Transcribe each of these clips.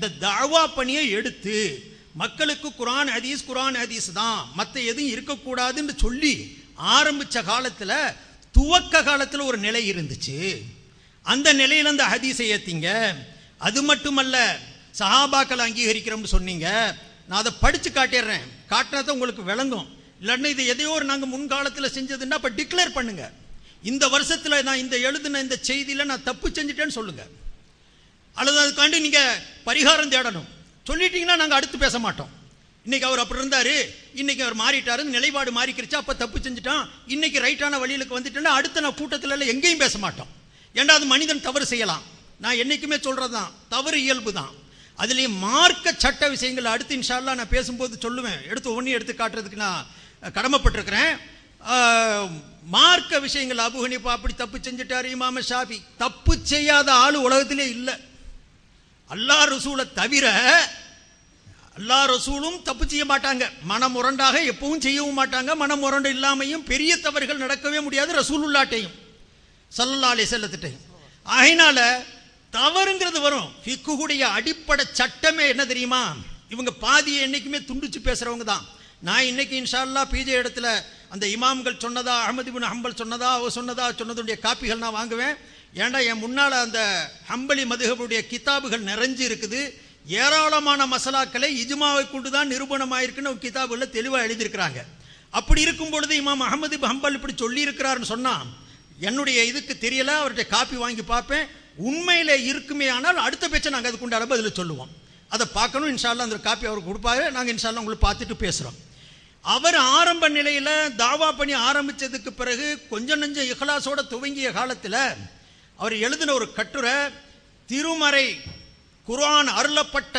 இந்த தஅவா பணியை எடுத்து மக்களுக்கு குர்ஆன் ஹதீஸ் தான், மற்ற எதுவும் இருக்கக்கூடாதுன்னு சொல்லி ஆரம்பித்த காலத்தில், துவக்க காலத்தில் ஒரு நிலை இருந்துச்சு. அந்த நிலையில் அந்த ஹதீஸை ஏற்றிங்க. அது மட்டுமல்ல, சஹாபாக்களை அங்கீகரிக்கிறோம்னு சொன்னீங்க. நான் அதை படித்து காட்டிடுறேன், காட்டினா தான் உங்களுக்கு விளங்கும். இல்லைன்னா இது எதையோ ஒரு நாங்கள் முன்காலத்தில் செஞ்சதுன்னா அப்போ டிக்ளேர் பண்ணுங்க. இந்த வருஷத்தில் நான் இந்த எழுதின இந்த செய்தியில் நான் தப்பு செஞ்சுட்டேன்னு சொல்லுங்க, அல்லது அதுக்காண்டி நீங்கள் பரிகாரம் தேடணும். சொல்லிட்டீங்கன்னா நாங்கள் அடுத்து பேச மாட்டோம். இன்னைக்கு அவர் அப்படி இருந்தார், இன்னைக்கு அவர் மாறிட்டாரு, நிலைப்பாடு மாறிக்கிருச்சா, அப்போ தப்பு செஞ்சுட்டான், இன்னைக்கு ரைட்டான வழியிலுக்கு வந்துட்டேன்னா அடுத்த நான் கூட்டத்தில் எங்கேயும் பேச மாட்டோம். ஏன்னா அது மனிதன் தவறு செய்யலாம். நான் என்னைக்குமே சொல்கிறது தான், தவறு இயல்பு தான். அதுலேயும் மார்க்க சட்ட விஷயங்கள் அடுத்து இன்ஷா அல்லாஹ் நான் பேசும்போது சொல்லுவேன். ஒவ்வொன்றையும் எடுத்து காட்டுறதுக்கு நான் கடமைப்பட்டிருக்கிறேன். மார்க்க விஷயங்கள் அபூ ஹனீஃபா அப்படி தப்பு செஞ்சுட்டார், இமாம் ஷாஃபி தப்பு செய்யாத ஆள் உலகத்திலே இல்லை. அல்லாஹ் ரசூலை தவிர அல்லாஹ் ரசூலும் தப்பு செய்ய மாட்டாங்க, மனமுரண்டாக எப்பவும் செய்யவும் மாட்டாங்க. மனமுரண்டு இல்லாமையும் பெரிய தவறுகள் நடக்கவே முடியாது, ரசூலுல்லாட்டையும் ஸல்லல்லாஹு அலைஹி வஸல்லத்திட்டையும். அதனால தவறுங்கிறது வரும். ஃபிக்ஹுடைய அடிப்படை சட்டமே என்ன தெரியுமா? இவங்க பாதியை என்னைக்குமே துண்டிச்சு பேசுறவங்க தான். நான் இன்னைக்கு இன்ஷா அல்லாஹ் பிஜே இடத்துல அந்த இமாம்கள் சொன்னதா, அஹ்மது இப்னு ஹம்பல் சொன்னதா, சொன்னதுடைய காப்பிகள் நான் வாங்குவேன். ஏன்டா என் முன்னால் அந்த ஹம்பலி மதுஹபுடைய கிதாபுகள் நிறைஞ்சு இருக்குது. ஏராளமான மசலாக்களை இஜ்மாவை கொண்டு தான் நிரூபணமாயிருக்குன்னு கிதாபுகளில் தெளிவாக எழுதியிருக்கிறாங்க. அப்படி இருக்கும் பொழுது இமாம் அஹ்மது இப்னு ஹம்பல் இப்படி சொல்லியிருக்கிறாருன்னு சொன்னால் என்னுடைய இதுக்கு தெரியல, அவர்கிட்ட காப்பி வாங்கி பார்ப்பேன். உண்மையிலே இருக்குமே ஆனால் அடுத்த பேச்சை நாங்கள் அதுக்குண்டான பதில் சொல்லுவோம். அதை பார்க்கணும். இன்ஷா அல்லாஹ் அந்த காப்பி அவருக்கு கொடுப்பாரு. நாங்கள் இன்ஷா அல்லாஹ் உங்களுக்கு பார்த்துட்டு பேசுகிறோம். அவர் ஆரம்ப நிலையில் தாவா பண்ணி ஆரம்பித்ததுக்கு பிறகு கொஞ்சம் நெஞ்ச இஹ்லாஸோட துவங்கிய காலத்தில் அவர் எழுதின ஒரு கட்டுரை, திருமறை குர்ஆன் அருளப்பட்ட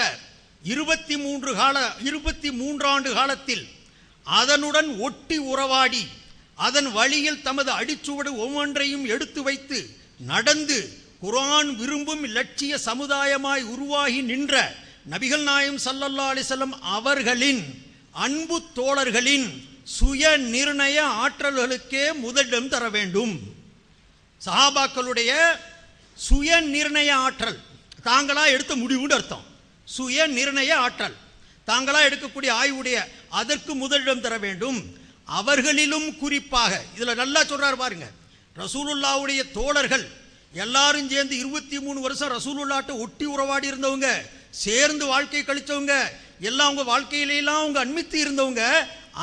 23 ஆண்டு காலத்தில் அதனுடன் ஒட்டி உறவாடி அதன் வழியில் தமது அடிச்சுவடு ஒவ்வொன்றையும் எடுத்து வைத்து நடந்து குர்ஆன் விரும்பும் இலட்சிய சமுதாயமாய் உருவாகி நின்ற நபிகள் நாயகம் ஸல்லல்லாஹு அலைஹி வஸல்லம் அவர்களின் அன்பு தோழர்களின் சுய நிர்ணய ஆற்றல்களுக்கே முதலிடம் தர வேண்டும். சஹாபாக்களுடைய சுய நிர்ணய ஆற்றல், தாங்களா எடுத்த முடிவுன்னு அர்த்தம். சுய நிர்ணய ஆற்றல், தாங்களா எடுக்கக்கூடிய ஆய்வுடைய, அதற்கு முதலிடம் தர வேண்டும். அவர்களிலும் குறிப்பாக இதில் நல்லா சொல்றாரு பாருங்க, ரசூலுல்லாவுடைய தோழர்கள் எல்லாரும் சேர்ந்து 23 வருஷம் ரசூலுல்லாட்ட ஒட்டி உறவாடி இருந்தவங்க, சேர்ந்து வாழ்க்கை கழிச்சவங்க, எல்லாம் அவங்க வாழ்க்கையிலாம் அவங்க அண்மித்து இருந்தவங்க.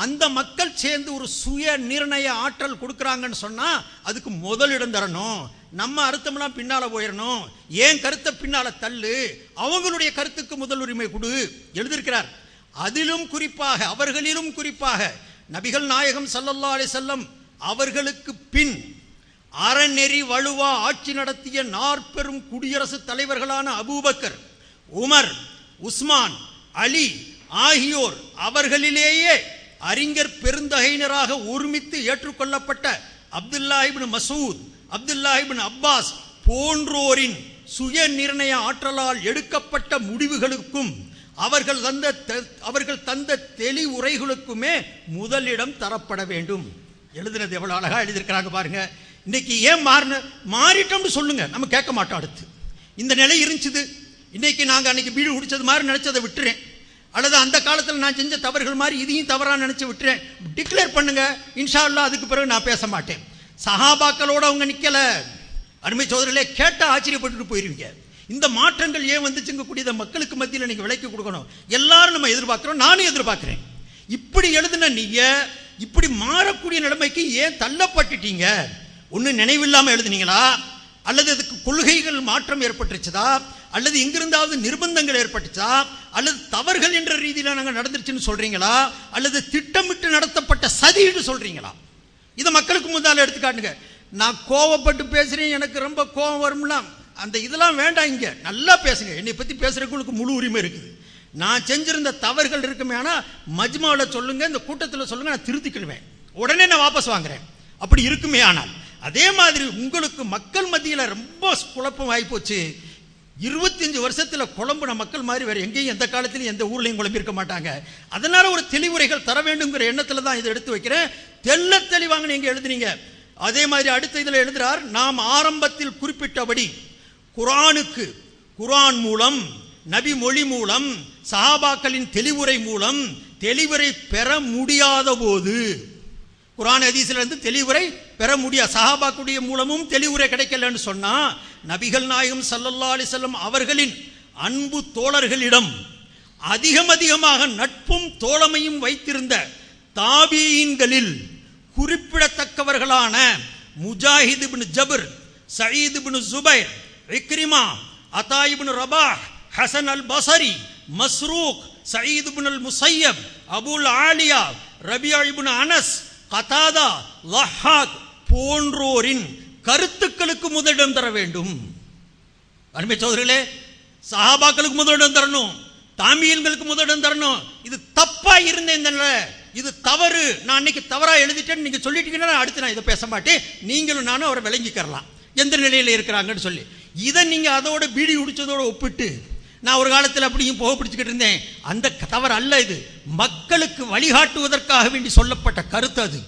அந்த மக்கள் சேர்ந்து ஒரு சுய நிர்ணய ஆற்றல் கொடுக்குறாங்கன்னு சொன்னா அதுக்கு முதலிடம் தரணும். நம்ம அர்த்தம்லாம் பின்னால போயிடணும், ஏன் கருத்தை பின்னால தள்ளு, அவங்களுடைய கருத்துக்கு முதல் உரிமை கொடு எழுதியிருக்கிறார். அதிலும் குறிப்பாக, அவர்களிலும் குறிப்பாக நபிகள் நாயகம் ஸல்லல்லாஹு அலைஹி வஸல்லம் அவர்களுக்கு பின் அறநெறி வலுவா ஆட்சி நடத்திய 4 குடியரசு தலைவர்களான அபூபக்கர், உமர், உஸ்மான், அலி ஆகியோர், அவர்களிலேயே அறிஞர் பெருந்தகையினராக ஒருமித்து ஏற்றுக்கொள்ளப்பட்ட அப்துல்லாஹ் இப்னு மசூத், அப்துல்லாஹ் இப்னு அப்பாஸ் போன்றோரின் சுய நிர்ணய ஆற்றலால் எடுக்கப்பட்ட முடிவுகளுக்கும் அவர்கள் தந்த தெளிவுரைகளுக்குமே முதலிடம் தரப்பட வேண்டும். எழுதுனது எவ்வளவு அழகா எழுதியிருக்கிறாங்க பாருங்க. இன்னைக்கு ஏன் மாறிட்டோம்னு சொல்லுங்க, நம்ம கேட்க மாட்டோம். அடுத்து இந்த நிலை இருந்துச்சு, இன்னைக்கு நாங்கள் அன்னைக்கு வீடு குடிச்சது மாதிரி நினைச்சதை விட்டுறேன், அல்லது அந்த காலத்தில் நான் செஞ்ச தவறுகள் மாதிரி இதையும் தவறாக நினைச்சு விட்டுறேன், டிக்ளேர் பண்ணுங்க. இன்ஷா அல்லாஹ் அதுக்கு பிறகு நான் பேச மாட்டேன். சஹாபாக்களோட அவங்க நிக்கல. அருமை சோதரிலே கேட்ட ஆச்சரியப்பட்டு போயிருவீங்க. இந்த மாற்றங்கள் ஏன் வந்துச்சுங்க கூடியதை மக்களுக்கு மத்தியில் நீங்க விளக்கி கொடுக்கணும். எல்லாரும் நம்ம எதிர்பார்க்கிறோம், நானும் எதிர்பார்க்கிறேன். இப்படி எழுதுன நீங்க இப்படி மாறக்கூடிய நிலைமைக்கு ஏன் தள்ளப்பட்டுட்டீங்க? ஒன்று நினைவில்லாமல் எழுதுனீங்களா, அல்லது அதுக்கு கொள்கைகள் மாற்றம் ஏற்பட்டுச்சதா, அல்லது எங்கிருந்தாவது நிர்பந்தங்கள் ஏற்பட்டுச்சா, அல்லது தவறுகள் என்ற ரீதியில் நாங்கள் நடந்துருச்சுன்னு சொல்றீங்களா, அல்லது திட்டமிட்டு நடத்தப்பட்ட சதின்னு சொல்றீங்களா? இதை மக்களுக்கு முன்னால் எடுத்துக்காட்டுங்க. நான் கோவப்பட்டு பேசுறேன், எனக்கு ரொம்ப கோவம் வரும்லாம், அந்த இதெல்லாம் வேண்டாம். இங்க நல்லா பேசுங்க, என்னை பத்தி பேசுறதுக்கு முழு உரிமை இருக்குது. நான் செஞ்சிருந்த தவறுகள் இருக்குமே, ஆனால் மஜ்மாவில் சொல்லுங்க, இந்த கூட்டத்தில் சொல்லுங்க, நான் திருத்திக்கிடுவேன், உடனே நான் வாபஸ் வாங்குறேன். அப்படி இருக்குமே ஆனால் அதே மாதிரி உங்களுக்கு மக்கள் மத்தியில் ரொம்ப குழப்பம் ஆகிப்போச்சு. 25 வருஷத்துல குழம்புன மக்கள் மாதிரி வேற எங்கேயும் எந்த காலத்திலையும் எந்த ஊர்லையும் குழம்பிருக்க மாட்டாங்க. அதனால ஒரு தெளிவுரைகள் தர வேண்டுங்கிற எண்ணத்துல தான் இதை எடுத்து வைக்கிறேன். தெள்ள தெளிவாங்க நீங்க எழுதுனீங்க. அதே மாதிரி அடுத்த இதில் எழுதுறார், நாம் ஆரம்பத்தில் குறிப்பிட்டபடி குர்ஆன் மூலம் நபி மொழி மூலம் சஹாபாக்களின் தெளிவுரை மூலம் தெளிவுரை பெற முடியாத போது, குர்ஆன் ஹதீஸ்ல இருந்து தெளிவுரை பெற முடியாது, சஹாபாக்குடைய மூலமும் தெளிவுரை கிடைக்கலன்னு சொன்னா, நபிகள் நாயகம் ஸல்லல்லாஹு அலைஹி வஸல்லம் அவர்களின் அன்பு தோழர்களிடம் அதிகமாக நட்பும் தோழமையும் வைத்திருந்த தாபீன்களில் குறிப்பிடத்தக்கவர்களான முஜாஹித் இப்னு ஜபர், சயீத் இப்னு ஜுபைர், இக்ரிமா, அத்தா இப்னு ரபாஹ், ஹசன் அல் பஸரி, மஸ்ரூக், சயீத் இப்னு அல் முஸையப், அபுல் ஆலியா, ரபியா இப்னு அனஸ், கதாதா, லஹாக் போன்றோரின் கருத்துக்களுக்கு முதலிடம் தர வேண்டும். அருமை சகோதரர்களே, சஹாபாக்களுக்கு முதலிடம் தரணும், தாபீன்களுக்கு முதலிடம் தரணும். இது தப்பா இருந்தேன், இது தவறு, நான் அன்னைக்கு தவறா எழுதிட்டேன்னு நீங்க சொல்லிட்டீங்கன்னா அடுத்து நான் இதை பேச மாட்டேன், நீங்களும் நானும் அவரை விளங்கிக்கிறலாம் எந்த நிலையில இருக்கிறாங்கன்னு சொல்லி. இதை நீங்க அதோட பீடி குடிச்சதோட ஒப்பிட்டு நான் ஒரு காலத்தில் அப்படியும் புகை பிடிச்சிக்கிட்டு இருந்தேன், அந்த தவறு அல்ல. இது மக்களுக்கு வழிகாட்டுவதற்காக வேண்டி சொல்லப்பட்ட கருத்து. அது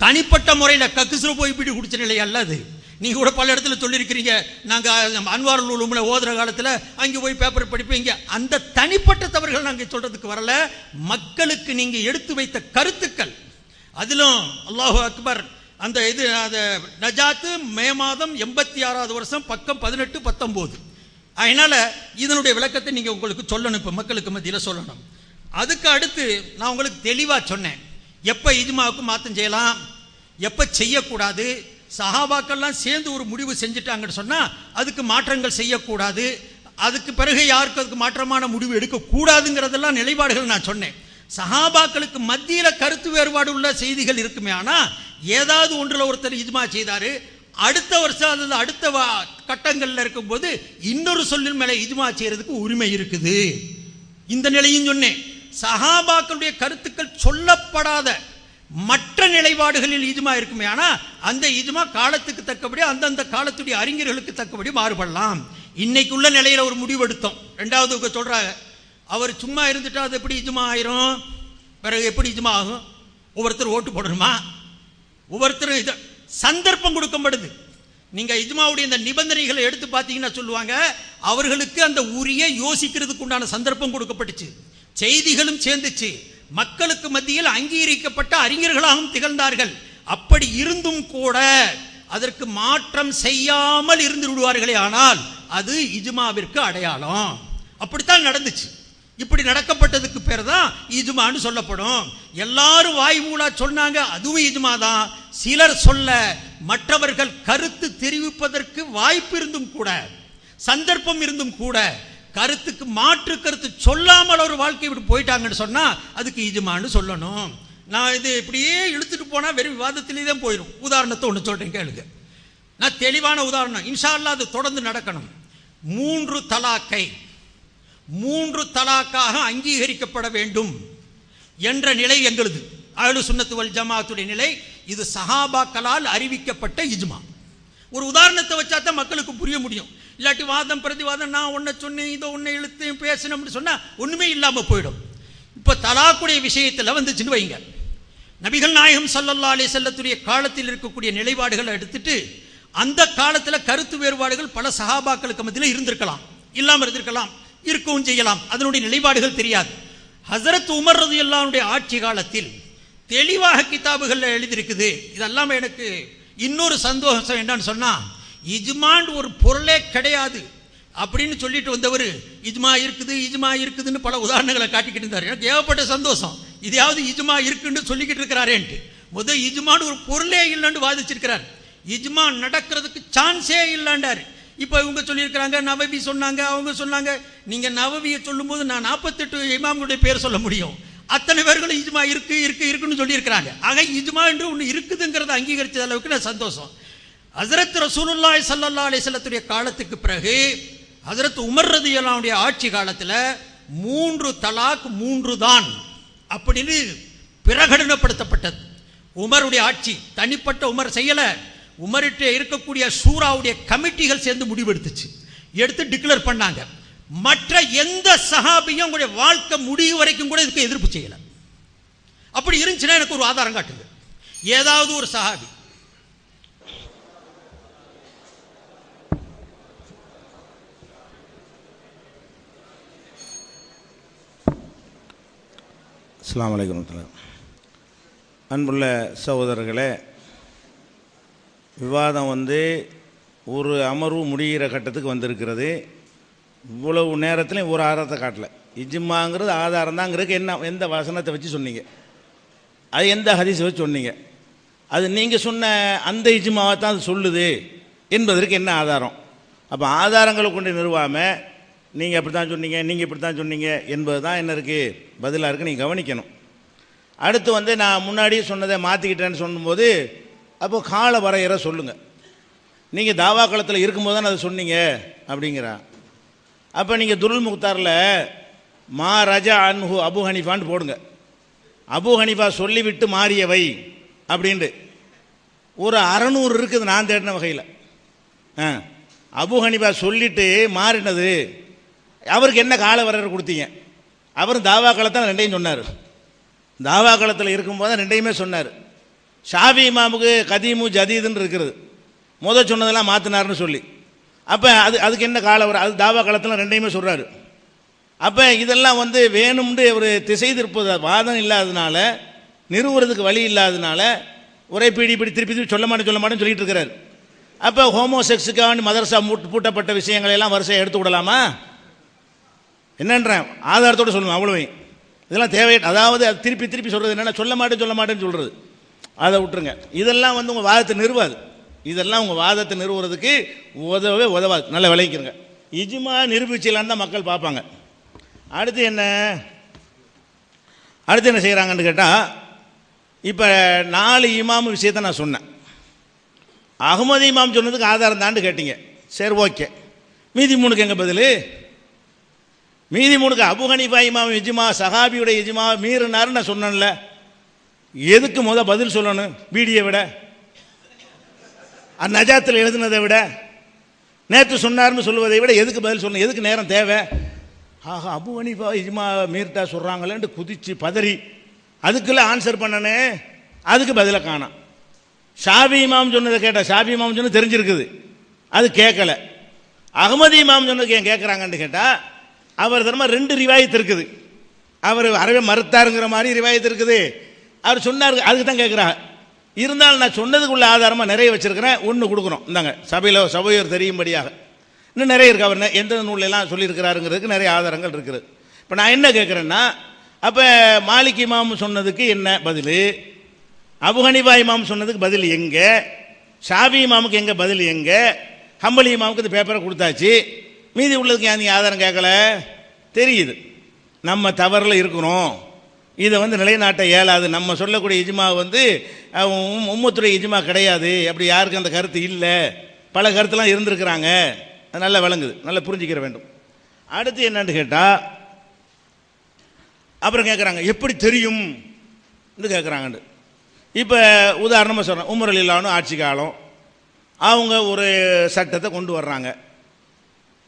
தனிப்பட்ட முறையில் கக்குசுர போய் பீடி குடிச்ச நிலை அல்ல அது. நீங்க கூட பல இடத்துல சொல்லியிருக்கிறீங்க, நாங்க அன்வாருல் உலூம்ல ஓதுற காலத்துல அங்கே போய் பேப்பர் படிப்பீங்க. அந்த தனிப்பட்ட தவறுகள் நாங்கள் சொல்றதுக்கு வரல, மக்களுக்கு நீங்க எடுத்து வைத்த கருத்துக்கள். அதிலும் அல்லாஹு அக்பர், அந்த இது நஜாத்து மே மாதம் 86வது வருஷம், பக்கம் 18, 19. அதனால இதனுடைய விளக்கத்தை நீங்க உங்களுக்கு சொல்லணும், இப்ப மக்களுக்கு மத்தியில் சொல்லணும். அதுக்கு அடுத்து நான் உங்களுக்கு தெளிவா சொன்னேன், எப்ப இஜ்மாவுக்கு மாற்றம் செய்யலாம், எப்ப செய்யக்கூடாது. சஹாபாக்கள்லாம் சேர்ந்து ஒரு முடிவு செஞ்சுட்டாங்கன்னு சொன்னா அதுக்கு மாற்றங்கள் செய்யக்கூடாது, அதுக்கு பிறகு யாருக்கு அதுக்கு மாற்றமான முடிவு எடுக்கக்கூடாதுங்கிறதெல்லாம் நிலைப்பாடுகள் நான் சொன்னேன். சஹாபாக்களுக்கு மத்தியில் கருத்து வேறுபாடு உள்ள செய்திகள் இருக்குமே, ஆனா ஏதாவது ஒன்றில் ஒருத்தர் இஜ்மா செய்தாரு, அடுத்த வருஷம் அது அடுத்த கட்டங்களில் இருக்கும்போது இன்னொரு சொல்லின் மேலே இஜ்மா செய்யறதுக்கு உரிமை இருக்குது. இந்த நிலையும் சொன்னேன். சஹாபாக்களுடைய கருத்துக்கள் சொல்லப்படாத மற்ற நிலைப்பாடுகளில் இஜ்மா இருக்குமே, ஆனா அந்த இஜ்மா காலத்துக்கு தக்கபடி அந்தந்த காலத்துடைய அறிஞர்களுக்கு தக்கபடி மாறுபடலாம். இன்னைக்குள்ள நிலையில ஒரு முடிவு எடுத்தோம். ரெண்டாவது சொல்றாங்க, அவர் சும்மா இருந்துட்டா அது எப்படி இஜ்மா ஆயிரும், பிறகு எப்படி இஜ்மா ஆகும், ஒவ்வொருத்தர் ஓட்டு போடணுமா, ஒவ்வொருத்தரும் இதை சந்தர்ப்பம் கொடுக்கப்படுது. நீங்க இஜ்மாவுடைய இந்த நிபந்தனைகளை எடுத்து பார்த்தீங்கன்னா சொல்லுவாங்க, அவர்களுக்கு அந்த உரிய யோசிக்கிறதுக்கு உண்டான சந்தர்ப்பம் கொடுக்கப்பட்டுச்சு, செய்திகளும் சேர்ந்துச்சு, மக்களுக்கு மத்தியில் அங்கீகரிக்கப்பட்ட அறிஞர்களாகவும் திகழ்ந்தார்கள். அப்படி இருந்தும் கூட அதற்கு மாற்றம் செய்யாமல் இருந்து விடுவார்களே, ஆனால் அது இஜ்மாவிற்கு அடையாளம். அப்படித்தான் நடந்துச்சு. இப்படி நடக்கப்பட்டதுக்கு பேர் தான் இஜ்மான்னு சொல்லப்படும். எல்லாரும் வாய் மூலா சொன்னாங்க, அதுவும் இஜ்மா தான். சிலர் சொல்ல மற்றவர்கள் கருத்து தெரிவிப்பதற்கு வாய்ப்பு இருந்தும் கூட, சந்தர்ப்பம் இருந்தும் கூட, கருத்துக்கு மாற்று கருத்து சொல்லாமல் ஒரு வாழ்க்கை விட்டு போயிட்டாங்கன்னு சொன்னா அதுக்கு இஜ்மான்னு சொல்லணும். நான் இது இப்படியே இழுத்துட்டு போனா வெறும் விவாதத்திலே தான் போயிடும். உதாரணத்தை ஒன்று சொல்றேன் கேளுங்க. நான் தெளிவான உதாரணம், இன்ஷா அல்லாஹ் அது தொடர்ந்து நடக்கணும். 3 தலாக்கை 3 தலாக்காக அங்கீகரிக்கப்பட வேண்டும் என்ற நிலை எங்களுது, அஹ்லு சுன்னத் வல் ஜமாஅத்துடைய நிலை. இது சஹாபாக்களால் அறிவிக்கப்பட்ட இஜ்மா. ஒரு உதாரணத்தை வச்சா தான் மக்களுக்கு புரிய முடியும். இல்லாட்டி வாதம் பிரதிவாதம், நான் ஒன்றை சொன்னேன், இதை ஒன்றை இழுத்தையும் பேசணும்னு சொன்னா ஒண்ணுமே இல்லாம போயிடும். இப்ப தலாக்குடைய விஷயத்துல வந்துச்சுன்னு வைங்க, நபிகள் நாயகம் ஸல்லல்லாஹு அலைஹி வஸல்லத்துடைய காலத்தில் இருக்கக்கூடிய நிலைப்பாடுகளை எடுத்துட்டு அந்த காலத்துல கருத்து வேறுபாடுகள் பல சஹாபாக்களுக்கு மத்தியில் இருந்திருக்கலாம், இல்லாம இருந்திருக்கலாம், இருக்கவும் செய்யலாம், அதனுடைய நிலைப்பாடுகள் தெரியாது. ஹஸரத் உமர் ரலியல்லாஹு அன்ஹுடைய ஆட்சி காலத்தில் தெளிவாக கிதாபுகள்ல எழுதியிருக்குது. இதெல்லாம் எனக்கு இன்னொரு சந்தோஷம் என்னன்னு சொன்னா, இஜ்மான் ஒரு பொருளே கிடையாது அப்படின்னு சொல்லிட்டு வந்தவர் இஜ்மா இருக்குது இஜ்மா இருக்குதுன்னு பல உதாரணங்களை காட்டிக்கிட்டு இருந்தார். எனக்கு ஏகப்பட்ட சந்தோஷம், இதையாவது இஜ்மா இருக்குன்னு சொல்லிக்கிட்டு இருக்கிறாரேன்ட்டு. முதல் இஜ்மான் ஒரு பொருளே இல்லைன்னு வாதிச்சிருக்கிறார். இஜ்மா நடக்கிறதுக்கு சான்ஸே இல்லைண்டார். இப்போ இவங்க சொல்லியிருக்கிறாங்க, நவவி சொன்னாங்க, அவங்க சொன்னாங்க. நீங்க நவவியை சொல்லும் போது நான் 48 இமாம்களுடைய பேர் சொல்ல முடியும். அத்தனை பேர்களும் இஜ்மா இருக்கு இருக்கு இருக்குன்னு சொல்லியிருக்கிறாங்க. ஆக இஜ்மா என்று ஒன்று இருக்குதுங்கிறத அங்கீகரிச்ச அளவுக்கு நான் சந்தோஷம். ஹஸரத் ரசூலுல்லாஹி ஸல்லல்லாஹு அலைஹி வஸல்லத்துடைய காலத்துக்கு பிறகு ஹஸரத் உமர் ரலியல்லாஹு அன்ஹுடைய ஆட்சி காலத்தில் 3 தலாக் 3 தான் அப்படின்னு பிரகடனப்படுத்தப்பட்டது. உமருடைய ஆட்சி தனிப்பட்ட உமர் செய்யல, உமர்கிட்ட இருக்கக்கூடிய ஷூராவுடைய கமிட்டிகள் சேர்ந்து முடிவெடுத்துச்சு, எடுத்து டிக்ளேர் பண்ணாங்க. மற்ற எந்த சஹாபியும் உங்களுடைய வாழ்க்கை முடிவு வரைக்கும் கூட இதுக்கு எதிர்ப்பு செய்யல. அப்படி இருந்துச்சுன்னா எனக்கு ஒரு ஆதாரம் காட்டுங்க, ஏதாவது ஒரு சஹாபி. அஸ்ஸலாமு அலைக்கும் வரஹ்மத்துல்லாஹ். அன்புள்ள சகோதரர்களே, விவாதம் ஒரு அமர்வு முடிகிற கட்டத்துக்கு வந்திருக்கிறது. இவ்வளவு நேரத்துலையும் ஒரு ஆதாரத்தை காட்டல. இஜ்மாங்கிறது ஆதாரம் தாங்கிறதுக்கு எந்த வசனத்தை வச்சு சொன்னீங்க? அது எந்த ஹதீஸை வச்சு சொன்னீங்க? அது நீங்கள் சொன்ன அந்த இஜ்மாவை தான் அது சொல்லுது என்பதற்கு என்ன ஆதாரம்? அப்போ ஆதாரங்களை கொண்டு நிறுவாமல் நீங்கள் அப்படி தான் சொன்னீங்க, நீங்கள் இப்படி தான் சொன்னீங்க என்பது தான் என்ன இருக்குது பதிலாக இருக்குது. நீங்கள் கவனிக்கணும். அடுத்து நான் முன்னாடியே சொன்னதை மாற்றிக்கிட்டேன்னு சொல்லும்போது அப்போ கால வரையறை சொல்லுங்கள். நீங்கள் தாவா களத்தில் இருக்கும்போது தான் அதை சொன்னீங்க அப்படிங்கிறா. அப்போ நீங்கள் துருல் முக்தாரில் மா ரஜா அன்ஹு அபு ஹனீஃபான்னு போடுங்க. அபு ஹனீஃபா சொல்லிவிட்டு மாறியவை அப்படின்ட்டு ஒரு 600 இருக்குது நான் தேடின வகையில். அபு ஹனீஃபா சொல்லிட்டு மாறினது அவருக்கு என்ன கால வரையறை கொடுத்தீங்க? அவரும் தாவா களத்தில் ரெண்டையும் சொன்னார். தாவா களத்தில் இருக்கும்போது தான் ரெண்டையுமே சொன்னார். ஷாஃபி இமாமுக்கு கதீமு ஜதீதுன்னு இருக்கிறது, சொன்னதெல்லாம் மாற்றினார்னு சொல்லி. அப்போ அதுக்கு என்ன கால வர? அது தாவா களத்தில் ரெண்டையுமே சொல்கிறாரு. அப்போ இதெல்லாம் வேணும்னு ஒரு திசை திருப்பது வாதம் இல்லாததுனால, நிறுவுறதுக்கு வழி இல்லாததுனால ஒரே பிடி திருப்பி சொல்ல மாட்டேன்னு சொல்லிட்டு இருக்கிறார். அப்போ ஹோமோசெக்ஸுக்காக மதரசா பூட்டப்பட்ட விஷயங்களெல்லாம் வரிசையாக எடுத்து விடலாமா? என்னன்றேன், ஆதாரத்தோடு சொல்லணும். அவ்வளோவையும் இதெல்லாம் தேவை. அதாவது அது திருப்பி சொல்கிறது என்னென்னா சொல்ல மாட்டேன்னு சொல்கிறது, அதை விட்டுருங்க. இதெல்லாம் உங்கள் வாதத்தை நிறுவாது. இதெல்லாம் உங்கள் வாதத்தை நிறுவுறதுக்கு உதவவே உதவாது. நல்லா விளைவிக்கிறங்க. இஜ்மா நிரூபிச்சலான்னு தான் மக்கள் பார்ப்பாங்க. அடுத்து என்ன செய்கிறாங்கன்னு கேட்டால், இப்போ 4 இமாம் விஷயத்தை நான் சொன்னேன். அகமது இமாம் சொன்னதுக்கு ஆதாரம் தாண்டு கேட்டீங்க. சரி, ஓகே. மீதி 3க்கு எங்கே பதில்? மீதி 3க்கு அபு ஹனீஃபா இமாம் இஜ்மா சஹாபியுடைய இஜ்மா மீறினாருன்னு நான் சொன்னேன்ல. எதுக்கு பதில் சொல்லணும்? பீடியை விட, நஜாத்தில் எழுதுனதை விட, நேற்று சொன்னார்னு சொல்லுவதை விட எதுக்கு பதில் சொல்லணும்? எதுக்கு நேரம் தேவை? ஆஹா, அபு ஹனீஃபா இஜ்மா மீறிட்டா சொல்கிறாங்களேன்ட்டு குதிச்சு பதறி அதுக்குள்ளே ஆன்சர் பண்ணனே, அதுக்கு பதிலை காணாம். ஷாஃபி இமாம் சொன்னதை கேட்டால், ஷாஃபி இமாம் சொன்னது தெரிஞ்சிருக்குது, அது கேட்கல. அகமது இமாம் சொன்னதுக்கு ஏன் கேட்குறாங்கன்னு கேட்டால், அவர் தர்ம 2 ரிவாயத்து இருக்குது. அவர் அறவே மறுத்தாருங்கிற மாதிரி ரிவாயத்து இருக்குது. அவர் சொன்னார், அதுக்கு தான் கேட்குறாங்க. இருந்தாலும் நான் சொன்னதுக்குள்ள ஆதாரமாக நிறைய வச்சுருக்கிறேன், ஒன்று கொடுக்குறோம். இந்தாங்க, சபையோர் தெரியும்படியாக இன்னும் நிறைய இருக்குது. அவர் எந்த நூலெல்லாம் சொல்லியிருக்கிறாருங்கிறதுக்கு நிறைய ஆதாரங்கள் இருக்குது. இப்போ நான் என்ன கேட்குறேன்னா, அப்போ மாலிக் இமாம் சொன்னதுக்கு என்ன பதில்? அபு ஹனீஃபா இமாம் சொன்னதுக்கு பதில் எங்கே? ஷாஃபி இமாமுக்கு எங்கே பதில் எங்கே? ஹம்பலி இமாமுக்கு இந்த பேப்பரை கொடுத்தாச்சு. மீதி உள்ளதுக்கு ஏன் நீங்கள் ஆதாரம் கேட்கல? தெரியுது நம்ம தவறில் இருக்கிறோம். இதை நிலைநாட்ட இயலாது. நம்ம சொல்லக்கூடிய இஜ்மா உம்மத்துடைய இஜ்மா கிடையாது. அப்படி யாருக்கும் அந்த கருத்து இல்லை. பல கருத்துலாம் இருந்திருக்கிறாங்க. அது நல்லா விளங்குது, நல்லா புரிஞ்சிக்கிற வேண்டும். அடுத்து என்னன்னு கேட்டால், அப்புறம் கேட்குறாங்க எப்படி தெரியும் கேட்குறாங்கன்னு. இப்போ உதாரணமாக சொல்கிறேன், உமர் ரலியல்லாஹு ஆட்சி காலம், அவங்க ஒரு சட்டத்தை கொண்டு வர்றாங்க.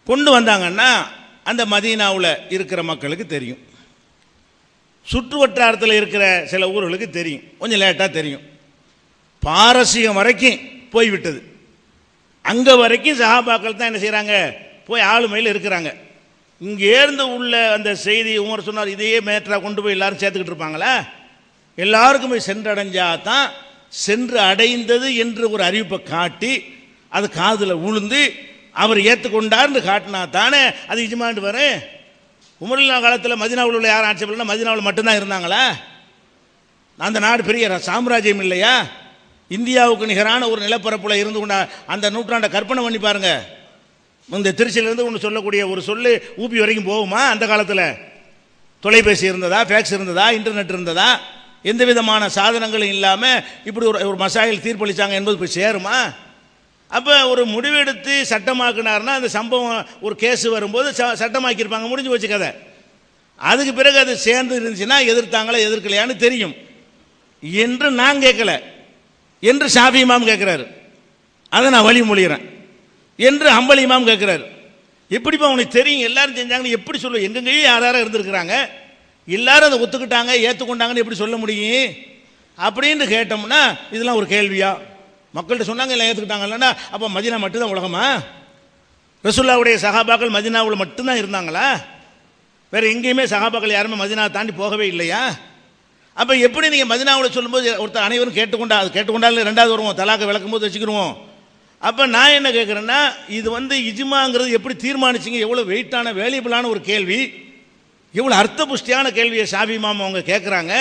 கொண்டு வந்தாங்கன்னா அந்த மதீனாவில் இருக்கிற மக்களுக்கு தெரியும், சுற்று வட்டாரத்தில் இருக்கிற சில ஊர்களுக்கு தெரியும், கொஞ்சம் லேட்டாக தெரியும். பாரசீகம் வரைக்கும் போய்விட்டது. அங்கே வரைக்கும் சஹாபாக்கள் தான் என்ன செய்கிறாங்க, போய் ஆளுமையில் இருக்கிறாங்க. இங்கேருந்து உள்ள அந்த செய்தி உமர் சொன்னார், இதையே மேட்டராக கொண்டு போய் எல்லாரும் சேர்த்துக்கிட்டு இருப்பாங்களா? எல்லாருக்கும் போய் சென்றடைஞ்சா தான் சென்று அடைந்தது என்று ஒரு அறிவிப்பை காட்டி அது காதில் உளுந்து அவர் ஏற்றுக்கொண்டார்னு காட்டினா தானே அது இஜ்மாண்டு வரும். உமரில்லா காலத்தில் மதீனாவில் உள்ள யாரும் ஆட்சி பண்ணலாம்? மதீனாவில் மட்டும்தான் இருந்தாங்களா? அந்த நாடு பெரிய சாம்ராஜ்யம் இல்லையா? இந்தியாவுக்கு நிகரான ஒரு நிலப்பரப்பில் இருந்து கொண்டா அந்த நூற்றாண்டை கற்பனை பண்ணி பாருங்க. இந்த திருச்சியிலேருந்து ஒன்று சொல்லக்கூடிய ஒரு சொல்லு ஊபி வரைக்கும் போகுமா? அந்த காலத்தில் தொலைபேசி இருந்ததா, ஃபேக்ஸ் இருந்ததா, இன்டர்நெட் இருந்ததா? எந்த விதமான சாதனங்களும் இல்லாமல் இப்படி ஒரு மசாயில் தீர்ப்பளித்தாங்க என்பது போய் சேருமா? அப்போ ஒரு முடிவெடுத்து சட்டமாக்குனார்னா அந்த சம்பவம் ஒரு கேஸ் வரும்போது சட்டமாக்கியிருப்பாங்க, முடிஞ்சு வச்சு கதை. அதுக்கு பிறகு அது சேர்ந்து இருந்துச்சுன்னா எதிர்த்தாங்களா எதிர்க்கலையான்னு தெரியும் என்று நான் கேட்கல, என்று ஷாஃபி இமாம் கேட்குறாரு, அதை நான் வழிமொழிகிறேன் என்று ஹம்பலி இமாம் கேட்குறாரு. எப்படிப்பா உனக்கு தெரியும் எல்லாரும் செஞ்சாங்கன்னு எப்படி சொல்ல? எங்கெங்கேயும் யாராரும் இருந்திருக்கிறாங்க, எல்லாரும் அதை ஒத்துக்கிட்டாங்க ஏற்றுக்கொண்டாங்கன்னு எப்படி சொல்ல முடியும் அப்படின்னு கேட்டோம்னா இதெல்லாம் ஒரு கேள்வியா? மக்கள்கிட்ட சொன்னாங்க எல்லாம் ஏற்றுக்கிட்டாங்க இல்லைன்னா அப்போ மதீனா மட்டும்தான் உலகமா? ரசூலுல்லாஹ்வுடைய சஹாபாக்கள் மதீனாவில் மட்டும்தான் இருந்தாங்களா? வேறு எங்கேயுமே சஹாபாக்கள் யாருமே மதீனா தாண்டி போகவே இல்லையா? அப்போ எப்படி நீங்கள் மதினாவில் சொல்லும்போது ஒருத்தர் அனைவரும் கேட்டுக்கொண்டாலும் ரெண்டாவது வருவோம், தலாக்க விளக்கும் போது வச்சுக்கிடுவோம். அப்போ நான் என்ன கேட்குறேன்னா, இது வந்து இஜ்மாங்கிறது எப்படி தீர்மானிச்சிங்க? எவ்வளோ வெயிட்டான வேல்யூபிளான ஒரு கேள்வி, எவ்வளோ அர்த்த புஷ்டியான கேள்வியை ஷாஃபி இமாம் அவங்க கேட்குறாங்க.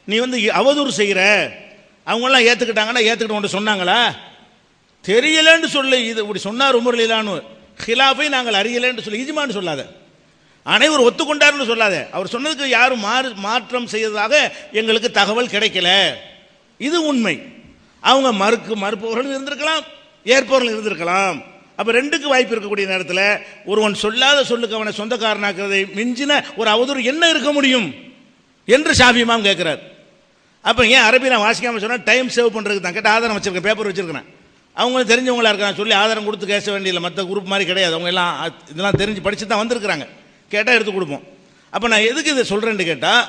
நீ வந்து அவதூறு செய்கிற, அவங்களாம் ஏற்றுக்கிட்டாங்கன்னா ஏற்றுக்கிட்டு சொன்னாங்களா? தெரியலன்னு சொல்லு, இது இப்படி சொன்னார் உமர் ரலியல்லாஹு ஹிலாஃபை நாங்கள் அறியலைன்னு சொல்லி இஜ்மான்னு சொல்லாத, அனைவரும் ஒத்துக்கொண்டார்னு சொல்லாத. அவர் சொன்னதுக்கு யாரும் மாற்றம் செய்ததாக எங்களுக்கு தகவல் கிடைக்கல, இது உண்மை. அவங்க மறுப்பவர்கள் இருந்திருக்கலாம், ஏற்பவர்கள் இருந்திருக்கலாம். அப்போ ரெண்டுக்கு வாய்ப்பு இருக்கக்கூடிய நேரத்தில் ஒருவன் சொல்லாத சொல்லுக்கு அவனை சொந்தக்காரனாக்குறதை மிஞ்சின ஒரு அவதூறு என்ன இருக்க முடியும் என்று ஷாஃபி இமாம் கேட்குறார். அப்போ ஏன் அரபி நான் வாசிக்காமல் சொன்னால் டைம் சேவ் பண்ணுறதுக்கு தான் கேட்டால் ஆதாரம் வச்சிருக்கேன், பேப்பர் வச்சிருக்கிறேன். அவங்களும் தெரிஞ்சவங்களா இருக்காங்க, சொல்லி ஆதாரம் கொடுத்து கேட்க வேண்டியதில்லை. மற்ற குரூப் மாதிரி கிடையாது, அவங்க எல்லாம் இதெல்லாம் தெரிஞ்சு படித்து தான் வந்திருக்கிறாங்க, கேட்டால் எடுத்து கொடுப்போம். அப்போ நான் எதுக்கு இதை சொல்கிறேன்னு கேட்டால்,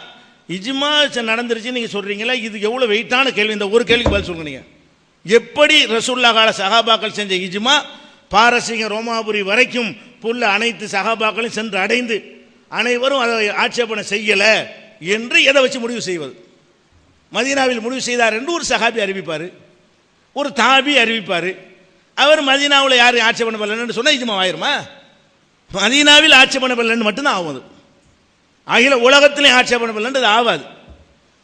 இஜ்மா நடந்துருச்சு நீங்கள் சொல்கிறீங்களா, இது எவ்வளோ வெயிட்டான கேள்வி. இந்த ஒரு கேள்விக்கு பதில் சொல்லுங்க. நீங்கள் எப்படி ரசூலுல்லாஹ் கால சஹாபாக்கள் செஞ்ச இஜ்மா பாரசீக ரோமாபுரி வரைக்கும் புல்ல அனைத்து சஹாபாக்களையும் சென்று அடைந்து அனைவரும் அதை ஆட்சேபனை செய்யலை என்று எதை வச்சு முடிவு செய்வது? மதீனாவில் முடிவு செய்தார் என்று ஒரு சஹாபி அறிவிப்பார், ஒரு தாபி அறிவிப்பார். அவர் மதீனாவில் யாரும் ஆட்சேபனை பண்ணலன்னு சொன்னால் இஜ்மா ஆயிருமா? மதீனாவில் ஆட்சேபனை பண்ணலன்னு மட்டும்தான் ஆகுது, அகில உலகத்திலையும் ஆட்சேபனை பண்ணலன்றது ஆகாது.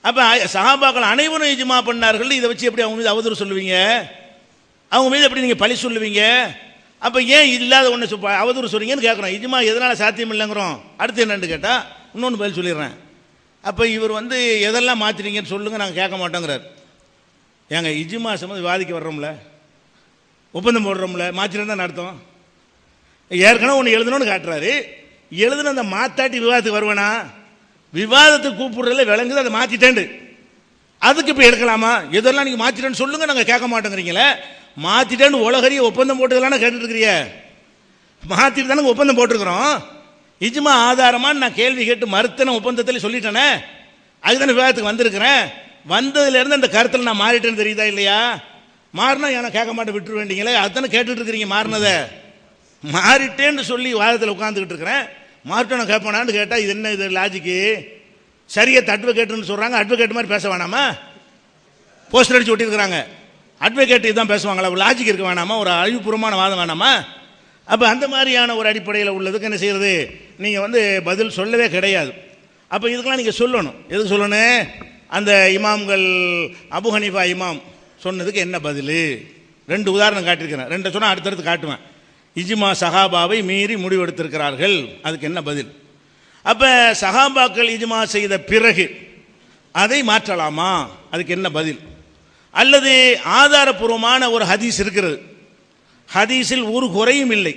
அப்போ சஹாபாக்கள் அனைவரும் இஜ்மா பண்ணார்கள், இதை வச்சு எப்படி அவங்க மீது அவதூறு சொல்லுவீங்க? அவங்க மீது எப்படி நீங்கள் பழி சொல்லுவீங்க? அப்போ ஏன் இல்லாத ஒன்று அவதூறு சொல்றீங்கன்னு கேட்குறோம். இஜ்மா எதனால் சாத்தியம் இல்லைங்கிறோம். அடுத்து என்னன்னு கேட்டால் இன்னொன்று பதில் சொல்லிடுறேன். அப்போ இவர் வந்து எதெல்லாம் மாற்றிட்டீங்கன்னு சொல்லுங்கள், நாங்கள் கேட்க மாட்டோங்கிறார். ஏங்க இஜ்மா சம்மந்தம் விவாதிக்க வர்றோம்ல, ஒப்பந்தம் போடுறோம்ல, மாற்றிட்டு தான் அர்த்தம். ஏற்கனவே ஒன்று எழுதணும்னு காட்டுறாரு, எழுதுன அந்த மாத்தாட்டி விவாதத்துக்கு வருவேனா? விவாதத்துக்கு கூப்பிடுறதுல விளங்குது, அதை மாற்றிட்டேன், அதுக்கு இப்போ எடுக்கலாமா? எதெல்லாம் நீங்கள் மாற்றிட்டேன்னு சொல்லுங்கள், நாங்கள் கேட்க மாட்டேங்கிறீங்களே. மாற்றிட்டேன்னு உலகறிய ஒப்பந்தம் போட்டுக்கலான்னு கேட்டுட்டு இருக்கிறீ, மாற்றிட்டு தானே ஒப்பந்தம் போட்டிருக்கிறோம். இஜ்மா ஆதாரமான நான் கேள்வி கேட்டு மறுத்தன ஒப்பந்தத்தில் சொல்லிட்டேனே, அதுதானே விவாதத்துக்கு வந்திருக்கிறேன். வந்ததுலேருந்து அந்த கருத்தில் நான் மாறிட்டேன்னு தெரியுதா இல்லையா? மாறினா ஏன்னா கேட்க மாட்டேன் விட்டுரு வேண்டிங்களே, அதுதானே கேட்டுட்டு இருக்கிறீங்க. மாறினதை மாறிட்டேன்னு சொல்லி வாதத்தில் உட்காந்துக்கிட்டு இருக்கிறேன். மாறிட்டோன்னு கேட்பேனான்னு கேட்டால் இது என்ன, இது லாஜிக்கு? சரியத்தை அட்வொகேட்டுன்னு சொல்கிறாங்க, அட்வொகேட் மாதிரி பேச வேணாமா? போஸ்டர் அடிச்சு ஒட்டியிருக்கிறாங்க, அட்வொகேட் இதுதான் பேசுவாங்களா? ஒரு லாஜிக் இருக்க வேணாமா? ஒரு அழிவுபூர்வமான வாதம் வேணாமா? அப்போ அந்த மாதிரியான ஒரு அடிப்படையில் உள்ளதுக்கு என்ன செய்கிறது, நீங்கள் வந்து பதில் சொல்லவே கிடையாது. அப்போ இதுக்கெல்லாம் நீங்கள் சொல்லணும். எதுக்கு சொல்லணும்? அந்த இமாம்கள் அபு ஹனீஃபா இமாம் சொன்னதுக்கு என்ன பதில்? ரெண்டு உதாரணம் காட்டியிருக்கிறேன், ரெண்டு சொன்னால் அடுத்தடுத்து காட்டுவேன். இஜ்மா சஹாபாவை மீறி முடிவெடுத்திருக்கிறார்கள், அதுக்கு என்ன பதில்? அப்போ சஹாபாக்கள் இஜ்மா செய்த பிறகு அதை மாற்றலாமா, அதுக்கு என்ன பதில்? அல்லது ஆதாரபூர்வமான ஒரு ஹதீஸ் இருக்கிறது, ஹதீஸில் ஒரு குறையும் இல்லை,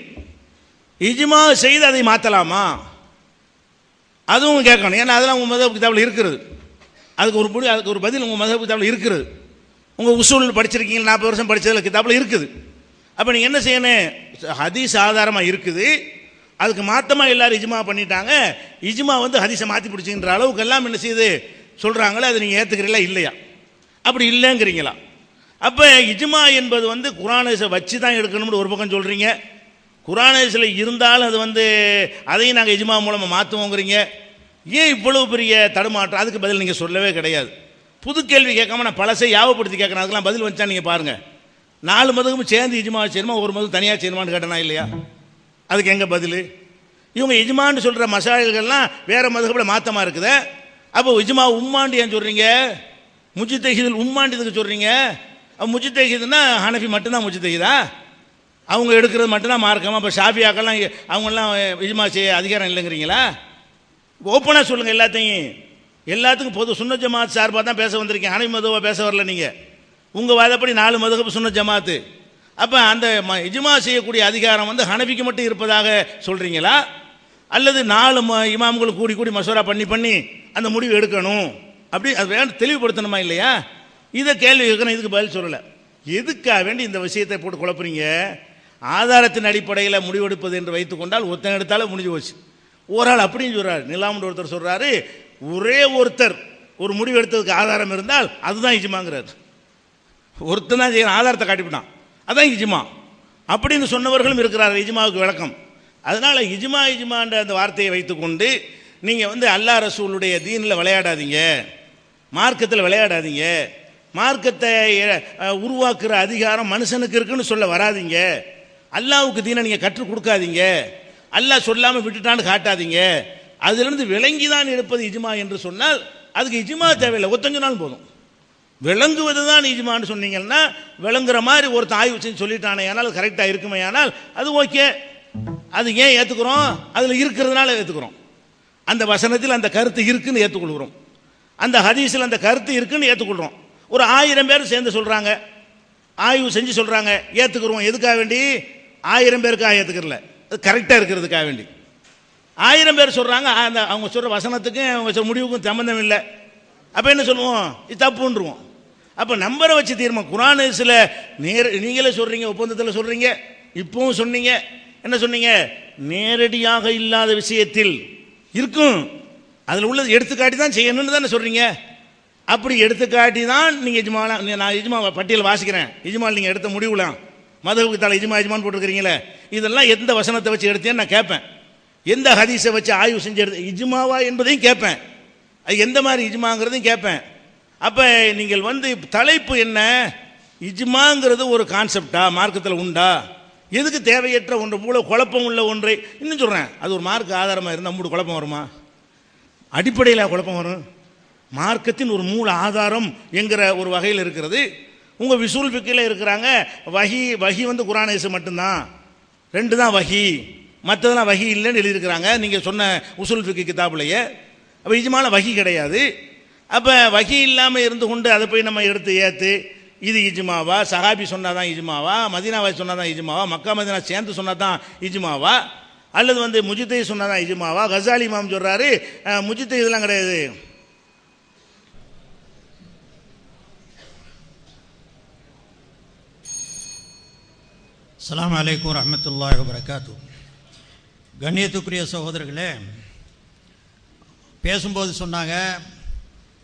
இஜ்மா செய்து அதை மாற்றலாமா, அதுவும் கேட்கணும். ஏன்னா அதெல்லாம் உங்கள் மதஹப் கிதாபில் இருக்கிறது, அதுக்கு ஒரு பதில் உங்கள் மதஹப் கிதாபில் இருக்கிறது. உங்கள் உசூல் படிச்சிருக்கீங்க, 40 வருஷம் படித்ததில் கிதாபில் இருக்குது. அப்போ நீங்கள் என்ன செய்யணும்? ஹதீஸ் ஆதாரமாக இருக்குது, அதுக்கு மாற்றமாக எல்லாரும் இஜ்மா பண்ணிட்டாங்க, இஜ்மா வந்து ஹதீஸை மாற்றி பிடிச்சின்ற அளவுக்கு எல்லாம் என்ன செய்யுது சொல்கிறாங்களே, அதை நீங்கள் ஏற்றுக்கிறீங்களா இல்லையா? அப்படி இல்லைங்கிறீங்களா? அப்போ இஜ்மா என்பது வந்து குர்ஆன் ஹதீஸை வச்சு தான் எடுக்கணும்னு ஒரு பக்கம் சொல்கிறீங்க, குர்ஆன் ஹதீஸில் இருந்தாலும் அது வந்து அதையும் நாங்கள் இஜ்மா மூலமாக மாற்றுவோங்கிறீங்க. ஏன் இவ்வளவு பெரிய தடுமாற்றம்? அதுக்கு பதில் நீங்கள் சொல்லவே கிடையாது. புது கேள்வி கேட்காம நான் பழசை யாவப்படுத்தி கேட்குறேன், அதுக்கெல்லாம் பதில் வச்சா நீங்கள் பாருங்கள். 4 மதமும் சேர்ந்து இஜ்மா செய்யணுமா, ஒரு மதம் தனியாக செய்யணுமான்னு கேட்டனா இல்லையா? அதுக்கு எங்கே பதில்? இவங்க இஜ்மான்னு சொல்கிற மசாயல்கள்லாம் வேறு மதகப்பட மாற்றமாக இருக்குது. அப்போ இஜ்மா உம்மாண்டு ஏன் சொல்கிறீங்க? முஜ்தஹிதுல் உம்மாண்டு இதுக்கு சொல்கிறீங்க. அப்போ முஜ்தஹிதுன்னா ஹனஃபி மட்டும்தான் முஜ்தஹிதா? அவங்க எடுக்கிறது மட்டும்தான் மார்க்கமா? அப்போ ஷாஃபியாக்கெல்லாம் அவங்கெல்லாம் இஜ்மா செய்ய அதிகாரம் இல்லைங்கிறீங்களா? ஓப்பனாக சொல்லுங்கள். எல்லாத்துக்கும் பொது சுன்னத் ஜமாத் சார்பாக தான் பேச வந்திருக்கேன், ஹனஃபி மதுவை பேச வரல. நீங்கள் உங்கள் வாதப்படி 4 மதுஹப் சுன்னத் ஜமாத்து. அப்போ அந்த இஜ்மா செய்யக்கூடிய அதிகாரம் வந்து ஹனஃபிக்கு மட்டும் இருப்பதாக சொல்கிறீங்களா? அல்லது 4 இமாம்கள் கூடி கூடி மசோரா பண்ணி அந்த முடிவு எடுக்கணும், அப்படி அது வேணும் தெளிவுபடுத்தணுமா இல்லையா? இதை கேள்வி கேட்கணும், இதுக்கு பதில் சொல்லலை. எதுக்காக வேண்டி இந்த விஷயத்தை போட்டு குழப்புறீங்க? ஆதாரத்தின் அடிப்படையில் முடிவெடுப்பது என்று வைத்துக்கொண்டால் ஒருத்தன் எடுத்தாலும் முடிஞ்சு போச்சு. ஒரு ஆள் அப்படின்னு சொல்கிறார், நிலாமுன்னு ஒருத்தர் சொல்கிறாரு, ஒரே ஒருத்தர் ஒரு முடிவு எடுத்ததுக்கு ஆதாரம் இருந்தால் அதுதான் இஜ்மாங்கிறார். ஒருத்தன் தான் செய்யணும், ஆதாரத்தை காட்டிவிட்டான், அதான் இஜ்மா அப்படின்னு சொன்னவர்களும் இருக்கிறார்கள். இஜ்மாவுக்கு விளக்கம். அதனால் இஜ்மான்ற அந்த வார்த்தையை வைத்துக்கொண்டு நீங்கள் வந்து அல்லாஹ் ரசூலுடைய தீனில் விளையாடாதீங்க, மார்க்கத்தில் விளையாடாதீங்க, மார்க்கத்தை உருவாக்குற அதிகாரம் மனுஷனுக்கு இருக்குன்னு சொல்ல வராதிங்க, அல்லாவுக்கு தீனை நீங்கள் கற்றுக் கொடுக்காதீங்க, அல்லாஹ் சொல்லாமல் விட்டுட்டான்னு காட்டாதீங்க, அதிலிருந்து விளங்கி தான் எடுப்பது இஜ்மா என்று சொன்னால் அதுக்கு இஜ்மா தேவையில்லை, ஒத்தஞ்ச நாள் போதும். விளங்குவது தான் இஜ்மான்னு சொன்னீங்கன்னா விளங்குற மாதிரி ஒருத்தன் ஆய்வு செஞ்சு சொல்லிட்டானே ஆனால் கரெக்டாக இருக்குமே ஆனால் அது ஓகே. அது ஏன் ஏற்றுக்கிறோம்? அதில் இருக்கிறதுனால ஏற்றுக்கிறோம். அந்த வசனத்தில் அந்த கருத்து இருக்குன்னு ஏற்றுக்கொள்கிறோம், அந்த ஹதீஸில் அந்த கருத்து இருக்குன்னு ஏற்றுக்கொள்கிறோம். ஒரு 1000 பேர் சேர்ந்து சொல்கிறாங்க, ஆய்வு செஞ்சு சொல்கிறாங்க, ஏற்றுக்கிறோம். எதுக்காக வேண்டி? 1000 பேருக்காக ஏற்றுக்கிறல, அது கரெக்டாக இருக்கிறதுக்காக வேண்டி. 1000 பேர் சொல்கிறாங்க, அந்த அவங்க சொல்கிற வசனத்துக்கும் அவங்க சொல்கிற முடிவுக்கும் சம்மந்தம் இல்லை. அப்போ என்ன சொல்லுவோம்? இது தப்புன்றுவோம். அப்போ நம்பரை வச்சு தீர்மானம். குர்ஆன் ஹதீஸ்ல நீங்களே சொல்கிறீங்க, ஒப்பந்தத்தில் சொல்கிறீங்க, இப்பவும் சொன்னீங்க. என்ன சொன்னீங்க? நேரடியாக இல்லாத விஷயத்தில் இருக்கும், அதில் உள்ளது எடுத்துக்காட்டி தான் செய்யணும்னு தானே சொல்கிறீங்க. அப்படி எடுத்துக்காட்டி தான் நீங்கள் இஜ்மாலாம். நான் இஜ்மா பட்டியல் வாசிக்கிறேன், இஜ்மால் நீங்கள் எடுத்த முடிவுலாம் மதகுக்கு தலை இஜ்மான்னு போட்டுருக்கிறீங்களே, இதெல்லாம் எந்த வசனத்தை வச்சு எடுத்தேன்னு நான் கேட்பேன், எந்த ஹதீஸை வச்சு ஆய்வு செஞ்சு எடுத்து இஜ்மாவா என்பதையும் கேட்பேன், அது எந்த மாதிரி இஜ்மாங்கிறதையும் கேட்பேன். அப்போ நீங்கள் தலைப்பு என்ன? இஜ்மாங்கிறது ஒரு கான்செப்டா மார்க்கத்தில் உண்டா? எதுக்கு தேவையற்ற ஒன்று போல குழப்பம் உள்ள ஒன்றை இன்னும் சொல்கிறேன், அது ஒரு மார்க்க ஆதாரமாக இருந்தால் நம்மளுக்கு குழப்பம் வருமா? அடிப்படையில் குழப்பம் வரும். மார்க்கத்தின் ஒரு மூல ஆதாரம் என்கிற ஒரு வகையில் இருக்கிறது. உங்கள் விசூல் ஃபிக்கில் இருக்கிறாங்க, வஹி குர்ஆன் ஹதீஸ் மட்டும்தான், 2 தான் வஹி, மற்றதெல்லாம் வஹி இல்லைன்னு எழுதியிருக்கிறாங்க நீங்கள் சொன்ன உசூல் ஃபிக்கு கிதாபுலையே. அப்போ இஜ்மால வஹி கிடையாது. அப்போ வஹி இல்லாமல் இருந்து கொண்டு அதை போய் நம்ம எடுத்து ஏற்று இது இஜ்மாவா? சஹாபி சொன்னால் தான் இஜ்மாவா? மதீனாவை சொன்னால் தான் இஜ்மாவா? மக்கா மதீனா சேர்ந்து சொன்னால் தான் இஜ்மாவா? அல்லது முஜ்தஹி சொன்னால் தான் இஜ்மாவா? கசாலி இமாம் சொல்கிறாரு முஜ்தஹி இதெல்லாம் கிடையாது. அஸ்ஸலாமு அலைக்கும் வரஹ்மத்துல்லாஹி வபரகாத்துஹு. கண்ணியத்துக்குரிய சகோதரர்களே, பேசும்போது சொன்னாங்க,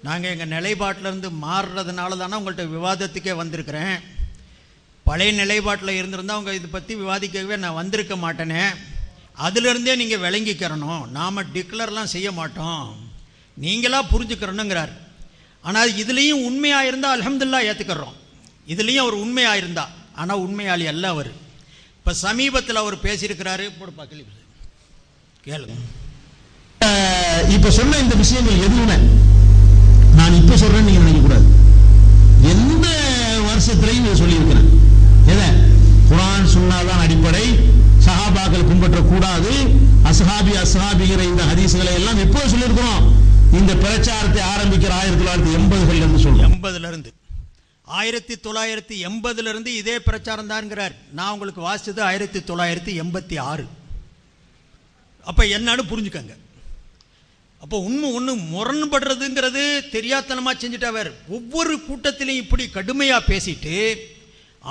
நாங்கள் எங்கள் நிலைப்பாட்டிலேருந்து மாறுறதுனால தானே உங்கள்கிட்ட விவாதத்துக்கே வந்திருக்கிறேன், பழைய நிலைப்பாட்டில் இருந்திருந்தால் அவங்க இதை பற்றி விவாதிக்கவே நான் வந்திருக்க மாட்டேனே, அதிலிருந்தே நீங்கள் விளங்கிக்கிறணும், நாம் டிக்ளர்லாம் செய்ய மாட்டோம், நீங்களாக புரிஞ்சுக்கிறணுங்கிறார். ஆனால் இதுலேயும் உண்மையாக இருந்தால் அல்ஹம்துலில்லாஹ் ஏற்றுக்கிறோம், இதுலேயும் அவர் உண்மையாக இருந்தா. ஆனால் உண்மையாளி அல்ல அவர். இப்போ சமீபத்தில் அவர் பேசியிருக்கிறாரு, போடுப்பா கிளிப் கேளுங்க. இப்ப சொன்ன இந்த விஷயங்கள் எதுவுமே நான் இப்ப சொல்றேன்னு நீங்க நினைக்க கூடாது. எந்த வருஷத்திலையும் சொல்லி இருக்கிறேன். எதை? குர்ஆன் சுன்னாதான் அடிப்படை, சஹாபாக்கள் பின்பற்றக்கூடாது, அஸ்ஹாபிகிற இந்த ஹதீஸ்களை எல்லாம் எப்போ சொல்லியிருக்கிறோம்? இந்த பிரச்சாரத்தை ஆரம்பிக்கிற 1980 இருந்து சொல்றோம். 80 1980 இதே பிரச்சாரம் தான்ங்கிறார். நான் உங்களுக்கு வாசிச்சது 1986. அப்ப என்னன்னு புரிஞ்சுக்கங்க. அப்போ ஒன்று முரண்படுறதுங்கிறது தெரியாதனமா செஞ்சுட்டாவர். ஒவ்வொரு கூட்டத்திலையும் இப்படி கடுமையா பேசிட்டு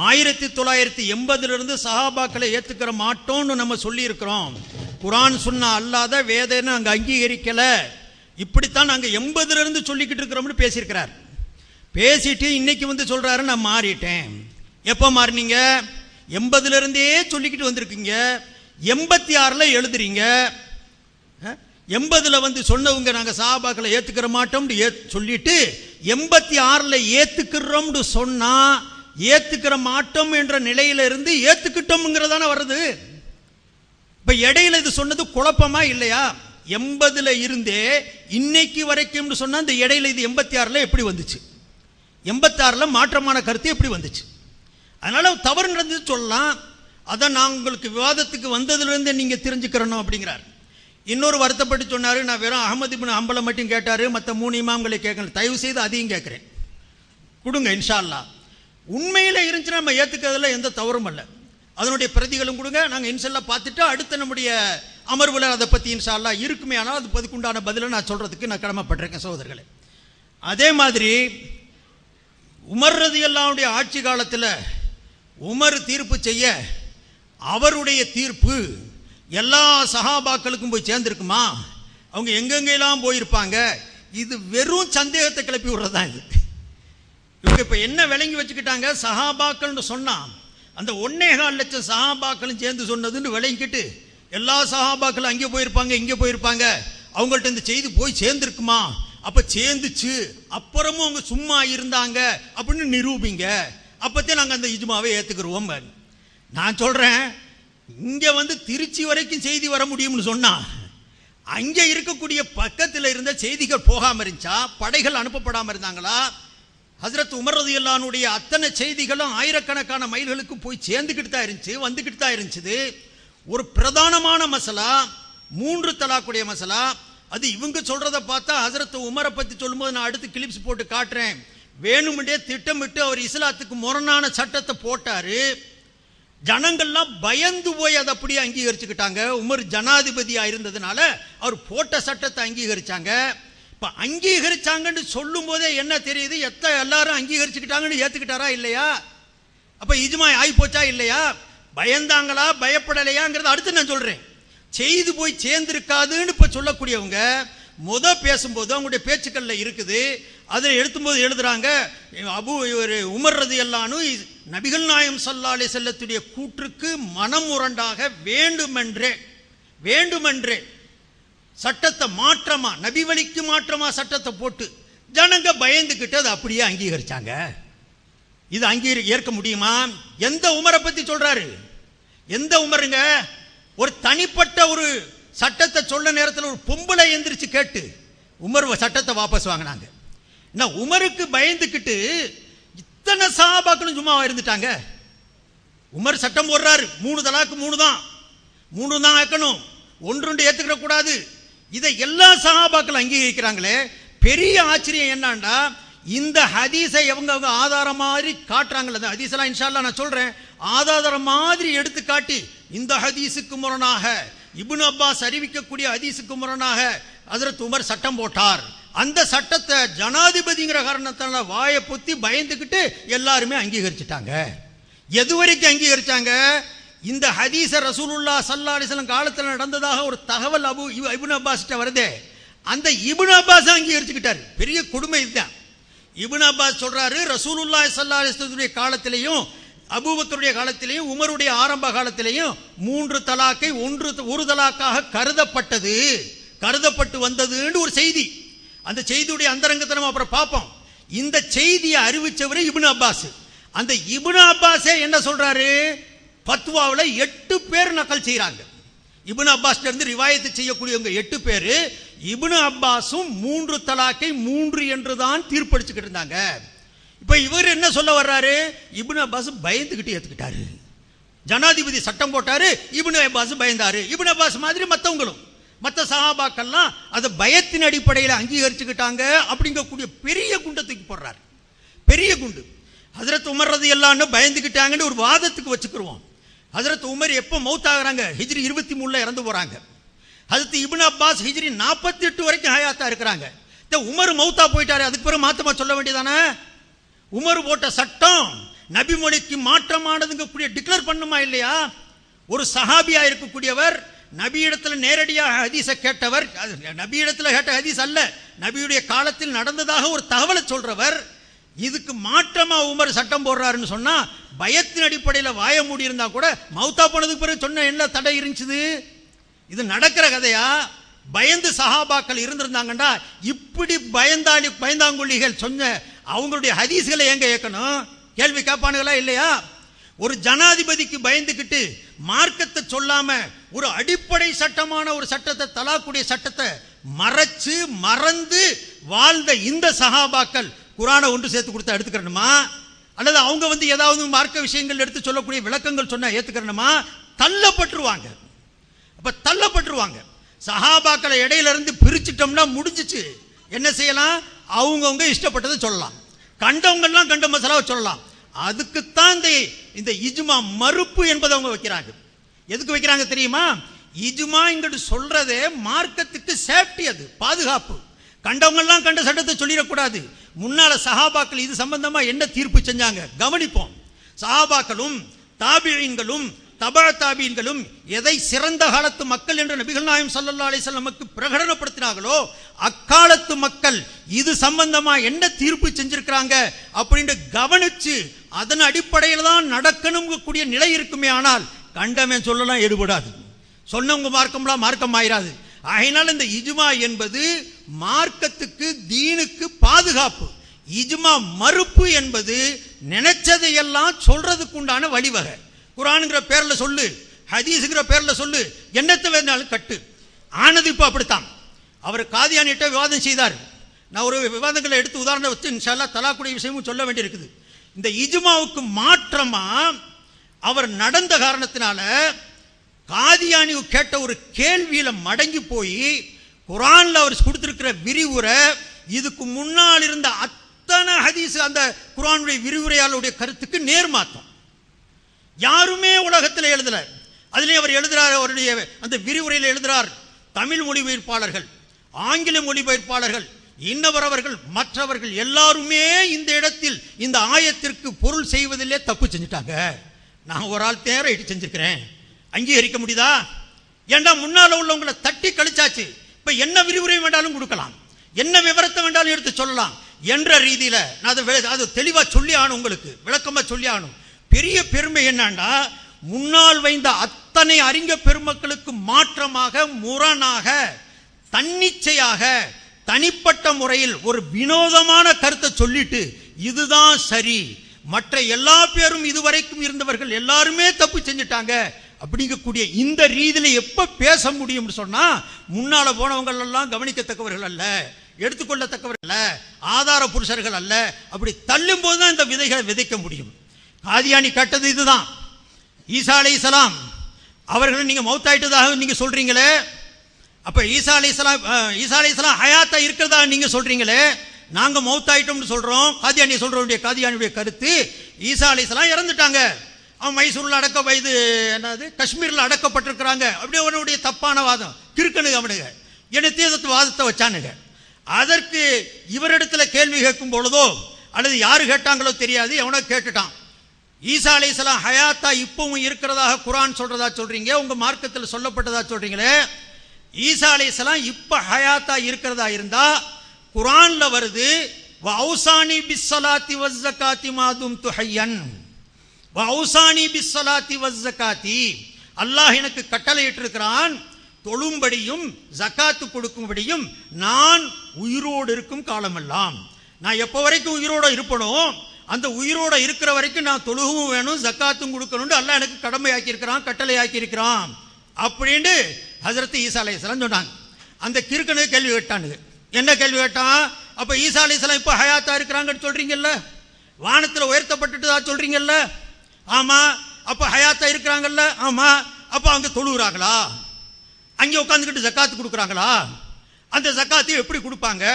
1980 சஹாபாக்களை ஏத்துக்கிற மாட்டோம்னு நம்ம சொல்லி இருக்கிறோம். குர்ஆன் சுன்னா அல்லாத வேதனை அங்க அங்கீகரிக்கல, இப்படித்தான் நாங்க 80 சொல்லிக்கிட்டு இருக்கிறோம்னு பேசியிருக்கிறார். பேசிட்டு இன்னைக்கு சொல்றாரு நான் மாறிட்டேன். எப்போ மாறினீங்க? 80 சொல்லிக்கிட்டு வந்திருக்கீங்க, 86 எழுதுறீங்க. 80 சொன்னவங்க நாங்க சஹாபாக்களை ஏத்துக்கிற மாட்டோம் சொல்லிட்டு 86 ஏத்துக்கிறோம்னு சொன்னா ஏத்துக்கிற மாட்டோம் என்ற நிலையில இருந்து ஏத்துக்கிட்டோம்ங்கிறதான வருது. இப்ப இடையில இது சொன்னது குழப்பமா இல்லையா? 80 இருந்தே இன்னைக்கு வரைக்கும் சொன்னா இந்த இடையில இது 86 எப்படி வந்துச்சு? 86 மாற்றமான கருத்து எப்படி வந்துச்சு? அதனால தவறு நடந்தது சொல்லலாம். அதான் நான் உங்களுக்கு விவாதத்துக்கு வந்ததுலேருந்து நீங்க தெரிஞ்சுக்கிறணும் அப்படிங்கிறார். இன்னொரு வருத்தப்பட்டு சொன்னாரு, நான் வெறும் அஹ்மது இப்னு ஹம்பலை மட்டும் கேட்டாரு, மற்ற 3 இமாம்களை கேட்கல, தயவு செய்து அதையும் கேட்கிறேன், கொடுங்க இன்ஷா அல்லாஹ். உண்மையில இருந்துச்சுன்னா நம்ம ஏத்துக்கிறதுல எந்த தவறும் அல்ல, அதனுடைய பிரதிகளும் கொடுங்க, நாங்கள் இன்ஷா அல்லாஹ் பார்த்துட்டு அடுத்த நம்முடைய அமர்வில் அதை பற்றி இன்ஷா அல்லாஹ் இருக்குமே ஆனால் அது அதுக்குண்டான பதிலை நான் சொல்றதுக்கு நான் கடமைப்பட்டிருக்கேன் சகோதரர்களே. அதே மாதிரி உமர் ரலியல்லாஹுடைய ஆட்சி காலத்தில் உமர் தீர்ப்பு செய்ய அவருடைய தீர்ப்பு எல்லா சஹாபாக்களுக்கும் போய் சேர்ந்திருக்குமா? அவங்க எங்கெங்கெல்லாம் போயிருப்பாங்க? இது வெறும் சந்தேகத்தை கிளப்பி விடுறதுதான் இது. இவங்க இப்ப என்ன விளங்கி வச்சுக்கிட்டாங்க? சஹாபாக்கள்னு சொன்னா அந்த 1.25 லட்சம் சஹாபாக்களும் சேர்ந்து சொன்னதுன்னு விளங்கிக்கிட்டு எல்லா சஹாபாக்களும் அங்கே போயிருப்பாங்க இங்கே போயிருப்பாங்க, அவங்கள்ட்ட இந்த செய்தி போய் சேர்ந்திருக்குமா அப்ப சேர்ந்துச்சு, அப்புறமும் அவங்க சும்மா இருந்தாங்க அப்படின்னு நிரூபிங்க, அப்பத்தே நாங்க அந்த இஜ்மாவை ஏத்துக்கிறோம். நான் சொல்றேன், இங்க திருச்சி வரைக்கும் செய்தி வர முடியும்னு சொன்னா, அங்க இருக்கக்கூடிய பக்கத்தில் இருந்த செய்திகள் போகாம இருந்துச்சா? படைகள் அனுப்பப்படாம இருந்தாங்களா? ஹஜ்ரத் உமர் ரலியல்லாஹு அன்ஹுடைய அத்தனை செய்திகளும் ஆயிரக்கணக்கான மைல்களுக்கு போய் சேர்ந்துக்கிட்டு தான் இருந்துச்சு, வந்துக்கிட்டு தான் இருந்துச்சு. ஒரு பிரதானமான மசலா 3 தலாக்குடைய மசலா, அது இவங்க சொல்றத பார்த்தா ஹஜ்ரத் உமரை பத்தி சொல்லும்போது நான் அடுத்து கிளிப்ஸ் போட்டு காட்டுறேன். வேணுமென்றே திட்டமிட்டு அவர் இஸ்லாத்துக்கு முரணான சட்டத்தை போட்டாரு. ஜனங்கள்லாம் பயந்து போய் அதை அப்படியே அங்கீகரிச்சுக்கிட்டாங்க. உமர் ஜனாதிபதியா இருந்ததுனால அவர் போட்ட சட்டத்தை அங்கீகரிச்சாங்க. இப்ப அங்கீகரிச்சாங்கன்னு சொல்லும் போதே என்ன தெரியுது? எல்லாரும் அங்கீகரிச்சுக்கிட்டாங்கன்னு ஏத்துக்கிட்டாரா இல்லையா? அப்ப இஜ்மா ஆகி போச்சா இல்லையா? பயந்தாங்களா பயப்படலையாங்கிறத அடுத்து நான் சொல்றேன். செய்து போய் சேர்ந்திருக்காதுன்னு இப்ப சொல்லக்கூடியவங்க பேசும்போது அவங்களுடைய பேச்சுக்கள்ல இருக்குது. அதில் எழுத்தும்போது எழுதுறாங்க, உமர் ரலியல்லாஹு அன்ஹு நபிகள் நாயகம் ஸல்லல்லாஹு அலைஹி வஸல்லத்துடைய கூற்றுக்கு மனமுரண்டாக வேண்டுமென்றே சட்டத்தை மாற்றமா, நபி வழிக்கு மாற்றமா சட்டத்தை போட்டு ஜனங்க பயந்துகிட்டு அதை அப்படியே அங்கீகரிச்சாங்க. இது ஏற்க முடியுமா? எந்த உமரை பத்தி சொல்றாரு? எந்த உமருங்க? ஒரு தனிப்பட்ட ஒரு சட்டத்தை சொல்ல நேரத்தில் ஒரு பொம்பளை எந்திரிச்சு கேட்டு உமர் சட்டத்தை வாபஸ் வாங்கினாங்க. உமருக்கு பயந்துக்கிட்டு இத்தனை சஹாபாக்களும் சும்மா இருந்துட்டாங்க. உமர் சட்டம் போடுறாரு, 3 தலாக்கு 3 தான் ஆக்கணும், 1 ஏத்துக்கிற கூடாது. இதை எல்லா சஹாபாக்களும் அங்கீகரிக்கிறாங்களே. பெரிய ஆச்சரியம் என்னன்னா, இந்த ஹதீஸை அவங்க ஆதாரம் மாதிரி காட்டுறாங்கல்ல. அந்த ஹதீஸெல்லாம் இன்ஷா அல்லாஹ் நான் சொல்றேன், ஆதாரம் மாதிரி எடுத்து காட்டி இந்த ஹதீஸுக்கு முரணாக, இப்னு அப்பாஸ் அறிவிக்கக்கூடிய ஹதீஸுக்கு முரணாக ஹஜ்ரத் உமர் சட்டம் போட்டார். அந்த சட்டத்தை ஜனாதிபதிங்கிற காரணத்தால வாயை பொத்தி பயந்துக்கிட்டு எல்லாருமே அங்கீகரிச்சுட்டாங்க. எது வரைக்கும் அங்கீகரிச்சாங்க? இந்த ஹதீஸ ரசூலுல்லாஹ் ஸல்லல்லாஹு அலைஹி வஸல்லம் காலத்தில் நடந்ததாக ஒரு தகவல் இப்னு அப்பாஸ் வருதே, அந்த இப்னு அப்பாஸ் அங்கீகரிச்சுக்கிட்டாரு. பெரிய கொடுமை இதுதான். இப்னு அப்பாஸ் சொல்றாரு, ரசூலுல்லாஹ் ஸல்லல்லாஹு அலைஹி வஸல்லம் காலத்திலேயும் அபூபக்கருடைய காலத்திலேயும் உமருடைய ஆரம்ப காலத்திலேயும் 3 தலாக்கை ஒரு தலாக்காக கருதப்பட்டு வந்ததுன்னு ஒரு செய்தி. அந்த செய்தியுடைய அந்தரங்கத்தை நம்ம அப்புறம் பார்ப்போம். இந்த செய்தியை அறிவிச்சவரே இப்னு அப்பாஸ். அந்த இப்னு அப்பாஸே என்ன சொல்றாரு? ஃபத்வாவுல 8 பேர் நக்கல் செய்யறாங்க. இப்னு அப்பாஸ்ல இருந்து ரிவாயத்து செய்யக்கூடியவங்க 8 பேர். இப்னு அப்பாஸும் 3 தலாக்கை 3 என்று தான் தீர்ப்பளிச்சுக்கிட்டு இருந்தாங்க. இப்ப இவர் என்ன சொல்ல வர்றாரு? இப்னு அப்பாஸ் பயந்துகிட்டு ஏத்துக்கிட்டாரு. ஜனாதிபதி சட்டம் போட்டாரு, இப்னு அப்பாஸ் பயந்தாரு. இப்னு அப்பாஸ் மாதிரி மற்றவங்களும் மற்ற சஹாபாக்கள்லாம் அதை பயத்தின் அடிப்படையில் அங்கீகரிச்சுக்கிட்டாங்க. அப்படிங்கக்கூடிய பெரிய குண்டை தூக்கி போடுறாரு. பெரிய குண்டு. ஹஜ்ரத் உமர் ரலியல்லாஹு அன்ஹு பயந்துக்கிட்டாங்கன்னு ஒரு வாதத்துக்கு வச்சுக்கிருவோம். ஹஜ்ரத் உமர் எப்போ மௌத்தாகிறாங்க? ஹிஜ்ரி 23 இறந்து போறாங்க. ஹஜ்ரத் இப்னு அப்பாஸ் ஹிஜ்ரி 48 வரைக்கும் ஹயாத்தா இருக்கிறாங்க. உமர் மௌத்தா போயிட்டாரு, அதுக்கு பிறகு மாத்தமா சொல்ல வேண்டியதானே? உமர் போட்ட சட்டம் நபி மொழிக்கு மாற்றமானதுங்க கூடிய டிக்ளேர் பண்ணுமா இல்லையா? ஒரு சஹாபியா இருக்கக்கூடியவர் நபியிடத்தில் நேரடியாக ஹதீஸை கேட்டவர், நபியிடத்தில் கேட்ட ஹதீஸ் அல்ல, நபியுடைய காலத்தில் நடந்ததாக ஒரு தகவலை சொல்றவர், இதுக்கு மாற்றமா உமர் சட்டம் போடுறாருன்னு சொன்னா பயத்தின் அடிப்படையில் வாய மூடி இருந்தா கூட மௌத்தா போனதுக்கு பிறகு சொன்ன என்ன தடை இருந்துச்சு? இது நடக்கிற கதையா? பயந்து சஹாபாக்கள் இருந்திருந்தாங்கண்டா இப்படி பயந்தாங்குள்ளிகள் சொன்ன அவங்களுடைய ஹதீஸ்களை எங்க ஏற்கணும்? கேள்வி கேட்பானுங்களா இல்லையா? ஒரு ஜனாதிபதிக்கு பயந்துக்கிட்டு மார்க்கத்தை சொல்லாம ஒரு அடிப்படை சட்டமான ஒரு சட்டத்தை, தலாக்குடைய சட்டத்தை மறந்து வாழ்ந்த இந்த சஹாபாக்கள் குர்ஆனை ஒன்று சேர்த்து கொடுத்தா எடுத்துக்கிறணுமா? அல்லது அவங்க ஏதாவது மார்க்க விஷயங்கள் எடுத்து சொல்லக்கூடிய விளக்கங்கள் சொன்னா ஏத்துக்கிறணுமா? தள்ளப்பட்டுருவாங்க. அப்ப தள்ளப்பட்டுருவாங்க. சஹாபாக்களை இடையில இருந்து பிரிச்சுட்டோம்னா முடிஞ்சிச்சு. என்ன செய்யலாம்? அவங்கவுங்க இஷ்டப்பட்டதை சொல்லலாம், கண்டவங்கெல்லாம் கண்ட மசாலாவை சொல்லலாம். அதுக்குத்தான் இந்த இஜ்மா மறுப்பு என்பதை அவங்க வைக்கிறாங்க. எதுக்கு வைக்கிறாங்க தெரியுமா? இஜ்மா இங்கிட்டு சொல்றதே மார்க்கத்துக்கு சேஃப்டி, அது பாதுகாப்பு. கண்டவங்கெல்லாம் கண்ட சட்டத்தை சொல்லிடக்கூடாது. முன்னால சஹாபாக்கள் இது சம்பந்தமா என்ன தீர்ப்பு செஞ்சாங்க கவனிப்போம். சஹாபாக்களும் தாபிஈன்களும் தபா தாபீன்களும் எதை சிறந்த காலத்து மக்கள் என்று நபிகள் நாயகம் ஸல்லல்லாஹு அலைஹி வஸல்லமுக்கு பிரகடனப்படுத்தினார்களோ அக்காலத்து மக்கள் இது சம்பந்தமா என்ன தீர்ப்பு செஞ்சிருக்கிறாங்க அப்படின்னு கவனிச்சு அதன் அடிப்படையில் தான் நடக்கணும் கூடிய நிலை இருக்குமே. ஆனால் கண்டவன் சொல்லலாம் எடுபடாது, சொன்னவங்க மார்க்கம்லாம் மார்க்கம் ஆயிராது. ஆகையினால் இந்த இஜ்மா என்பது மார்க்கத்துக்கு தீனுக்கு பாதுகாப்பு. இஜ்மா மறுப்பு என்பது நினைச்சதையெல்லாம் சொல்றதுக்கு உண்டான வழிவகை. குர்ஆன்ங்கிற பேர்ல சொல்லு, ஹதீஸ்ங்கிற பேர்ல சொல்லு, என்னத்தை வேணாலும் கட்டு. ஆனது இப்போ அப்படித்தான். அவர் காதியானிட்ட விவாதம் செய்தார். நான் ஒரு விவாதங்களை எடுத்து உதாரணம் வச்சு இன்ஷா அல்லாஹ் தலாக்குடைய விஷயமும் சொல்ல வேண்டியிருக்குது. இந்த இஜ்மாவுக்கு மாற்றமா அவர் நடந்த காரணத்தினால காதியானி கேட்ட ஒரு கேள்வியில மடங்கி போய் குர்ஆன்ல அவர் கொடுத்திருக்கிற விரிவுரை இதுக்கு முன்னால் இருந்த அத்தனை ஹதீஸ் அந்த குர்ஆனுடைய விரிவுரையாளருடைய கருத்துக்கு நேர்மாற்றம். யாருமே உலகத்தில் எழுதல. அதிலே அவர் எழுதுறார், அவருடைய அந்த விரிவுரையில் எழுதுறார், தமிழ் மொழிபெயர்ப்பாளர்கள், ஆங்கில மொழிபெயர்ப்பாளர்கள், இன்னவரவர்கள், மற்றவர்கள் எல்லாருமே இந்த இடத்தில் இந்த ஆயத்திற்கு பொருள் செய்வதிலே தப்பு செஞ்சுட்டாங்க. நான் ஒரு ஆள் தேரை செஞ்சிருக்கிறேன், அங்கீகரிக்க முடியுதா? ஏண்டா முன்னால உள்ளவங்களை தட்டி கழிச்சாச்சு. இப்ப என்ன விரிவுரை வேண்டாலும் கொடுக்கலாம், என்ன விவரத்தை வேண்டாலும் எடுத்து சொல்லலாம் என்ற ரீதியில நான் அது தெளிவா சொல்லி ஆகணும், உங்களுக்கு விளக்கமா சொல்லி ஆகணும். பெரிய பெருமை என்னன்னா, முன்னால் வைந்த அத்தனை அறிஞ பெருமக்களுக்கு மாற்றமாக, முரணாக, தன்னிச்சையாக, தனிப்பட்ட முறையில் ஒரு வினோதமான கருத்தை சொல்லிட்டு இதுதான் சரி, மற்ற எல்லா பேரும் இதுவரைக்கும் இருந்தவர்கள் எல்லாருமே தப்பு செஞ்சுட்டாங்க அப்படிங்கக்கூடிய இந்த ரீதியில எப்ப பேச முடியும் சொன்னா, முன்னால போனவங்க எல்லாம் கவனிக்கத்தக்கவர்கள் அல்ல, எடுத்துக்கொள்ளத்தக்கவர்கள் அல்ல, ஆதார புருஷர்கள் அல்ல. அப்படி தள்ளும் போதுதான் இந்த விதைகளை விதைக்க முடியும். காதியானி கட்டது இதுதான். ஈசா அலைஹிஸ்ஸலாம் அவர்கள் நீங்க மௌத்தாயிட்டதாக நீங்க சொல்றீங்களே, அப்ப ஈசா அலைஹிஸ்ஸலாம் ஹயாத்தா இருக்கிறதா நீங்க சொல்றீங்களே, நாங்க மௌத்தாயிட்டோம்னு சொல்றோம். காதியானியுடைய கருத்து ஈசா அலைஹிஸ்ஸலாம் இறந்துட்டாங்க, அவன் மைசூர்ல இது என்னது காஷ்மீர்ல அடக்கப்பட்டிருக்கிறாங்க. அப்படியே அவனுடைய தப்பான வாதம் கிறுக்கனுங்க அவனுங்க, என்ன வாதத்தை வச்சானுங்க. அதற்கு இவரிடத்துல கேள்வி கேட்கும் பொழுதோ அல்லது யாரு கேட்டாங்களோ தெரியாது, எவனோ கேட்டுட்டான், ஈசா அலைஹிஸ்ஸலாம் ஹயாத்தா இப்பவும் இருக்கிறதாக குர்ஆன் சொல்றதா சொல்றீங்க, உங்க மார்க்கத்தில் சொல்லப்பட்டதா சொல்றீங்களே, ஈசா அலைஹிஸ்ஸலாம் இப்ப ஹயாத்தா இருக்கிறதா இருந்தா குர்ஆன்ல வருது, வௌசானி பிஸ்ஸலாத்தி வஸ்ஸகாத்தி மா தும்து ஹய்யன், வௌசானி பிஸ்ஸலாத்தி வஸ்ஸகாத்தி, அல்லாஹ் எனக்கு கட்டளையிட்டு இருக்கிறான் தொழும்படியும் ஜகாத்து கொடுக்கும்படியும் நான் உயிரோடு இருக்கும் காலமெல்லாம். நான் எப்போ வரைக்கும் உயிரோட இருப்பனோ அந்த உயிரோட இருக்கிற வரைக்கும் நான் தொழுகவும் வேணும், ஜக்காத்தும் கொடுக்கணும், அல்லாஹ் எனக்கு கடமையாக்கி இருக்கிறான், கட்டளை ஆக்கி இருக்கிறான் அப்படின்னு ஹஜ்ரத் ஈசா அலைஹிஸ்ஸலாம் சொன்னாங்க. அந்த கிறுக்கனுக்கு கேள்வி கேட்டானுங்க. என்ன கேள்வி கேட்டான்? அப்ப ஈசா அலைஹிஸ்ஸலாம் இப்ப ஹயாத்தா இருக்கிறாங்கன்னு சொல்றீங்கல்ல, வானத்துல உயர்த்தப்பட்டுட்டதா சொல்றீங்கல்ல, ஆமா. அப்ப ஹயாத்தா இருக்கிறாங்கல்ல, ஆமா. அப்ப அங்க தொழுகிறாங்களா, அங்கே உட்காந்துக்கிட்டு ஜக்காத்து கொடுக்குறாங்களா? அந்த ஜக்காத்தை எப்படி கொடுப்பாங்க?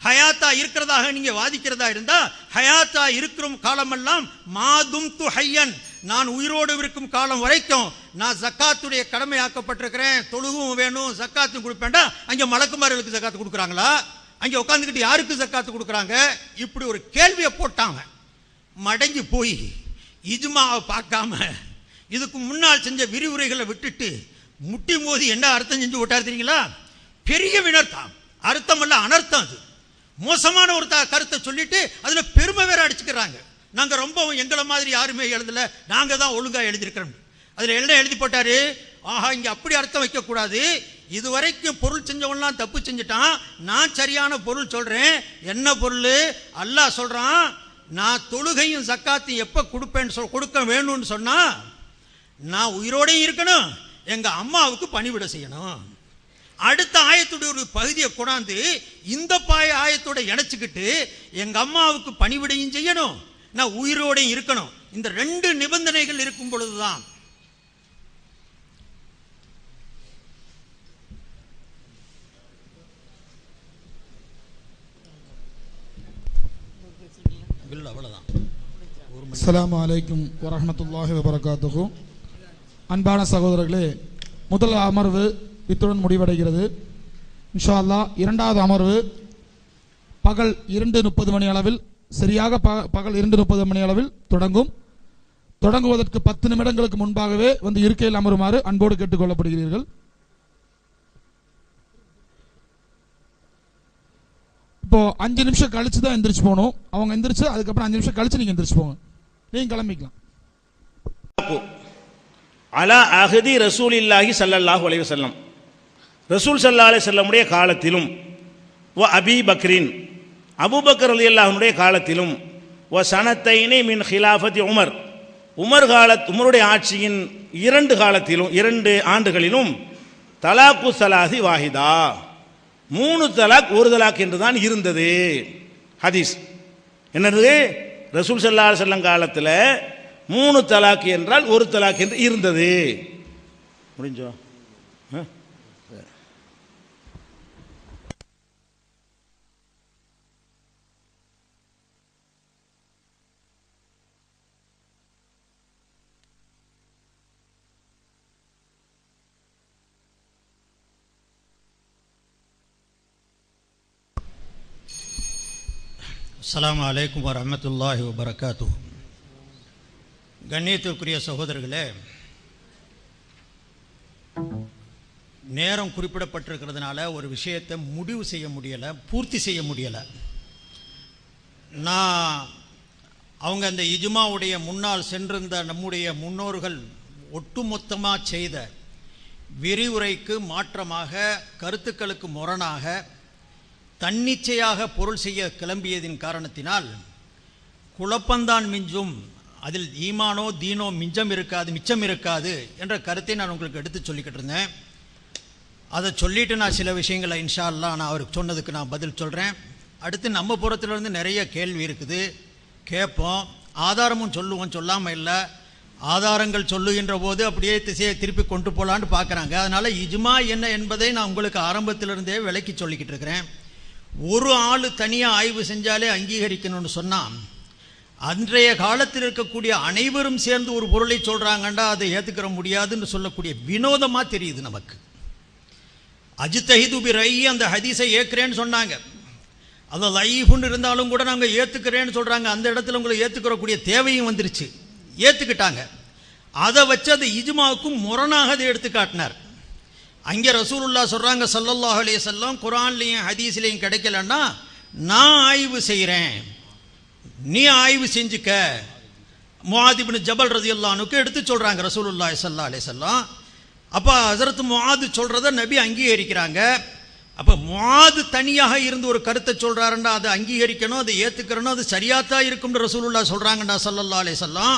ஹயாத்தா இருக்கிறதாக நீங்க வாதிக்கிறதா இருந்தா, ஹயாத்தா இருக்கிற காலமெல்லாம் மாதும் து ஹய்யன், நான் உயிரோடு இருக்கும் காலம் வரைக்கும் நான் ஜக்காத்துடைய கடமையாக்கப்பட்டிருக்கிறேன், தொழுகும் வேணும், ஜக்காத்தும் கொடுப்பேன்டா. அங்கே மலக்குமார்களுக்கு ஜக்காத்து கொடுக்குறாங்களா? அங்கே உட்காந்துக்கிட்டு யாருக்கு ஜக்காத்து கொடுக்குறாங்க? இப்படி ஒரு கேள்வியை போட்டாங்க. மடங்கி போய் இஜ்மாவை பார்க்காம இதுக்கு முன்னால் செஞ்ச விரிவுரைகளை விட்டுட்டு முட்டி மோதி என்ன அர்த்தம் செஞ்சு விட்டார் தெரியுங்களா? பெரிய வினர்த்தம், அர்த்தம் அல்ல அனர்த்தம். அது மோசமான ஒரு கருத்தை சொல்லிட்டு அதுல பெருமை வேற அடிச்சுக்கிறாங்க. நாங்க ரொம்ப எங்களை மாதிரி யாருமே எழுதல, நாங்க தான் ஒழுங்கா எழுதியிருக்கிறோம். அதுல என்ன எழுதி போட்டாரு? ஆஹா, இங்க அப்படி அர்த்தம் வைக்க கூடாது, இதுவரைக்கும் பொருள் செஞ்சவன்லாம் தப்பு செஞ்சுட்டான், நான் சரியான பொருள் சொல்றேன். என்ன பொருள்? அல்லாஹ் சொல்றான், நான் தொழுகையும் ஜக்காத்தையும் எப்ப கொடுக்க வேணும்னு சொன்னா, நான் உயிரோடையும் இருக்கணும், எங்க அம்மாவுக்கு பணிவிட செய்யணும். அடுத்த ஆயத்துடைய ஒரு பகுதியை கொண்டாந்து இந்த ஆயத்தோட இணைச்சுக்கிட்டு எங்க அம்மாவுக்கு பணிவிடையும் செய்யணும், நான் உயிரோடையும் இருக்கணும். இந்த ரெண்டு நிபந்தனைகள் இருக்கும் பொழுதுதான் அவ்வளவுதான். அஸ்ஸலாமு அலைக்கும் வரஹ்மத்துல்லாஹி வபரகாத்துஹு. அன்பான சகோதரர்களே, முதல் அமர்வு இத்துடன் முடிவடைகிறது. இன்ஷா அல்லாஹ் இரண்டாவது அமர்வு பகல் 2:30 மணி அளவில், சரியாக பகல் 2:30 மணி அளவில் தொடங்குவதற்கு 10 நிமிடங்களுக்கு முன்பாகவே வந்து இருக்கையில் அமருமாறு அன்போடு கேட்டுக்கொள்ளப்படுகிறீர்கள். இப்போ 5 நிமிஷம் கழிச்சு தான் எந்திரிச்சு போகணும். அவங்க எந்திரிச்சு அதுக்கப்புறம் 5 நிமிஷம் கழிச்சு நீங்க எந்திரிச்சு போங்க, நீங்க கிளம்பிக்கலாம். அலா அஹதி ரசூலில்லாஹி ஸல்லல்லாஹு அலைஹி வஸல்லம், ரசூல் ஸல்லல்லாஹு அலைஹி வஸல்லமுடைய காலத்திலும் வ அபீ பக்ரின் அபூபக்கர் ரலியல்லாஹு அன்ஹுடைய காலத்திலும் வ சனத்தைனி மின் ஹிலாஃபத்தி உமருடைய ஆட்சியின் 2 ஆண்டுகளிலும் தலாக்கு ஸலாசி வாஹிதா 3 தலாக் 1 தலாக் என்று தான் இருந்தது. ஹதீஸ் என்னது? ரசூல் ஸல்லல்லாஹு அலைஹி வஸல்லம் காலத்தில் 3 தலாக் என்றால் 1 தலாக் என்று இருந்தது. முடிஞ்சோ? அஸ்ஸலாமு அலைக்கும் வரஹ்மத்துல்லாஹி வபரகாத்துஹு. கண்ணியத்திற்குரிய சகோதரர்களே, நேரம் குறிப்பிடப்பட்டிருக்கிறதுனால ஒரு விஷயத்தை முடிவு செய்ய முடியலை, பூர்த்தி செய்ய முடியலை. அவங்க அந்த இஜ்மாவுடைய முன்னால் சென்றிருந்த நம்முடைய முன்னோர்கள் ஒட்டுமொத்தமாக செய்த விரிவுரைக்கு மாற்றமாக, கருத்துக்களுக்கு முரணாக, தன்னிச்சையாக பொருள் செய்ய கிளம்பியதின் காரணத்தினால் குழப்பந்தான் மிஞ்சும், அதில் ஈமானோ தீனோ மிச்சம் இருக்காது என்ற கருத்தை நான் உங்களுக்கு எடுத்து சொல்லிக்கிட்டு இருந்தேன். அதை சொல்லிவிட்டு நான் சில விஷயங்களை இன்ஷா அல்லாஹ் நான் அவருக்கு சொன்னதுக்கு நான் பதில் சொல்கிறேன். அடுத்து நம்ம புறத்திலிருந்து நிறைய கேள்வி இருக்குது, கேட்போம். ஆதாரமும் சொல்லுவோம், சொல்லாமல் இல்லை. ஆதாரங்கள் சொல்லுகின்ற போது அப்படியே திசையை திருப்பி கொண்டு போகலான்னு பார்க்குறாங்க. அதனால் இஜ்மா என்ன என்பதை நான் உங்களுக்கு ஆரம்பத்திலிருந்தே விளக்கி சொல்லிக்கிட்டு இருக்கிறேன். ஒரு ஆள் தனியாக ஆய்வு செஞ்சாலே அங்கீகரிக்கணும்னு சொன்னால், அன்றைய காலத்தில் இருக்கக்கூடிய அனைவரும் சேர்ந்து ஒரு பொருளை சொல்கிறாங்கண்டா அதை ஏற்றுக்கிற முடியாதுன்னு சொல்லக்கூடிய வினோதமாக தெரியுது நமக்கு. அஜ்தஹிது பி ரை அந்த ஹதீஸை ஏற்கிறேன்னு சொன்னாங்க, அதை லைஃப்னு இருந்தாலும் கூட நாங்கள் ஏற்றுக்கிறேன்னு சொல்கிறாங்க. அந்த இடத்துல உங்களை ஏற்றுக்கிறக்கூடிய தேவையும் வந்துருச்சு, ஏற்றுக்கிட்டாங்க. அதை வச்சு அது இஜ்மாவுக்கும் முரணாக அதை எடுத்து காட்டினார். அங்கே ரசூலுல்லாஹ் சொல்கிறாங்க ஸல்லல்லாஹு அலைஹி வஸல்லம், குர்ஆன்லையும் ஹதீஸ்லையும் கிடைக்கலன்னா நான் ஆய்வு செய்கிறேன், நீ ஆய்வு செஞ்சுக்க. முஆத் இப்னு ஜபல் ரலியல்லாஹு அன்ஹுக்கு எடுத்து சொல்கிறாங்க ரசூலுல்லாஹி ஸல்லல்லாஹு அலைஹி வஸல்லம். அப்போ ஹஸரத் முஆத் சொல்கிறத நபி அங்கீகரிக்கிறாங்க. அப்போ முஆத் தனியாக இருந்து ஒரு கருத்தை சொல்கிறாருண்டா அதை அங்கீகரிக்கணும், அதை ஏற்றுக்கிறணும், அது சரியாத்தான் இருக்கும்னு ரசூலுல்லாஹ் சொல்கிறாங்கண்டா ஸல்லல்லாஹு அலைஹி வஸல்லம்.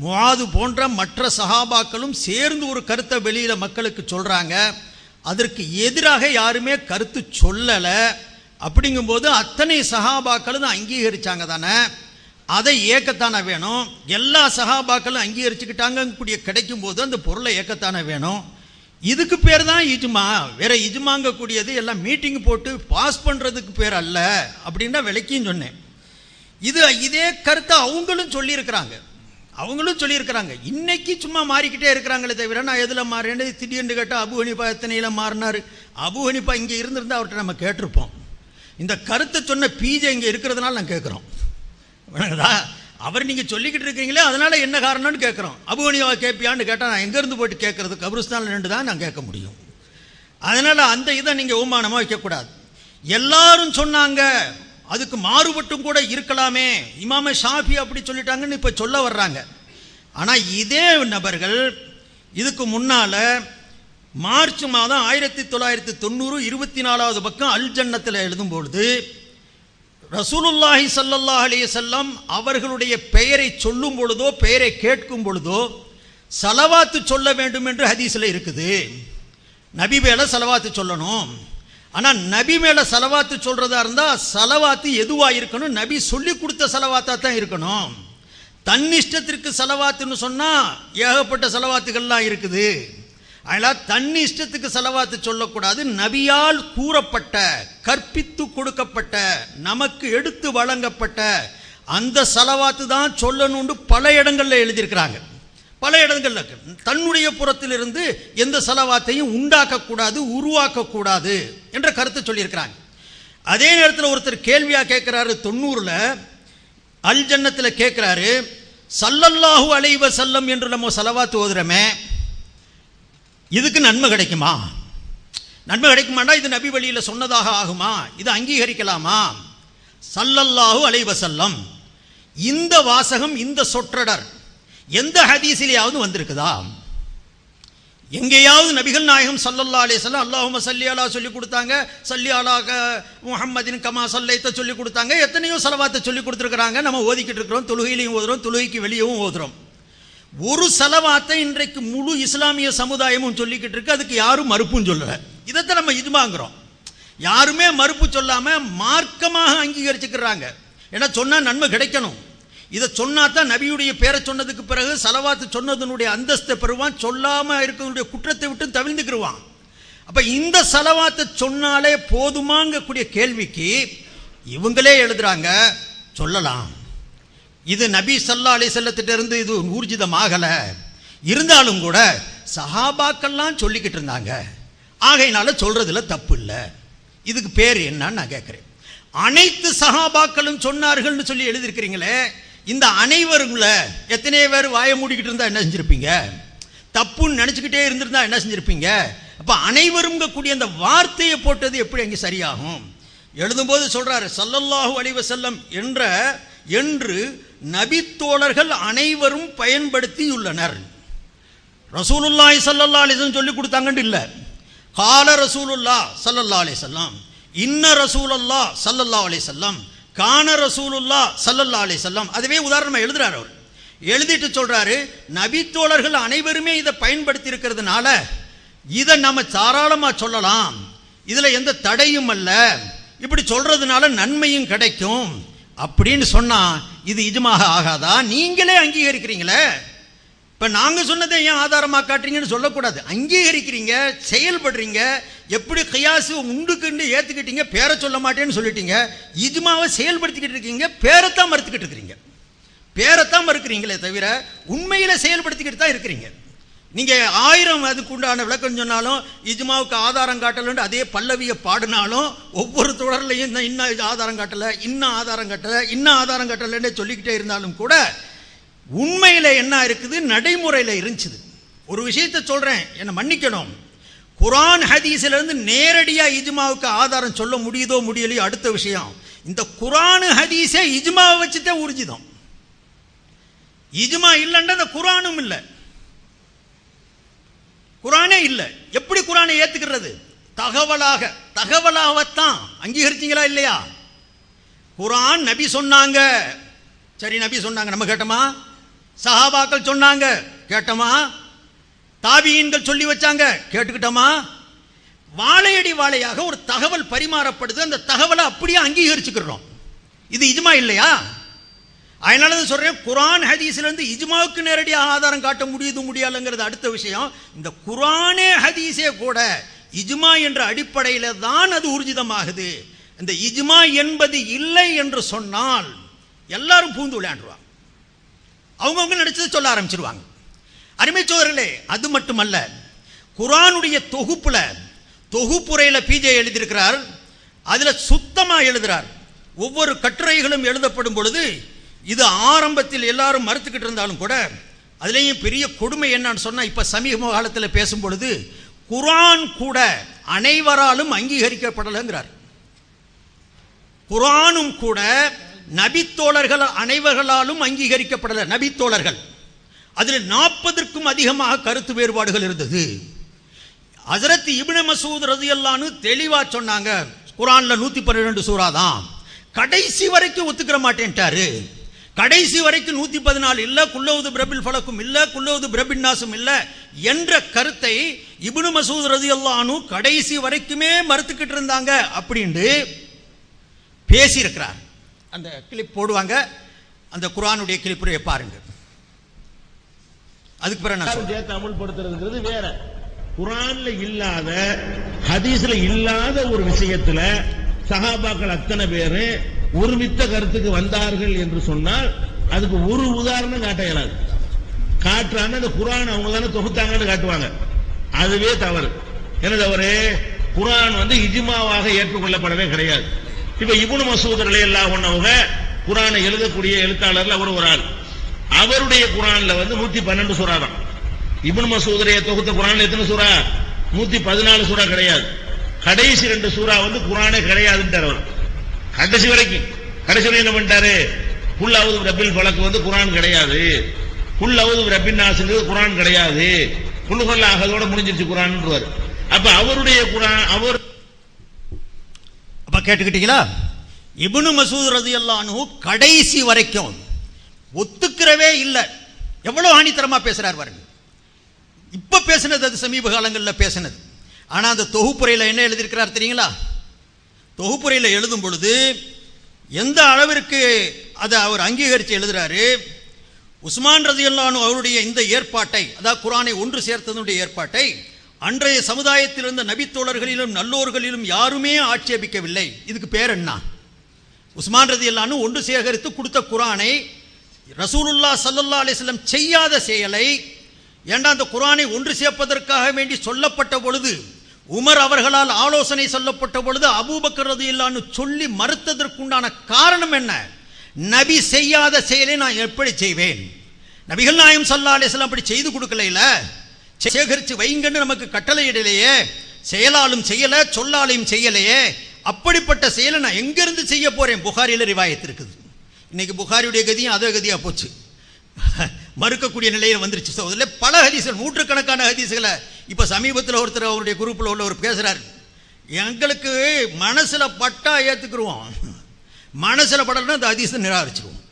முஆது போன்ற மற்ற சஹாபாக்களும் சேர்ந்து ஒரு கருத்தை வெளியில் மக்களுக்கு சொல்கிறாங்க, அதற்கு எதிராக யாருமே கருத்து சொல்லலை. அப்படிங்கும்போது அத்தனை சஹாபாக்களும் அங்கீகரித்தாங்க தானே, அதை ஏற்கத்தானே வேணும். எல்லா சஹாபாக்களும் அங்கீகரிச்சுக்கிட்டாங்க கிடைக்கும் போது அந்த பொருளை ஏற்கத்தானே வேணும். இதுக்கு பேர் தான் இஜ்மா. வேற இஜ்மாங்கக்கூடியது எல்லாம் மீட்டிங் போட்டு பாஸ் பண்ணுறதுக்கு பேர் அல்ல அப்படின்னா விளக்கியும் சொன்னேன். இதே கருத்தை அவங்களும் சொல்லியிருக்கிறாங்க. இன்னைக்கு சும்மா மாறிக்கிட்டே இருக்கிறாங்களே தவிர நான் எதில் மாறேன்னு திடீர்னு கேட்டால் அபு ஹனீஃபா எத்தனையில் மாறினார். அபு ஹனீஃபா இங்கே இருந்திருந்தால் அவர்கிட்ட நம்ம கேட்டிருப்போம். இந்த கருத்தை சொன்ன பீஜை இங்கே இருக்கிறதுனால நான் கேட்குறோம். வேணுங்களா? அவர் நீங்கள் சொல்லிக்கிட்டு இருக்கிறீங்களே அதனால் என்ன காரணம்னு கேட்குறோம். அபு ஹனீஃபா கேட்பியான்னு கேட்டால் நான் எங்கேருந்து போயிட்டு கேட்குறது? கபிரிஸ்தானில் நின்று தான் நான் கேட்க முடியும். அதனால் அந்த இதை நீங்கள் அவமானமாக வைக்கக்கூடாது. எல்லாரும் சொன்னாங்க, அதுக்கு மாறுபட்டும் கூட இருக்கலாமே, இமாமே ஷாஃபி அப்படி சொல்லிட்டாங்கன்னு இப்போ சொல்ல வர்றாங்க. ஆனால் இதே நபர்கள் இதுக்கு முன்னால் மார்ச் மாதம் 1990 24வது பக்கம் அல் ஜன்னத்தில் எழுதும்பொழுது ரசூலுல்லாஹி ஸல்லல்லாஹு அலைஹி வஸல்லம் அவர்களுடைய பெயரை சொல்லும் பொழுதோ பெயரை கேட்கும் பொழுதோ சலவாத்து சொல்ல வேண்டும் என்று ஹதீஸில் இருக்குது. நபி மேலே சலவாத்து சொல்லணும். ஆனால் நபி மேலே சலவாத்து சொல்கிறதா இருந்தால் சலவாத்து எதுவாக இருக்கணும்? நபி சொல்லி கொடுத்த சலவாத்தாக தான் இருக்கணும். தன்னிஷ்டத்திற்கு சலவாத்துன்னு சொன்னால் ஏகப்பட்ட சலவாத்துகள்லாம் இருக்குது. அதனால் தண்ணி இஷ்டத்துக்கு செலவாத்து சொல்லக்கூடாது. நபியால் கூறப்பட்ட, கற்பித்து கொடுக்கப்பட்ட, நமக்கு எடுத்து வழங்கப்பட்ட அந்த செலவாத்து தான் சொல்லணும்னு பல இடங்களில் எழுதியிருக்கிறாங்க. பல இடங்களில் தன்னுடைய புறத்திலிருந்து எந்த செலவாத்தையும் உண்டாக்கக்கூடாது, உருவாக்கக்கூடாது என்ற கருத்தை சொல்லியிருக்கிறாங்க. அதே நேரத்தில் ஒருத்தர் கேள்வியாக கேட்குறாரு, 90ல் அல் ஜன்னத்தில் கேட்குறாரு, ஸல்லல்லாஹு அலைஹி வஸல்லம் என்று நம்ம செலவாத்து ஓதுறமே, இதுக்கு நன்மை கிடைக்குமா? நன்மை கிடைக்குமாண்டா இது நபி வழியில் சொன்னதாக ஆகுமா? இது அங்கீகரிக்கலாமா? ஸல்லல்லாஹு அலைஹி வஸல்லம் இந்த வாசகம், இந்த சொற்றொடர் எந்த ஹதீஸிலேயாவது வந்திருக்குதா? எங்கேயாவது நபிகள் நாயகம் ஸல்லல்லாஹு அலைஹி வஸல்லம் அல்லாஹும்ம ஸல்லி அலா சொல்லி கொடுத்தாங்க, ஸல்லி அலா முஹம்மதின் கமா ஸல்லைத சொல்லி கொடுத்தாங்க, எத்தனையோ ஸலவாத்தை சொல்லி கொடுத்துருக்காங்க. நம்ம ஓதிக்கிட்டு இருக்கிறோம், தொழுகையிலையும் ஓதுறோம், தொழுகைக்கு வெளியவும் ஓதுறோம். ஒரு ஸலவாத்தை இன்றைக்கு முழு இஸ்லாமிய சமுதாயமும் சொல்லிக்கிட்டு இருக்கு, அதுக்கு யாரும் மறுப்பும் சொல்லல. இதைத்தான் நம்ம இஜ்மாங்கிறோம். யாருமே மறுப்பு சொல்லாம மார்க்கமாக அங்கீகரிச்சுக்கிறாங்க. ஏன்னா சொன்னா நன்மை கிடைக்கணும். இதை சொன்னா தான் நபியுடைய பேரை சொன்னதுக்கு பிறகு ஸலவாத்து சொன்னதனுடைய அந்தஸ்தை பெறுவான், சொல்லாம இருக்கக்கூடிய குற்றத்தை விட்டு தவிர்ந்துக்கிடுவான். அப்ப இந்த ஸலவாத்தை சொன்னாலே போதுமாங்கக்கூடிய கேள்விக்கு இவங்களே எழுதுறாங்க, சொல்லலாம். இது நபி ஸல்லல்லாஹு அலைஹி வஸல்லத்திட்ட இருந்து இது ஊர்ஜிதமாகல, இருந்தாலும் கூட சஹாபாக்கள்லாம் சொல்லிக்கிட்டு இருந்தாங்க, ஆகையினால சொல்றதுல தப்பு இல்லை. இதுக்கு பேர் என்னன்னு நான் கேட்கிறேன். அனைத்து சஹாபாக்களும் சொன்னார்கள்னு சொல்லி எழுதியிருக்கிறீங்களே, இந்த அனைவருங்கள எத்தனை பேர் வாயை மூடிக்கிட்டு இருந்தா என்ன செஞ்சிருப்பீங்க? தப்புன்னு நினைச்சுக்கிட்டே இருந்திருந்தா என்ன செஞ்சிருப்பீங்க? அப்ப அனைவரும் கூடிய அந்த வார்த்தையை போட்டது எப்படி அங்கே சரியாகும்? எழுதும்போது சொல்றாரு ஸல்லல்லாஹு அலைஹி வஸல்லம் என்று நபித்தோழர்கள் அனைவரும் பயன்படுத்தியுள்ளனர். ரசூலுல்லாஹி ஸல்லல்லாஹு அலைஹி வஸல்லம் சொல்லி கொடுத்தாங்கன்னு இல்லை. கால ரசூலுல்லாஹ் ஸல்லல்லாஹு அலைஹி வஸல்லம், இன்ன ரசூலுல்லாஹ் ஸல்லல்லாஹு அலைஹி வஸல்லம், கான ரசூலுல்லாஹ் ஸல்லல்லாஹு அலைஹி வஸல்லம். அதுவே உதாரணமா எழுதுறாரு. அவர் எழுதிட்டு சொல்றாரு, நபித்தோழர்கள் அனைவருமே இதை பயன்படுத்தி இருக்கிறதுனால இதை நம்ம தாராளமா சொல்லலாம், இதுல எந்த தடையும் அல்ல, இப்படி சொல்றதுனால நன்மையும் கிடைக்கும் அப்படின்னு சொன்னா இது இஜ்மாக ஆகாதா? நீங்களே அங்கீகரிக்கிறீங்களே. இப்ப நாங்க சொன்னதை ஏன் ஆதாரமா காட்டுறீங்கன்னு சொல்லக்கூடாது. அங்கீகரிக்கிறீங்க, செயல்படுறீங்க. எப்படி கியாஸ் உண்டுக்குன்னு ஏத்துக்கிட்டீங்க, பேரை சொல்ல மாட்டேன்னு சொல்லிட்டீங்க. இஜ்மாவை செயல்படுத்திக்கிட்டு இருக்கீங்க, பேரைத்தான் மறுத்துக்கிட்டு இருக்கிறீங்க. பேரைத்தான் மறுக்கிறீங்களே தவிர உண்மையில செயல்படுத்திக்கிட்டு தான் இருக்கிறீங்க. நீங்க 1000 அதுக்கு உண்டான விளக்கம் சொன்னாலும், இஜ்மாவுக்கு ஆதாரம் காட்டலன்னு அதே பல்லவியை பாடினாலும், ஒவ்வொரு தொடர்லையும் இன்னும் ஆதாரம் காட்டல, இன்னும் ஆதாரம் காட்டல, இன்னும் ஆதாரம் காட்டலன்னு சொல்லிக்கிட்டே இருந்தாலும் கூட உண்மையில என்ன இருக்குது, நடைமுறையில் இருந்துச்சு. ஒரு விஷயத்தை சொல்றேன், என்ன மன்னிக்கணும். குர்ஆன் ஹதீஸ்ல இருந்து நேரடியா இஜ்மாவுக்கு ஆதாரம் சொல்ல முடியுதோ முடியலையோ அடுத்த விஷயம். இந்த குர்ஆன் ஹதீஸே இஜ்மாவை வச்சுதான் ஊர்ஜிதம். இஜ்மா இல்லைன்னா இந்த குர்ஆனும் இல்லை, குர்ஆனே இல்லை. எப்படி குர்ஆனை ஏத்துக்கிறது? தகவலாகத்தான் அங்கீகரிச்சீங்களா இல்லையா? குர்ஆன் நபி சொன்னாங்க, சரி நபி சொன்னாங்க, நம்ம கேட்டோமா? சஹாபாக்கள் சொன்னாங்க, கேட்டோமா? தாபியீன்கள் சொல்லி வச்சாங்க, கேட்டுக்கிட்டோமா? வாழையடி வாழையாக ஒரு தகவல் பரிமாறப்படுது, அந்த தகவலை அப்படியே அங்கீகரிச்சுக்கிறோம். இது இஜ்மா இல்லையா? அதனால தான் சொல்றேன், குர்ஆன் ஹதீஸ்ல இருந்து இஜ்மாவுக்கு நேரடியாக ஆதாரம் காட்ட முடியுது முடியலங்கிறது அடுத்த விஷயம். இந்த குர்ஆனே ஹதீஸே கூட இஜ்மா என்ற அடிப்படையில் தான் அது ஊர்ஜிதமாகுது. இந்த இஜ்மா என்பது இல்லை என்று சொன்னால் எல்லாரும் பூந்து விளையாண்டுருவாங்க, அவங்கவுங்க நினைச்சதை சொல்ல ஆரம்பிச்சிருவாங்க. அருமை சோதரர்களே, அது மட்டுமல்ல, குர்ஆனுடைய தொகுப்புரையில பிஜே எழுதியிருக்கிறார். அதுல சுத்தமா எழுதுறார். ஒவ்வொரு கட்டுரைகளும் எழுதப்படும் பொழுது இது ஆரம்பத்தில் எல்லாரும் மறுத்துக்கிட்டு இருந்தாலும் கூட அதுலேயும் பெரிய கொடுமை என்னன்னு சொன்னா, இப்ப சமீப காலத்தில் பேசும் பொழுது குர்ஆன் கூட அனைவராலும் அங்கீகரிக்கப்படலைங்கிறார். குர்ஆனும் கூட நபித்தோழர்கள் அனைவர்களாலும் அங்கீகரிக்கப்படல. நபித்தோழர்கள் அதில் 40க்கும் அதிகமாக கருத்து வேறுபாடுகள் இருந்தது. ஹஜ்ரத் இப்னு மஸ்ஊத் ரலியல்லாஹு அன்ஹு தெளிவா சொன்னாங்க, குர்ஆன்ல 112 சூரா தான், கடைசி வரைக்கும் ஒத்துக்கிற மாட்டேன்ட்டாரு. கடைசி வரைக்கும் 114 இல்ல, குல்லவுது பிரபில் ஃபலக்கும் இல்ல, குல்லவுது பிரபின் நாசும் இல்ல என்ற கருத்தை இப்னு மஸ்ஊத் ரலியல்லாஹு அன்ஹு கடைசி வரைக்குமே மறுத்துக்கிட்டு இருந்தாங்க அப்படின்னு பேசியிருக்கிறார். அந்த கிளிப் போடுவாங்க, அந்த குர்ஆனுடைய கிளிப்புரையை பாருங்க. அதுக்கு பிறகு நான் சேர்த்து அமல்படுத்துறது வேற. குர்ஆன்ல இல்லாத, ஹதீஸ்ல இல்லாத ஒரு விஷயத்துல சஹாபாக்கள் அத்தனை பேரு ஒருமித்த கருத்துக்கு வந்தார்கள் என்று சொன்னால் அதுக்கு ஒரு உதாரணம் காட்ட இயலாது. காட்டுறாங்க, அந்த குர்ஆன் அவங்க தானே தொகுத்தாங்கன்னு காட்டுவாங்க. அதுவே தவறு. என்ன தவறு? குர்ஆன் இஜ்மாவாக ஏற்றுக்கொள்ளப்படவே கிடையாது. இப்ப இப்னு மஸ்ஊத் ரலியல்லாஹு அன்ஹு குர்ஆனை எழுதக்கூடிய எழுத்தாளர்ல அவர் ஒரு ஆள். அவருடைய குர்ஆன்ல 112 சூரா தான். இப்னு மஸ்ஊதுடைய தொகுத்த குர்ஆன்ல எத்தனை சூரா? 114 சூரா கிடையாது. கடைசி 2 சூரா குர்ஆனே கிடையாதுன்றார் அவர். கடைசி வரைக்கும் என்ன பண்ணிட்டாரு? குல் அவுது ரப்பில் ஃபலக் குர்ஆன் கிடையாது, குல் அவுது ரப்பின் நாஸ்ங்கிறது குர்ஆன் கிடையாது, குல்ஹுவல்லாஹ் அதோட முடிஞ்சிருச்சு குர்ஆன்ன்றவர். அப்ப அவருடைய குர்ஆன் அவர் அப்ப கேட்டுக்கிட்டீங்களா? இப்னு மசூத் ரலியல்லாஹு அன்ஹு கடைசி வரைக்கும் ஒத்துக்கிறவே இல்லை. எவ்வளவு ஆணித்தரமா பேசுறார் பாருங்க. இப்ப பேசினது அது சமீப காலங்களில் பேசினது. ஆனா அந்த தொகுப்புரையில் என்ன எழுதியிருக்கிறார் தெரியுங்களா? தொகுப்புரையில் எழுதும் பொழுது எந்த அளவிற்கு அதை அவர் அங்கீகரித்து எழுதுறாரு. உஸ்மான் ரலியல்லாஹு அன்ஹு அவருடைய இந்த ஏற்பாட்டை, அதாவது குர்ஆனை ஒன்று சேர்த்ததனுடைய ஏற்பாட்டை அன்றைய சமுதாயத்தில் இருந்த நபித்தோழர்களிலும் நல்லோர்களிலும் யாருமே ஆட்சேபிக்கவில்லை. இதுக்கு பேர் என்ன? உஸ்மான் ரலியல்லாஹு அன்ஹு ஒன்று சேகரித்து கொடுத்த குர்ஆனை ரசூலுல்லாஹ் ஸல்லல்லாஹு அலைஹி வஸல்லம் செய்யாத செயலை, ஏண்டா அந்த குர்ஆனை ஒன்று சேர்ப்பதற்காக வேண்டி சொல்லப்பட்ட பொழுது, உமர் அவர்களால் ஆலோசனை சொல்லப்பட்ட பொழுது அபூபக்கர் ரலியல்லாஹு அன்ஹு சொல்லி மறுத்ததற்குண்டான காரணம் என்ன? நபி செய்யாத செயலை நான் எப்படி செய்வேன்? நபிகள் நாயகம் ஸல்லல்லாஹு அலைஹி வஸல்லம் அப்படி செய்து கொடுக்கலையில, சேகரித்து வைங்கன்னு நமக்கு கட்டளை இடையிலேயே, செயலாலும் செய்யல சொல்லாலையும் செய்யலையே, அப்படிப்பட்ட செயலை நான் எங்கிருந்து செய்ய போறேன்? புகாரியில் ரிவாயத் இருக்குது. இன்னைக்கு புகாரியுடைய கதியும் அதே கதியா போச்சு, மறுக்கக்கூடிய நிலையில் வந்துருச்சு. அதில் பல ஹதீஸ்கள், நூற்றுக்கணக்கான ஹதீஸ்களை இப்ப சமீபத்தில் ஒருத்தர் அவருடைய குரூப்பில் உள்ளவர் பேசுறாரு. எங்களுக்கு மனசுல பட்டா ஏத்துக்குருவோம், மனசுல படலன்னா அந்த ஹதீஸை நிராகரிச்சிருவோம்,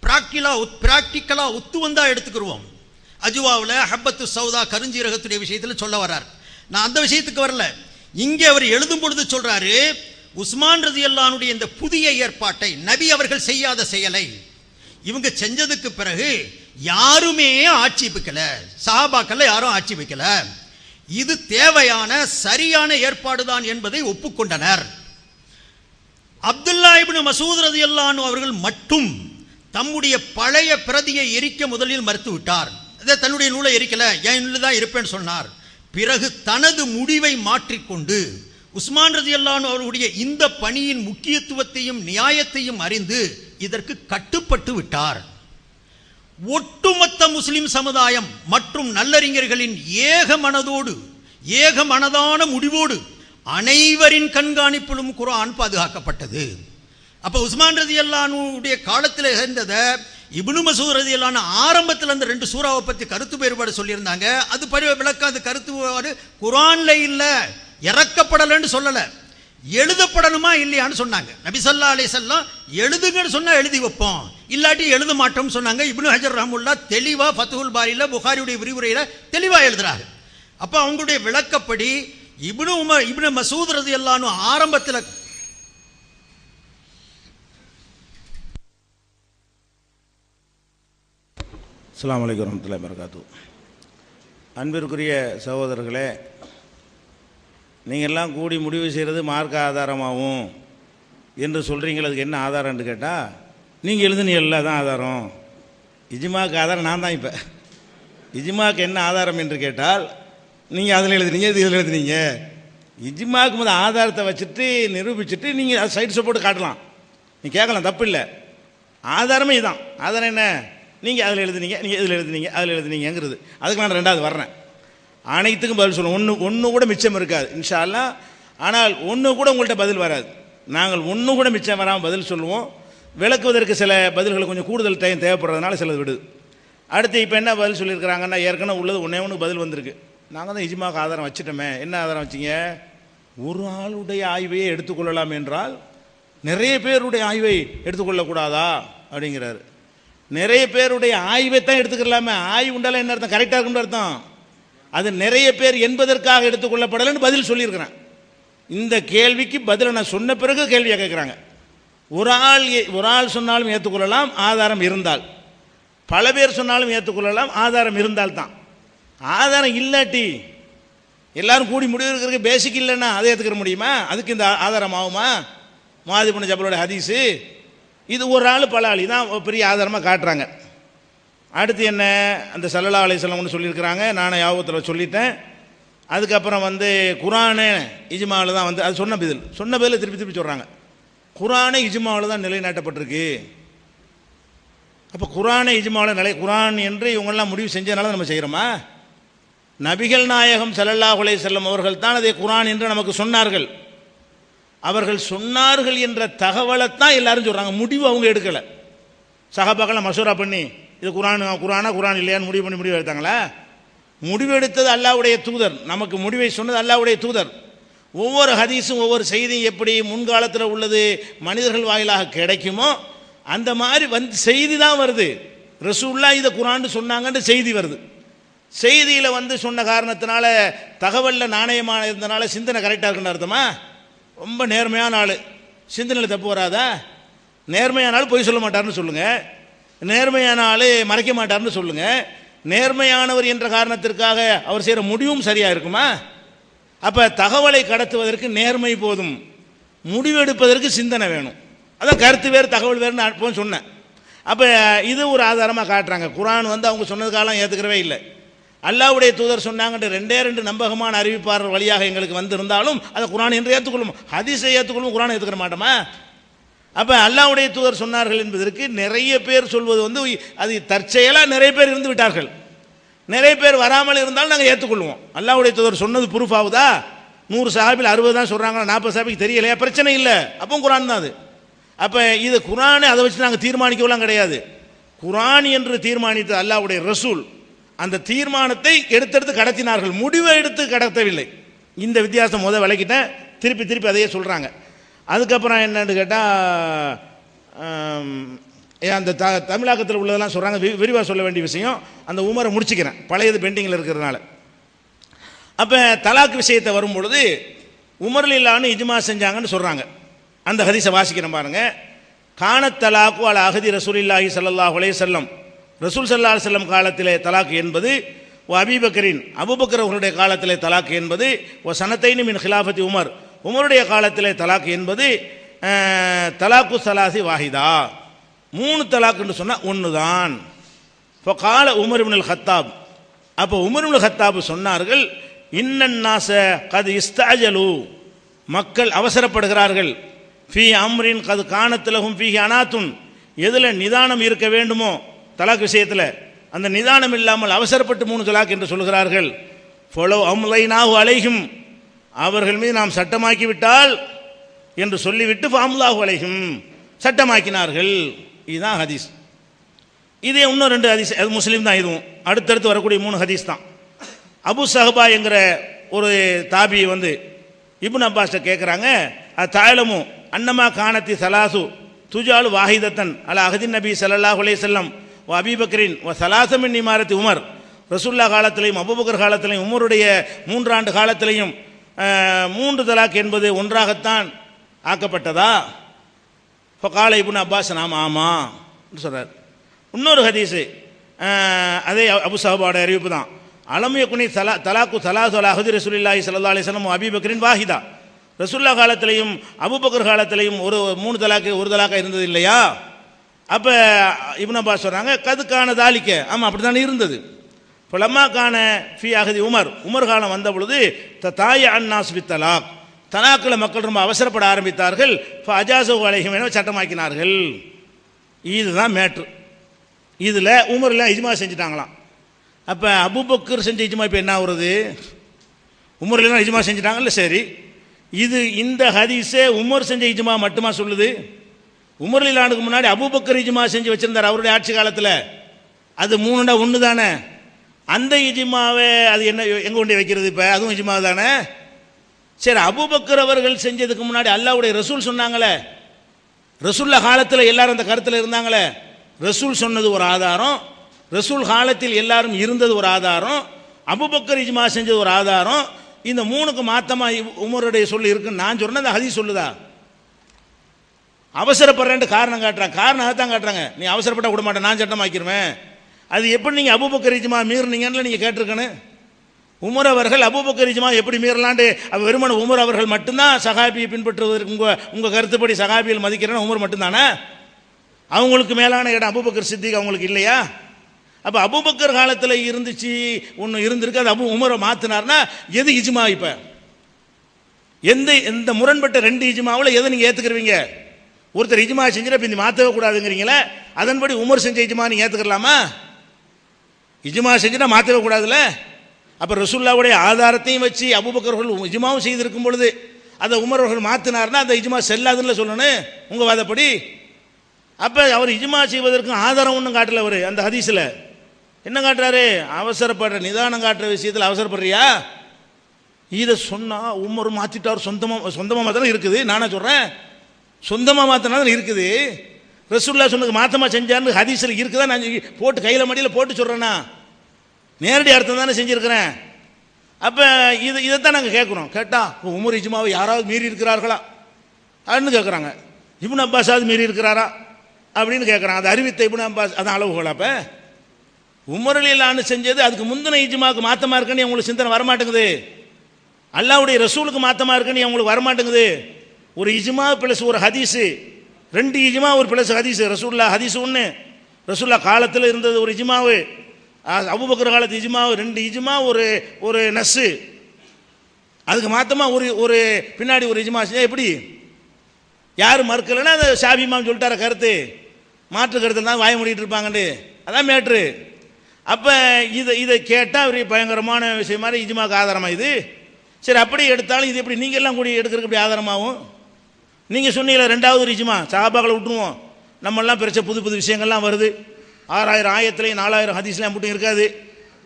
பிராக்டிக்கலா ஒத்து வந்தா எடுத்துக்கிருவோம். அஜுவாவில் ஹப்பத்து சௌதா கருஞ்சீரகத்துடைய விஷயத்தில் சொல்ல வர்றார். நான் அந்த விஷயத்துக்கு வரல. இங்கே அவர் எழுதும் பொழுது சொல்றாரு, உஸ்மான் ரலியல்லாஹு அன்ஹுடைய இந்த புதிய ஏற்பாட்டை, நபி அவர்கள் செய்யாத செயலை இவங்க செஞ்சதுக்கு பிறகு யாருமே ஆட்சேபிக்கல, சஹாபாக்கள் யாரும் ஆட்சேபிக்கல, இது தேவையான சரியான ஏற்பாடுதான் என்பதை ஒப்புக்கொண்டனர். அப்துல்லா இப்னு மசூத் ரலியல்லாஹு அன்ஹு அவர்கள் மட்டும் தம்முடைய பழைய பிரதியை எரிக்க முதலில் மறுத்துவிட்டார். தன்னுடைய நூலை எரிக்கல, என் நூலில் தான் இருப்பேன்னு சொன்னார். பிறகு தனது முடிவை மாற்றிக்கொண்டு உஸ்மான் ரலியல்லாஹு அன்ஹு அவர்களுடைய இந்த பணியின் முக்கியத்துவத்தையும் நியாயத்தையும் அறிந்து இதற்கு கட்டுப்பட்டு விட்டார். ஒட்டுமொத்த முஸ்லிம் சமுதாயம் மற்றும் நல்லறிஞர்களின் ஏக மனதான முடிவோடு அனைவரின் கண்காணிப்பிலும் குர்ஆன் பாதுகாக்கப்பட்டது. அப்ப உஸ்மான் ரலியல்லாஹு அன்ஹுடைய காலத்தில் இருந்ததை இப்னு மசூத் ரலியல்லாஹு அன்ஹு ஆரம்பத்தில் அந்த 2 சூறாவை பற்றி கருத்து வேறுபாடு சொல்லியிருந்தாங்க. அது விளக்காத கருத்து வேறுபாடு குர்ஆன்ல இல்ல, இறக்கப்படலன்னு சொல்லல, எழுதப்படணுமா இல்லையான்னு சொன்னாங்க. நபி ஸல்லல்லாஹு அலைஹி வஸல்லம் எழுதுங்கன்னு சொன்னா எழுதி வைப்போம், இல்லாட்டி எழுத மாட்டோம்னு சொன்னாங்க. இப்னு ஹஜர் ரஹ்மத்துல்லாஹ் தெளிவா ஃபத்ஹுல் பாரியில புகாரியுடைய விரிவுரையில தெளிவா எழுதுறாங்க. அப்ப அவங்களுடைய விளக்கப்படி இப்னு மசூத் ரலியல்லாஹு அன்ஹு ஆரம்பத்தில் அஸ்ஸலாமு அலைக்கும் வரஹ்மத்துல்லாஹி வபரகாத்துஹு. அன்பிற்குரிய சகோதரர்களே, நீங்கள் எல்லாம் கூடி முடிவு செய்கிறது மார்க்க ஆதாரமாகும் என்று சொல்கிறீங்களே, அதுக்கு என்ன ஆதாரம்னு கேட்டால், நீங்கள் எழுதுனீங்கல்ல தான் ஆதாரம். இஜ்மாக்கு ஆதாரம் நான் தான். இப்போ இஜ்மாக்கு என்ன ஆதாரம் என்று கேட்டால், நீங்கள் அதில் எழுதுனீங்க, இதில் எழுதுனீங்க. இஜ்மாக்கு முதல் ஆதாரத்தை வச்சுட்டு நிரூபிச்சுட்டு நீங்கள் அதை சைடு போட்டு காட்டலாம், நீங்கள் கேட்கலாம், தப்பு இல்லை. ஆதாரமே இதுதான். ஆதாரம் என்ன? நீங்கள் அதில் எழுதுனீங்க, நீங்கள் இதில் எழுதுனீங்க, அதில் எழுதுனீங்கிறது. அதுக்கு நான் 2வது வர்றேன். அனைத்துக்கும் பதில் சொல்லுவோம். ஒன்று கூட மிச்சம் இருக்காது இன்ஷா அல்லாஹ். ஆனால் ஒன்று கூட உங்கள்கிட்ட பதில் வராது. நாங்கள் ஒன்று கூட மிச்சம் வராமல் பதில் சொல்லுவோம். விளக்குவதற்கு சில பதில்கள் கொஞ்சம் கூடுதல் டைம் தேவைப்படுறதுனால சிலது விடுது. அடுத்து இப்போ என்ன பதில் சொல்லியிருக்கிறாங்கன்னா, ஏற்கனவே உள்ளது ஒன்று பதில் வந்திருக்கு. நாங்கள் தான் இஜ்மாக்கு ஆதாரம் வச்சுட்டோமே. என்ன ஆதாரம் வச்சிங்க? ஒரு ஆளுடைய ஆய்வையை எடுத்துக்கொள்ளலாம் என்றால் நிறைய பேருடைய ஆய்வை எடுத்துக்கொள்ளக்கூடாதா அப்படிங்கிறாரு. நிறைய பேருடைய ஆய்வை தான் எடுத்துக்கலாமே. ஆய்வு உண்டால என்ன அர்த்தம்? கரெக்டாக இருக்குன்னு அர்த்தம். அது நிறைய பேர் என்பதற்காக எடுத்துக்கொள்ளப்படலைன்னு பதில் சொல்லியிருக்கிறேன். இந்த கேள்விக்கு பதிலை நான் சொன்ன பிறகு கேள்வியை கேட்குறாங்க. ஒரு ஆள் சொன்னாலும் ஏற்றுக்கொள்ளலாம் ஆதாரம் இருந்தால், பல பேர் சொன்னாலும் ஏற்றுக்கொள்ளலாம் ஆதாரம் இருந்தால் தான். ஆதாரம் இல்லாட்டி எல்லாரும் கூடி முடிவு இருக்கிறதுக்கு பேசிக் இல்லைன்னா அதை ஏற்றுக்கிற முடியுமா? அதுக்கு இந்த ஆதாரம் ஆகுமா? முஆது இப்னு ஜபலோட ஹதீஸு இது ஒரு ஆள் பல ஆள் இதான் பெரிய ஆதாரமாக காட்டுறாங்க. அடுத்து என்ன? அந்த ஸல்லல்லாஹு அலைஹி வஸல்லம் சொல்லியிருக்கிறாங்க, நானும் யாபத்தில் சொல்லிட்டேன். அதுக்கப்புறம் குர்ஆனே இஜ்மாவில் தான் அது சொன்ன பதில் திருப்பி சொல்கிறாங்க. குர்ஆனே இஜ்மாவில் தான் நிலைநாட்டப்பட்டிருக்கு. அப்போ குர்ஆனே இஜ்மாவில் குர்ஆன் என்று இவங்கெல்லாம் முடிவு செஞ்சதுனால நம்ம செய்கிறோமா? நபிகள் நாயகம் ஸல்லல்லாஹு அலைஹி வஸல்லம் அவர்கள் தான் அதை குர்ஆன் என்று நமக்கு சொன்னார்கள். அவர்கள் சொன்னார்கள் என்ற தகவலைத்தான் எல்லாரும் சொல்கிறாங்க. முடிவு அவங்க எடுக்கலை. சஹாபாக்களை மசூரா பண்ணி இது குர்ஆனா குர்ஆன் இல்லையான்னு முடிவு எடுத்தாங்களா? முடிவெடுத்தது அல்லாஹ்வுடைய தூதர், நமக்கு முடிவை சொன்னது அல்லாஹ்வுடைய தூதர். ஒவ்வொரு ஹதீஸும் ஒவ்வொரு செய்தியும் எப்படி முன்காலத்தில் உள்ளது மனிதர்கள் வாயிலாக கிடைக்குமோ அந்த மாதிரி செய்தி தான் வருது. ரசூலுல்லாஹ் இதை குர்ஆன் சொன்னாங்கன்னு செய்தி வருது. செய்தியில் சொன்ன காரணத்தினால தகவலில் நாணயமான இருந்தனால சிந்தனை கரெக்டாக இருக்குன்னு அர்த்தமா? ரொம்ப நேர்மையான ஆள், சிந்தனையில் தப்பு வராதா? நேர்மையான ஆள் பொய் சொல்ல மாட்டார்னு சொல்லுங்கள், நேர்மையான ஆள் மறைக்க மாட்டார்னு சொல்லுங்கள். நேர்மையானவர் என்ற காரணத்திற்காக அவர் செய்கிற முடிவும் சரியாக இருக்குமா? அப்போ தகவலை கடத்துவதற்கு நேர்மை போதும், முடிவெடுப்பதற்கு சிந்தனை வேணும். அதான் கருத்து வேறு தகவல் வேறுனு அப்போ சொன்னேன். அப்போ இது ஒரு ஆதாரமாக காட்டுறாங்க. குர்ஆன் அவங்க சொன்னதுக்காலாம் ஏற்றுக்கிறவே இல்லை. அல்லாஹ்வுடைய தூதர் சொன்னாங்கன்ற ரெண்டு நம்பகமான அறிவிப்பாளர் வழியாக எங்களுக்கு வந்திருந்தாலும் அதை குர்ஆன் என்று ஏற்றுக்கொள்ளும், ஹதீஸை ஏற்றுக்கொள்ளும், குர்ஆனை ஏற்றுக்கிற மாட்டோமா? அப்போ அல்லாஹ்வுடைய தூதர் சொன்னார்கள் என்பதற்கு நிறைய பேர் சொல்வது அது தற்செயலாக நிறைய பேர் இருந்து விட்டார்கள். நிறைய பேர் வராமல் இருந்தாலும் நாங்கள் ஏற்றுக்கொள்வோம். அல்லாஹ்வுடைய தூதர் சொன்னது ப்ரூஃப் ஆகுதா? 100 சஹாபியில் 60 தான் சொல்கிறாங்க, 40 சஹாபிக்கு தெரியலையா? பிரச்சனை இல்லை, அப்போ குர்ஆன் தான் அது. அப்போ இது குர்ஆனை அதை வச்சு நாங்கள் தீர்மானிக்கலாம் கிடையாது. குர்ஆன் என்று தீர்மானித்த அல்லாஹ்வுடைய ரசூல் அந்த தீர்மானத்தை எடுத்தெடுத்து கடத்தினார்கள், முடிவை எடுத்து கடத்தவில்லை. இந்த வித்தியாசம் விளக்கிட்டேன், திருப்பி அதையே சொல்கிறாங்க. அதுக்கப்புறம் என்னன்னு கேட்டால் அந்த தமிழாக்கத்தில் உள்ளதெல்லாம் சொல்கிறாங்க, விரிவாக சொல்ல வேண்டிய விஷயம். அந்த உமரை முடிச்சுக்கிறேன், பழையது பெண்டிங்கில் இருக்கிறதுனால. அப்போ தலாக் விஷயத்தை வரும்பொழுது உமர் ரலியல்லாஹு இஜ்மா செஞ்சாங்கன்னு சொல்கிறாங்க. அந்த ஹதீஸை வாசிக்கிறேன் பாருங்க. கானத் தலாக்கு அலா அஹதி ரசூலில்லாஹி ஸல்லல்லாஹு அலைஹி வஸல்லம், ரசூல் ஸல்லல்லாஹு அலைஹி வஸல்லம் காலத்திலே தலாக் என்பது, அபூபக்கரின் அபூபக்கர் அவர்களுடைய காலத்திலே தலாக் என்பது, சனத்தைனி மின் ஹிலாஃபத்தி உமர், உமருடைய காலத்திலே தலாக் என்பது தலாக்கு ஸலாசி வாஹிதா, 3 தலாக் என்று சொன்னால் 1 தான். இப்போ கால உமர் இப்னுல் ஹத்தாப், அப்போ உமர் இப்னுல் ஹத்தாப் சொன்னார்கள், இன்னன் நாஸ கத் இஸ்தஅஜலு, மக்கள் அவசரப்படுகிறார்கள், ஃபீ அம்ரின் கது கானத்துலகும் ஃபீஹி அனாத்துன், எதில் நிதானம் இருக்க வேண்டுமோ தலாக் விஷயத்தில் அந்த நிதானம் இல்லாமல் அவசரப்பட்டு 3 தலாக் என்று சொல்கிறார்கள். ஃபலோ அம்லைனாஹு அலைஹிம், அவர்கள் மீது நாம் சட்டமாக்கி விட்டால் என்று சொல்லிவிட்டு ஃபஅம்லாஹு அலைஹிம், சட்டமாக்கினார்கள். இதுதான் ஹதீஸ். இதே இன்னும் 2 ஹதீஸ், அது முஸ்லீம் தான். இதுவும் அடுத்தடுத்து வரக்கூடிய 3 ஹதீஸ் தான். அபு சஹபா என்கிற ஒரு தாபி இப்னு அப்பாஸ்ட கேட்குறாங்க, தாயலமு அன்னமா கானத்தி சலாசு துஜாலு வாஹிதத்தன் அலா அஹதின் நபி ஸல்லல்லாஹு அலைஹி வஸல்லம் வ அபீபக்கரின் வ சலாசமின் இமாரத்தி உமர், ரசூலுல்லாஹ் காலத்திலையும் அபூபக்கர் காலத்திலையும் உமருடைய 3 ஆண்டு காலத்திலையும் 3 தலாக் என்பது ஒன்றாகத்தான் ஆக்கப்பட்டதா? இப்போ கால இப்னு அப்பாஸ் நாம் ஆமா என்று சொல்கிறார். இன்னொரு ஹதீஸு அதே அபு சஹபாவோட அறிவிப்பு தான். அலமிய குனி தலாக்கு சலாசு அலா அஹதி ரசூலில்லாஹி ஸல்லல்லாஹு அலைஹி வஸல்லம் அபீபக்கரின் வாஹிதா, ரசூலுல்லாஹ் காலத்திலையும் அபூபக்கர் காலத்திலையும் 3 தலாக்கு 1 தலாக்கா இருந்தது இல்லையா? அப்போ இப்னு அப்பாஸ் சொல்கிறாங்க, கதுக்கான தாலிக்க, ஆமாம் அப்படி தானே இருந்தது. இப்போ லம்மாக்கான ஃபி அஹதி உமர் காலம் வந்த பொழுது தாய அன்னாஸ் பி தலாக், தலாக்கில் மக்கள் ரொம்ப அவசரப்பட ஆரம்பித்தார்கள். இப்போ அஜாசு அலைஹிம் என சட்டமாக்கினார்கள். இதுதான் மேட்ரு. இதில் உமர்லாம் இஜ்மா செஞ்சுட்டாங்களாம். அப்போ அபூபக்கர் செஞ்ச இஜ்மா இப்போ என்ன ஆகுறது? உமர்லாம் இஜ்மா செஞ்சுட்டாங்கல்ல, சரி. இந்த ஹதீஸே உமர் செஞ்ச இஜ்மா மட்டுமா சொல்லுது? உமர் ரலியல்லாஹுக்கு முன்னாடி அபூபக்கர் இஜ்மா செஞ்சு வச்சிருந்தார் அவருடைய ஆட்சி காலத்தில். அது 3 1 தானே. அந்த இஜ்மாவை அது என்ன எங்கே கொண்டு வைக்கிறது? இப்போ அதுவும் இஜ்மா தானே. சரி, அபூபக்கர் அவர்கள் செஞ்சதுக்கு முன்னாடி அல்லாஹ்வுடைய ரசூல் சொன்னாங்களே, ரசூலுல்லாஹ் காலத்தில் எல்லாரும் அந்த கருத்தில் இருந்தாங்களே, ரசூல் சொன்னது ஒரு ஆதாரம், ரசூல் காலத்தில் எல்லாரும் இருந்தது ஒரு ஆதாரம், அபூபக்கர் இஜ்மா செஞ்சது ஒரு ஆதாரம். இந்த 3க்கு மாத்தமாக உமருடைய சொல்லு இருக்குன்னு நான் சொன்னேன். அந்த ஹதீஸ் சொல்லுதா? அவசரப்படுறேன்ட்டு காரணம் காட்டுறாங்க. காரணம் அதான் காட்டுறாங்க, நீ அவசரப்பட்ட விட மாட்டேன், நான் சட்டமாக்கிடுவேன். அது எப்படி நீங்கள் அபூபக்கர் இஜ்மா மீறினீங்கன்னு நீங்கள் கேட்டிருக்கணும். உமர் அவர்கள் அபூபக்கர் இஜ்மா எப்படி மீறலான்ட்டு வெறுமன உமர் அவர்கள் மட்டும்தான் சஹாபியை பின்பற்றுவதற்கு உங்கள் கருத்துப்படி சஹாபியில் மதிக்கிறேன்னு உமர் மட்டும்தானே? அவங்களுக்கு மேலான இடம் அபூபக்கர் சித்திக் அவங்களுக்கு இல்லையா? அப்போ அபூபக்கர் காலத்தில் இருந்துச்சு ஒன்று இருந்திருக்கு, அது உமரை மாற்றினார்னா எது இஜ்மா? இப்போ எந்த முரண்பட்ட 2 இஜ்மாவில் எதை நீங்கள் ஏற்றுக்கிறீங்க? ஒருத்தர் இஜ்மா செஞ்சுட்டு இப்போ இந்த மாற்றவே கூடாதுங்கிறீங்களே, அதன்படி உமர் செஞ்ச இஜ்மா நீங்கள் ஏற்றுக்கலாமா? இஜ்மா செஞ்சுட்டா மாற்றவே கூடாதுல்ல. அப்போ ரசூலுல்லாஹ்வுடைய ஆதாரத்தையும் வச்சு அபூபக்கர் அவர்கள் இஜ்மாவும் செய்திருக்கும் பொழுது அதை உமர் அவர்கள் மாற்றினார்னா அந்த இஜ்மா செல்லாதுன்னு சொல்லணும் உங்கள் வாதப்படி. அப்போ அவர் இஜ்மா செய்வதற்கு ஆதாரம் ஒன்றும் காட்டல அவர் அந்த ஹதீஸில். என்ன காட்டுறாரு? அவசரப்படுற, நிதானம் காட்டுற விஷயத்தில் அவசரப்படுறியா? இதை சொன்னா உமர் மாத்திட்டார். சொந்தமாக மாத்திரம் இருக்குது. நானா சொல்றேன், சொந்தமாக மாத்தினாலும் இருக்குது. ரசூலுல்லாஹ் சொன்னது மாத்தமா செஞ்சார்னு ஹதீஸ்ல இருக்குதா? நான் போட்டு கையில் மடியில் போட்டு சொல்றேன்னா நேரடி அர்த்தம் தானே செஞ்சிருக்கிறேன். அப்போ இதைத்தான் நாங்கள் கேட்குறோம். கேட்டால் உமர் இஜ்மாவை யாராவது மீறி இருக்கிறார்களா அப்படின்னு கேட்குறாங்க. இப்னு அப்பாஸாவது மீறி இருக்கிறாரா அப்படின்னு கேட்குறாங்க. அது அறிவித்த இப்னு அப்பாஸ் அதான் அளவுகோல். அப்போ உமர் ரலியல்லாஹு செஞ்சது அதுக்கு முந்தின இஜ்மாவுக்கு மாத்தமாக இருக்குன்னு உங்களுக்கு சிந்தனை வரமாட்டேங்குது. அல்லாஹ்வுடைய ரசூலுக்கு மாத்தமாக இருக்குன்னு உங்களுக்கு வரமாட்டேங்குது. ஒரு இஜ்மா பிளஸ் ஒரு ஹதீஸு, 2 இஜ்மா ஒரு பிளஸ் ஹதீஸு. ரசூலுல்லாஹ் ஹதீஸ் ஒன்று, ரசூலுல்லாஹ் காலத்தில் இருந்தது ஒரு இஜ்மாவு, அபூபக்கர் காலத்து இஜ்மாவு, 2 இஜ்மா ஒரு நஸ்ஸு. அதுக்கு மாத்தமாக ஒரு பின்னாடி ஒரு இஜ்மா செஞ்சா எப்படி? யார் மறுக்கலைன்னா அதை ஷாஃபி இமாம் சொல்லிட்டார கருத்து, மாற்று கருத்தில் தான் வாய மூடிட்டு இருப்பாங்கன்னு, அதான் மேட்ரு. அப்போ இதை கேட்டால் ஒரு பயங்கரமான விஷயம் மாதிரி இஜ்மாவுக்கு ஆதாரமாக இது. சரி, அப்படி எடுத்தாலும் இது எப்படி நீங்கள் எல்லாம் கூடி எடுக்கிறதுக்கு எப்படி ஆதாரமாகும்? நீங்கள் சொன்னீங்களா 2வது ஒரு இஜ்மா, சஹாபாக்களை விட்டுருவோம், நம்மெல்லாம் பிரிச்ச புது புது விஷயங்கள்லாம் வருது, 6000 ஆயத்துலையும் 4000 ஹதீஸ்லாம் மட்டும் இருக்காது,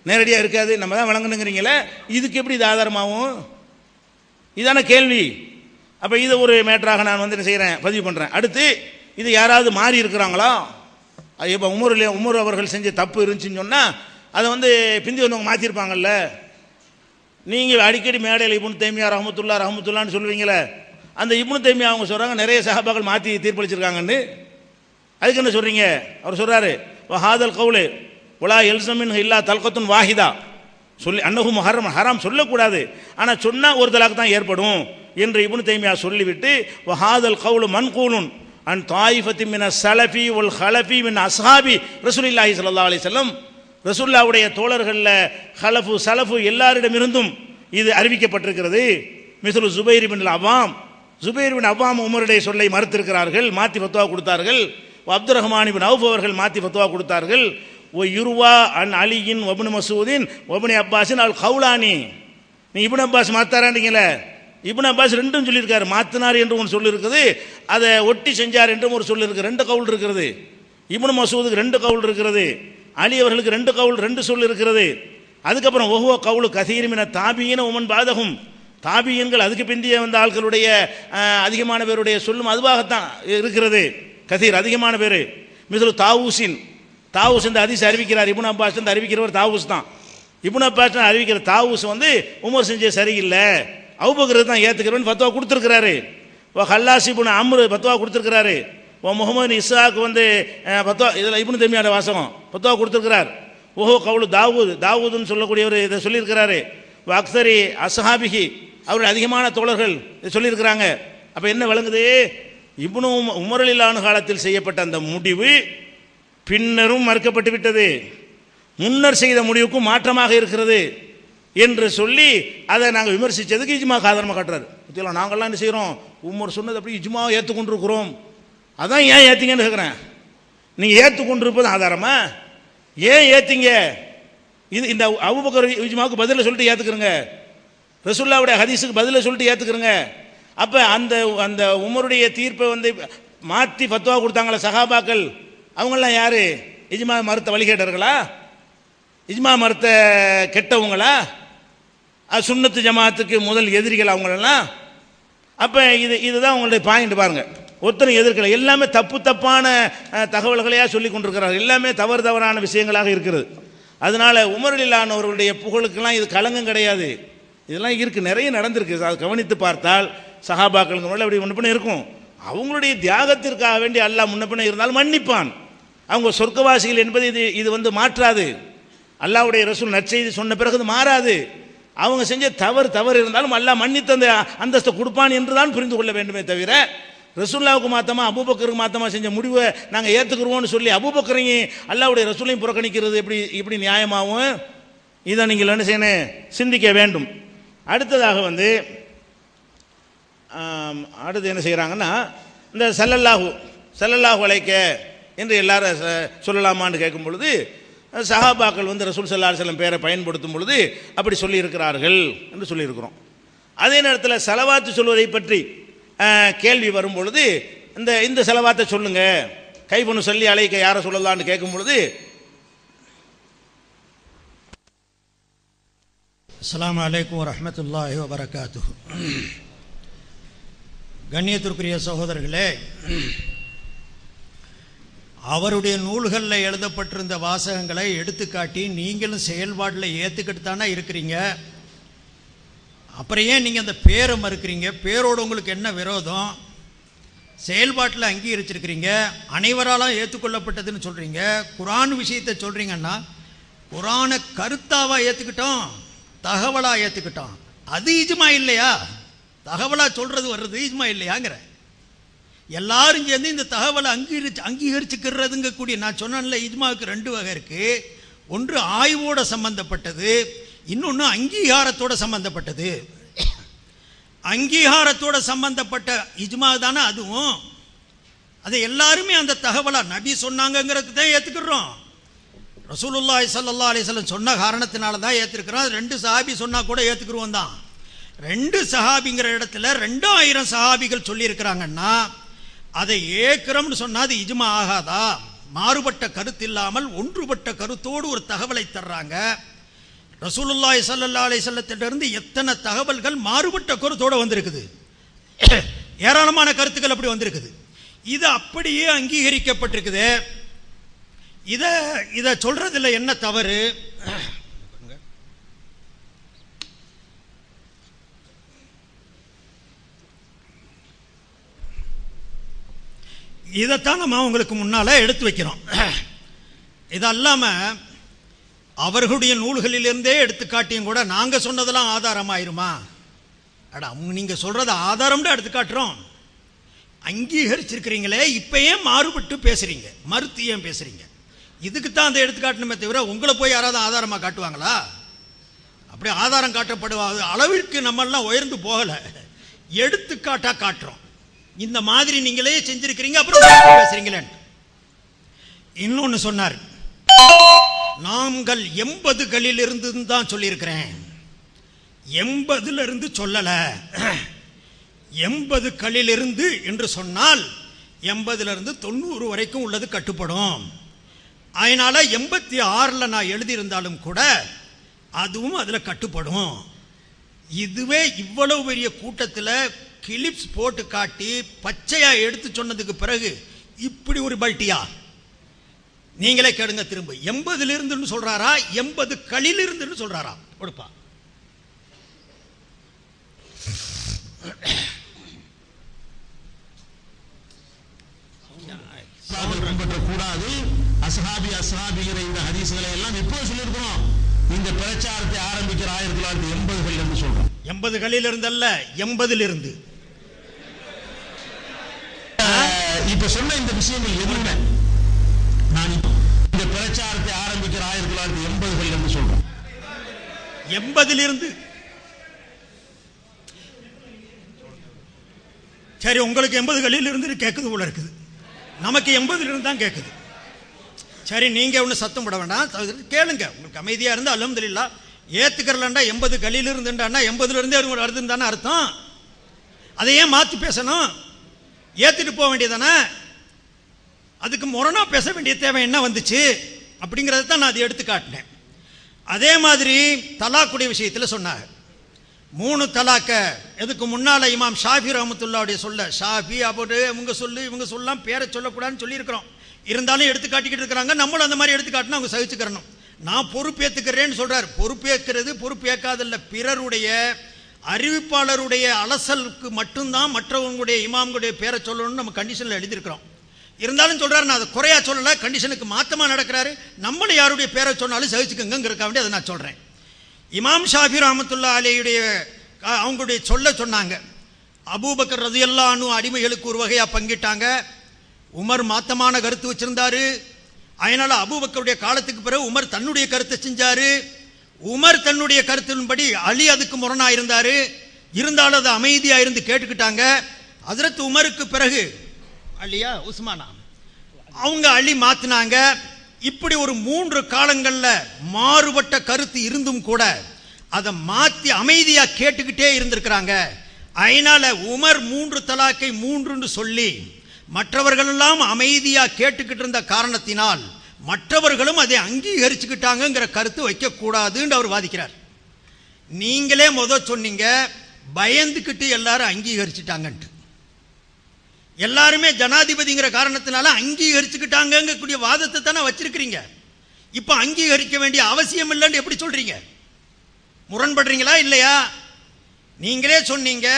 நேரடியாக இருக்காது, நம்ம தான் வழங்கணுங்கிறீங்களே, இதுக்கு எப்படி இது ஆதாரமாகும்? இதான கேள்வி. அப்போ இதை ஒரு மேட்டராக நான் வந்து என்ன செய்கிறேன், பதிவு பண்ணுறேன். அடுத்து, இது யாராவது மாறி இருக்கிறாங்களா? இப்போ உமர் அவர்கள் செஞ்ச தப்பு இருந்துச்சுன்னு சொன்னால் அதை வந்து பிந்தி வந்தவங்க மாற்றிருப்பாங்கல்ல. நீங்கள் அடிக்கடி மேடையில் இப்னு தைமியா ரஹ்மத்துல்லான்னு சொல்லுவீங்களே, அந்த இப்னு தைமியா அவங்க சொல்கிறாங்க நிறைய சஹாபாக்கள் மாற்றி தீர்ப்பளிச்சிருக்காங்கன்னு. அதுக்கு என்ன சொல்கிறீங்க? அவர் சொல்கிறாரு, ஹாதல் கவுலு உலா எல்சமின் இல்லா தல்கத்துன் வாஹிதா சொல்லி அன்னஹும் ஹராம் சொல்லக்கூடாது, ஆனால் சொன்னால் ஒரு தலாக்கு தான் ஏற்படும் என்று இப்னு தைமியா சொல்லிவிட்டு வஹாதல் கவுலு மன்கூலுன் அன் தாயிஃபத்தி மின ஸலஃபி வல் ஹலஃபி மின் அஸ்ஹாபி ரசூலுல்லாஹி ஸல்லல்லாஹு அலைஹி வஸல்லம், ரசூலுல்லாஹ்வுடைய தோழர்களில் ஹலஃபு சலஃபு எல்லாரிடமிருந்தும் இது அறிவிக்கப்பட்டிருக்கிறது. மிஸ்லு ஜுபைர் பின் அவ்வாம் உமருடைய சொல்லை மறுத்திருக்கிறார்கள், மாற்றி ஃபத்வா கொடுத்தார்கள். அப்துர் ரஹ்மான் பின் அவுஃப் அவர்கள் மாற்றி ஃபத்வா கொடுத்தார்கள். ஓ யுருவா அன் அலியின் ஒபனு மசூதின் ஒபனி அப்பாஸின் அல் கவுலானி. நீ இப்னு அப்பாஸ் மாத்தாராண்டீங்களே, இப்னு அப்பாஸ் 2ம் சொல்லியிருக்காரு. மாத்தினார் என்று ஒன்று சொல்லியிருக்குது, அதை ஒட்டி செஞ்சார் என்றும் ஒரு சொல்லி இருக்குது. 2 கவுல் இருக்கிறது. இப்னு மசூதுக்கு 2 கவுல் இருக்கிறது. அலி அவர்களுக்கு 2 கவுல் 2 சொல் இருக்கிறது. அதுக்கப்புறம் ஒஹுவ கவுலு கசீரிமின தாபியின உமன் பாதகும், தாபியன்கள் அதுக்கு பிந்திய வந்த ஆட்களுடைய அதிகமான பேருடைய சொல்லும் அதுவாகத்தான் இருக்கிறது. கசீர் அதிகமான பேர். மிஸ்லு தாவூஸ் இந்த ஹதீஸ் அறிவிக்கிறார். இப்னு அப்பாஸ் வந்து அறிவிக்கிறவர் தாவூஸ் தான். இப்னு அப்பாஸ் அறிவிக்கிற தாவூஸ் வந்து உமர் செஞ்ச சரியில்லை, அபூபக்கர் தான் ஏற்றுக்கிறவன் ஃபத்வா கொடுத்துருக்கிறாரு. ஹல்லாஸ் இப்னு அம்ரு ஃபத்வா கொடுத்துருக்கிறாரு. முகமது இஸ்ஹாக் வந்து ஃபத்வா, இதில் இப்னு தைமியாவோட வாசகம் ஃபத்வா கொடுத்துருக்கிறார். ஓஹோ கவுலு தாவூதுன்னு சொல்லக்கூடியவர் இதை சொல்லியிருக்கிறாரு. அக்ஸரி அஸ்ஹாபிஹி அவருடைய அதிகமான தோழர்கள் இதை சொல்லியிருக்கிறாங்க. அப்போ என்ன விளங்குது? இப்னு உமர் ரலியல்லாஹு அன்ஹு காலத்தில் செய்யப்பட்ட அந்த முடிவு பின்னரும் மறுக்கப்பட்டு விட்டது, முன்னர் செய்த முடிவுக்கும் மாற்றமாக இருக்கிறது என்று சொல்லி அதை நாங்கள் விமர்சித்ததுக்கு இஜ்மாவுக்கு ஆதாரமாக காட்டுறாரு. பற்றியெல்லாம் நாங்கள்லாம் என்ன செய்கிறோம், உமர் சொன்னது அப்படி இஜ்மாவை ஏற்றுக்கொண்டிருக்கிறோம். அதான் ஏன் ஏற்றிங்கன்னு கேட்குறேன். நீங்கள் ஏற்றுக்கொண்டிருப்பது ஆதாரமா? ஏன் ஏற்றிங்க? இது இந்த அபூபக்கர் இஜ்மாவுக்கு பதிலில் சொல்லிட்டு ஏற்றுக்கிறங்க, ரசூலுல்லாஹ்வுடைய ஹதீஸுக்கு பதிலில் சொல்லிட்டு ஏற்றுக்கிறங்க. அப்போ அந்த உமருடைய தீர்ப்பை வந்து மாற்றி ஃபத்வா கொடுத்தாங்களே சஹாபாக்கள், அவங்களாம் யார்? இஜ்மா மறுத்த வழிகேட்டர்களா? இஜ்மா மறுத்த கெட்டவங்களா? சுன்னத்து ஜமாத்துக்கு முதல் எதிரிகள் அவங்களெல்லாம். அப்போ இதுதான் உங்களுடைய பாயிண்ட் பாருங்கள். ஒருத்தரும் எதிர்க்கலை, எல்லாமே தப்பான தகவல்களையாக சொல்லி கொண்டிருக்கிறார்கள், எல்லாமே தவறான விஷயங்களாக இருக்கிறது. அதனால் உமர் ரலியல்லாஹு அன்ஹு அவர்களுடைய புகழுக்கெல்லாம் இது களங்கம் கிடையாது. இதெல்லாம் இருக்குது, நிறைய நடந்திருக்கு. அதை கவனித்து பார்த்தால் சஹாபாக்களுக்கு முன்னாடி அப்படி முன்னப்பின இருக்கும். அவங்களுடைய தியாகத்திற்காக வேண்டி அல்லாஹ் முன்னப்பின இருந்தாலும் மன்னிப்பான். அவங்க சொர்க்கவாசிகள் என்பது இது வந்து மாற்றாது. அல்லாஹ்வுடைய ரசூல் நற்செய்தி சொன்ன பிறகு அது மாறாது. அவங்க செஞ்ச தவறு இருந்தாலும் அல்லாஹ் மன்னித்த அந்த அந்தஸ்தை கொடுப்பான் என்று தான் புரிந்து கொள்ள வேண்டுமே தவிர, ரசூலுல்லாஹ்வுக்கு மாத்தமா அபூபக்கருக்கு மாத்தமா செஞ்ச முடிவை நாங்கள் ஏற்றுக்குருவோம்னு சொல்லி அபூபக்கரையும் அல்லாஹ்வுடைய ரசூலையும் புறக்கணிக்கிறது இப்படி நியாயமாகவும்? இதை நீங்கள் என்ன செய்யணும், சிந்திக்க வேண்டும். அடுத்ததாக வந்து அடுத்து என்ன செய்கிறாங்கன்னா, இந்த ஸல்லல்லாஹு அலைஹி என்று எல்லாரும் சொல்லலாமான்னு கேட்கும் பொழுது சஹாபாக்கள் வந்து ரசூல் ஸல்லல்லாஹு அலைஹி வஸல்லம் பேரை பயன்படுத்தும் பொழுது அப்படி சொல்லியிருக்கிறார்கள் என்று சொல்லியிருக்கிறோம். அதே நேரத்தில் ஸலவாத்து சொல்வதை பற்றி கேள்வி வரும் பொழுது இந்த ஸலவாத்தை சொல்லுங்க, கைஃப நுஸல்லி அலைக யா ரசூலல்லாஹ்னு கேட்கும் பொழுது அஸ்ஸலாமு அலைக்கும் வரஹ்மத்துல்லாஹி வபரகாத்துஹு. கண்ணியத்திற்குரிய சகோதரர்களே, அவருடைய நூல்களில் எழுதப்பட்டிருந்த வாசகங்களை எடுத்துக்காட்டி நீங்களும் செயல்பாட்டில் ஏற்றுக்கிட்டு தானே இருக்கிறீங்க. அப்புறம் ஏன் நீங்கள் அந்த பேரை மறுக்கிறீங்க? பேரோடு உங்களுக்கு என்ன விரோதம்? செயல்பாட்டில் அங்கீகரிச்சிருக்கிறீங்க, அனைவராலும் ஏற்றுக்கொள்ளப்பட்டதுன்னு சொல்கிறீங்க. குர்ஆன் விஷயத்தை சொல்கிறீங்கன்னா குர்ஆனை கருத்தாவாக ஏற்றுக்கிட்டோம், தகவலாக ஏற்றுக்கிட்டோம். அது இஜ்மா இல்லையா? தகவலாக சொல்கிறது வர்றது இஜ்மா இல்லையாங்கிற எல்லாரும் சேர்ந்து இந்த தகவலை அங்கீகரிச்சுக்கிறதுங்க கூடிய நான் சொன்னேன்ல, இஜ்மாவுக்கு 2 வகை இருக்குது. ஒன்று ஆய்வோட சம்பந்தப்பட்டது, இன்னொன்று அங்கீகாரத்தோட சம்பந்தப்பட்டது. அங்கீகாரத்தோட சம்பந்தப்பட்ட இஜ்மா தானே அதுவும். அதை எல்லாருமே அந்த தகவலா நபி சொன்னாங்கிறதுக்கு தான் ஏற்றுக்கிறோம். ரசூலுல்லாஹி ஸல்லல்லாஹு அலைஹி வஸல்லம் சொன்ன காரணத்தினால தான் ஏற்றுக்கிறோம். 2 சஹாபி சொன்னால் கூட ஏற்றுக்குருவோம் தான். 2 சஹாபிங்கிற இடத்துல 2000 சஹாபிகள் சொல்லியிருக்கிறாங்கன்னா அதை ஏற்கிறோம்னு சொன்னால் அது இஜ்மா ஆகாதா? மாறுபட்ட கருத்து இல்லாமல் ஒன்றுபட்ட கருத்தோடு ஒரு தகவலை தர்றாங்க. ரசூலுல்லாஹி ஸல்லல்லாஹு அலைஹி வஸல்லத்திலிருந்து எத்தனை தகவல்கள் மாறுபட்ட கருத்தோடு வந்திருக்குது, ஏராளமான கருத்துக்கள் அப்படி வந்திருக்குது. இது அப்படியே அங்கீகரிக்கப்பட்டிருக்குது. இதை சொல்றதுல என்ன தவறு? இதைத்தான் நம்ம உங்களுக்கு முன்னால எடுத்து வைக்கிறோம். இதல்லாம அவர்களுடைய நூல்களிலிருந்தே எடுத்து காட்டியும் கூட நாங்க சொன்னதெல்லாம் ஆதாரமாயிருமா? அட, நீங்க சொல்றத ஆதாரம்னு எடுத்து காட்டுறோம். அங்கீகரிச்சிருக்கிறீங்களே, இப்ப ஏன் மாறுபட்டு பேசுறீங்க, மறுத்து ஏன் பேசுறீங்க? இதுக்கு தான் அந்த எடுத்துக்காட்டணுமே தவிர உங்களை போய் யாராவது ஆதாரமாக காட்டுவாங்களா? அப்படி ஆதாரம் காட்டப்படுவாங்க அளவிற்கு நம்மெல்லாம் உயர்ந்து போகலை, எடுத்துக்காட்டா காட்டுறோம். இந்த மாதிரி நீங்களே செஞ்சிருக்கிறீங்க, அப்புறம் பேசுறீங்களே. இன்னொன்னு சொன்னார், நாங்கள் 80களில் இருந்து தான் சொல்லியிருக்கிறேன், 80ல இருந்து சொல்லல. 80களில் இருந்து என்று சொன்னால் 80ல இருந்து 90 வரைக்கும் உள்ளது கட்டுப்படும். அதனால 86ல் நான் எழுதியிருந்தாலும் கூட அதுவும் அதில் கட்டுப்படும். இதுவே இவ்வளவு பெரிய கூட்டத்தில் கிளிப்ஸ் போட்டு காட்டி பச்சையா எடுத்து சொன்னதுக்கு பிறகு இப்படி ஒரு பல்ட்டியா? நீங்களே கேளுங்க திரும்ப. 80ல் இருந்துன்னு சொல்றாரா, 80களில் இருந்துன்னு சொல்றாரா? கொடுப்பா. கூடாது. அஸ்ஹாபிகிற இந்த ஹதீஸ்களை எல்லாம் எப்போ சொல்லியிருக்கிறோம்? இந்த பிரச்சாரத்தை ஆரம்பிக்கிற 1980களில் இருந்து சொல்றோம். 80களில் இருந்தல்ல, 80ல் இருந்து. இப்ப சொன்ன இந்த விஷயங்கள் எதுவுமே நான் இந்த பிரச்சாரத்தை ஆரம்பிக்கிற 1980களில் இருந்து சொல்றோம். 80ல் இருந்து. சரி, உங்களுக்கு 80களில் இருந்து கேட்குது போல இருக்குது, நமக்கு 80ல் இருந்து தான் கேட்குது. சரி, நீங்க ஒன்று சத்தம் போட வேண்டாம், கேளுங்க. உங்களுக்கு அமைதியா இருந்து அல்ஹம்துலில்லாஹ். ஏத்துக்கிறலண்டா 80களில் இருந்துட்டான்னா 80ல இருந்தே வருதுன்னு தானே அர்த்தம். அதை ஏன் மாற்றி பேசணும்? ஏத்துட்டு போக வேண்டியதானே. அதுக்கு முரணா பேச வேண்டிய தேவை என்ன வந்துச்சு அப்படிங்கிறத தான் நான் அதை எடுத்து காட்டினேன். அதே மாதிரி தலாக்குடைய விஷயத்தில் சொன்னாங்க. 3 தலாக்க எதுக்கு முன்னால இமாம் ஷாஃபி ரஹ்மத்துல்லாஹுடைய சொல்ல, ஷாஃபி அப்படி இவங்க சொல்லலாம், பேரை சொல்லக்கூடாதுன்னு சொல்லியிருக்கிறோம். இருந்தாலும் எடுத்து காட்டிக்கிட்டு இருக்கிறாங்க. நம்மளும் அந்த மாதிரி எடுத்து காட்டினா அவங்க சகிச்சுக்கிறணும். நான் பொறுப்பேற்றுக்கிறேன்னு சொல்றாரு. பொறுப்பேற்கிறது பொறுப்பேற்காதல்ல, பிறருடைய அறிவிப்பாளருடைய அலசலுக்கு மட்டும்தான் மற்றவங்களுடைய இமாம்களுடைய பேரை சொல்லணும்னு நம்ம கண்டிஷனில் எழுதியிருக்கிறோம். இருந்தாலும் சொல்றாரு, நான் அதை குறையா சொல்லலை, கண்டிஷனுக்கு மாற்றமாக நடக்கிறாரு, நம்மளும் யாருடைய பேரை சொன்னாலும் சகிச்சுக்கங்கிறக்க வேண்டிய அதை நான் சொல்கிறேன். இமாம் ஷாஃபி ரஹ்மத்துல்லாஹி அலைஹியுடைய அவங்களுடைய சொன்னாங்க, அபூபக்கர் ரலியல்லாஹு அன்ஹு அடிமைகளுக்கு ஒரு வகையாக பங்கிட்டாங்க. உமர் மாத்தமான கருத்து வச்சிருந்தாரு. அதனால அபூபக்கருடைய காலத்துக்கு பிறகு உமர் தன்னுடைய கருத்தை செஞ்சாரு. உமர் தன்னுடைய கருத்தின்படி அலி அதுக்கு முரணா இருந்தாரு. இருந்தாலும் அது அமைதியா இருந்து கேட்டுக்கிட்டாங்க. ஹஜ்ரத் உமருக்கு பிறகு அலியா உஸ்மானா அவங்க அலி மாத்தினாங்க. இப்படி ஒரு 3 காலங்களில் மாறுபட்ட கருத்து இருந்தும் கூட அதை மாற்றி அமைதியா கேட்டுக்கிட்டே இருந்திருக்கிறாங்க. அதனால உமர் 3 தலாக்கை 3ன்னு சொல்லி மற்றவர்கள் எல்லாம் அமைதியா கேட்டுக்கிட்டு இருந்த காரணத்தினால் மற்றவர்களும் அதை அங்கீகரிச்சுக்கிட்டாங்கிற கருத்து வைக்கக்கூடாதுன்னு அவர் வாதிக்கிறார். நீங்களே சொன்னீங்க பயந்துக்கிட்டு எல்லாரும் அங்கீகரிச்சுட்டாங்கன்ட்டு. எல்லாருமே ஜனாதிபதிங்கிற காரணத்தினால அங்கீகரிச்சுக்கிட்டாங்கக்கூடிய வாதத்தை தானே வச்சிருக்கிறீங்க. இப்ப அங்கீகரிக்க வேண்டிய அவசியம் இல்லைன்னு எப்படி சொல்றீங்க? முரண்படுறீங்களா இல்லையா? நீங்களே சொன்னீங்க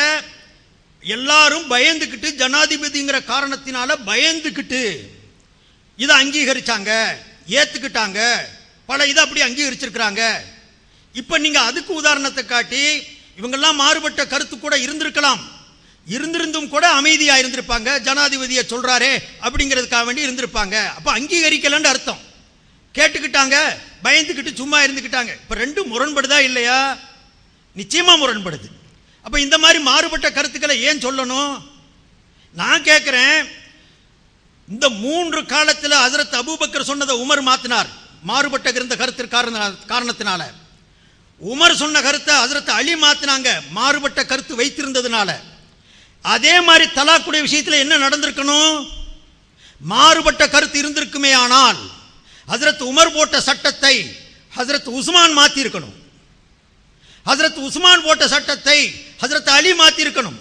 எல்லாரும் பயந்துக்கிட்டு ஜனாதிபதிங்கிற காரணத்தினால பயந்துக்கிட்டு இதை அங்கீகரிச்சாங்க, ஏத்துக்கிட்டாங்க, பல இதை அப்படி அங்கீகரிச்சிருக்கிறாங்க. இப்ப நீங்க அதுக்கு உதாரணத்தை காட்டி இவங்கெல்லாம் மாறுபட்ட கருத்து கூட இருந்திருக்கலாம், இருந்திருந்தும் கூட அமைதியா இருந்திருப்பாங்க, ஜனாதிபதியை சொல்றாரே அப்படிங்கிறதுக்காக வேண்டி இருந்திருப்பாங்க. அப்ப அங்கீகரிக்கலன்னு அர்த்தம். கேட்டுக்கிட்டாங்க, பயந்துக்கிட்டு சும்மா இருந்துக்கிட்டாங்க. இப்ப ரெண்டும் முரண்படுதா இல்லையா? நிச்சயமா முரண்படுது. அப்ப இந்த மாதிரி மாறுபட்ட கருத்துக்களை ஏன் சொல்லணும்? நான் கேட்கிறேன், இந்த 3 காலத்தில் ஹஜ்ரத் அபூபக்கர் சொன்னதை உமர் மாத்தினார், மாறுபட்ட இருந்த கருத்து காரணத்தினால. உமர் சொன்ன கருத்தை ஹஜ்ரத் அலி மாத்தினாங்க, மாறுபட்ட கருத்து வைத்திருந்ததுனால. அதே மாதிரி தலாக்குடைய விஷயத்தில் என்ன நடந்திருக்கணும்? மாறுபட்ட கருத்து இருந்திருக்குமே ஆனால் ஹஜ்ரத் உமர் போட்ட சட்டத்தை ஹஜ்ரத் உஸ்மான் மாத்தி இருக்கணும், ஹஜ்ரத் உஸ்மான் போட்ட சட்டத்தை ஹஜ்ரத் அலி மாத்தி இருக்கணும்,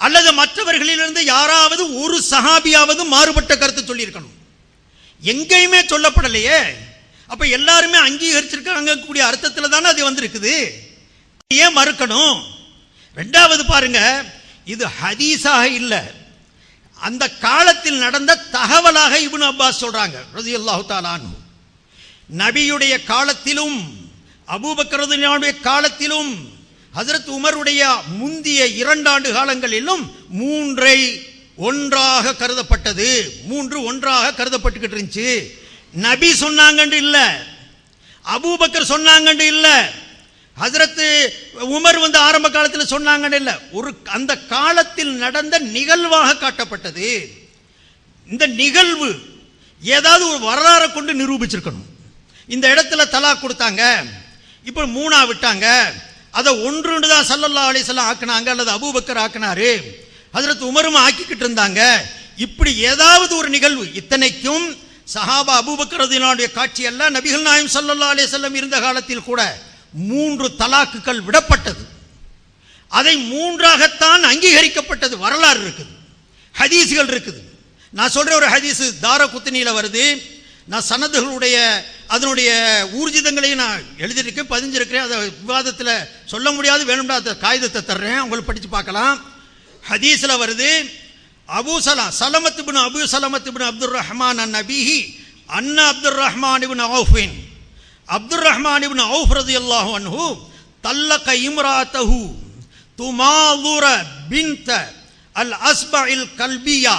அல்லது மற்றவர்களிலிருந்து யாராவது ஒரு சஹாபியாவது மாறுபட்ட கருத்து சொல்லி இருக்கணும். எங்கேயுமே சொல்லப்படலையே. அப்ப எல்லாருமே அங்கீகரிச்சிருக்காங்க கூடிய அர்த்தத்தில் தானே அது வந்திருக்குது. ஏன் மறுக்கணும்? ரெண்டாவது பாருங்க, இது ஹதீஸாக இல்ல, அந்த காலத்தில் நடந்த தகவலாக இப்னு அப்பாஸ் சொல்றாங்க ரலியல்லாஹு தஆலா அன்ஹு. நபியுடைய காலத்திலும் அபூபக்கர் ரலியல்லாஹு காலத்திலும் ஹஜ்ரத் உமருடைய முந்திய 2 ஆண்டு காலங்களிலும் 3 ஒன்றாக கருதப்பட்டது, 3 ஒன்றாக கருதப்பட்டுக்கிட்டு இருந்துச்சு. நபி சொன்னாங்கன்னு இல்ல, அபூபக்கர் சொன்னாங்கன்னு இல்ல, ஹஜ்ரத் உமர் ஆரம்ப காலத்தில் சொன்னாங்கன்னு இல்ல, ஒரு அந்த காலத்தில் நடந்த நிகழ்வாக காட்டப்பட்டது. இந்த நிகழ்வு ஏதாவது ஒரு வரலாறை கொண்டு நிரூபிச்சிருக்கணும். இந்த இடத்துல தலாக் கொடுத்தாங்க, இப்போ 3ஆ விட்டாங்க, அதை 1 தான் ஸல்லல்லாஹு அலைஹி வஸல்லம் ஆக்குனாங்க, அல்லது அபூபக்கர் ஆக்குனாரு, ஹஜ்ரத் உமரும் ஆக்கிக்கிட்டு இருந்தாங்க. இப்படி ஏதாவது ஒரு நிகழ்வு, இத்தனைக்கும் சஹாபா அபூபக்கர் ரலியல்லாஹு காட்சி அல்ல, நபிகள் நாயகம் ஸல்லல்லாஹு அலைஹி வஸல்லம் இருந்த காலத்தில் கூட 3 தலாக்குகள் விடப்பட்டது. அதை 3ஆகத்தான் அங்கீகரிக்கப்பட்டது. வரலாறு இருக்குது, ஹதீஸ்கள் இருக்குது. நான் சொல்ற ஒரு ஹதீஸ் தாரகுத்னியில வருது. நான் சனதுகளுடைய அதனுடைய ஊர்ஜிதங்களையும் நான் எழுதியிருக்கேன், பதிஞ்சிருக்கிறேன். அதை விவாதத்தில் சொல்ல முடியாது, வேணும்னா அந்த காகிதத்தை தர்றேன், உங்களுக்கு படித்து பார்க்கலாம். ஹதீஸில் வருது, சலமத் இப்னு அபூ சலமத் இப்னு அப்துர் ரஹ்மான் அன்-நபீஹி அன்ன அப்துர் ரஹ்மான் இப்னு அவுஃபின், அப்துர் ரஹ்மான் இப்னு அவுஃப் ரலியல்லாஹு அன்ஹு தல்லக இம்ராத்தஹு துமாதுர பின்த அல் அஸ்பஇல் கல்பியா.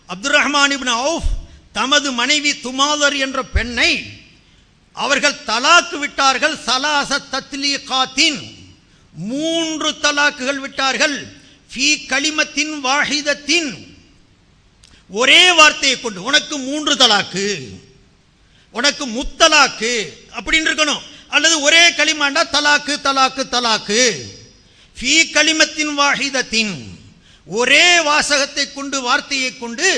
அப்துர் ரஹ்மான் இப்னு அவுஃப் தமது மனைவி துமாதர் என்ற பெண்ணை அவர்கள் தலாக்கு விட்டார்கள். சலாச தத்லீகாத்தின், 3 தலாக்குகள் விட்டார்கள். ஃபீ கலிமத்தின் வாஹிதத்தின், ஒரே வார்த்தையை கொண்டு. உனக்கு 3 தலாக்கு, உனக்கு முத்தலாக்கு அப்படின்னு இருக்கணும், அல்லது ஒரே கலிமாண்டா தலாக்கு தலாக்கு தலாக்கு. ஃபீ கலிமத்தின் வாஹிதத்தின், ஒரே வாசகத்தை கொண்டு, வார்த்தையை கொண்டு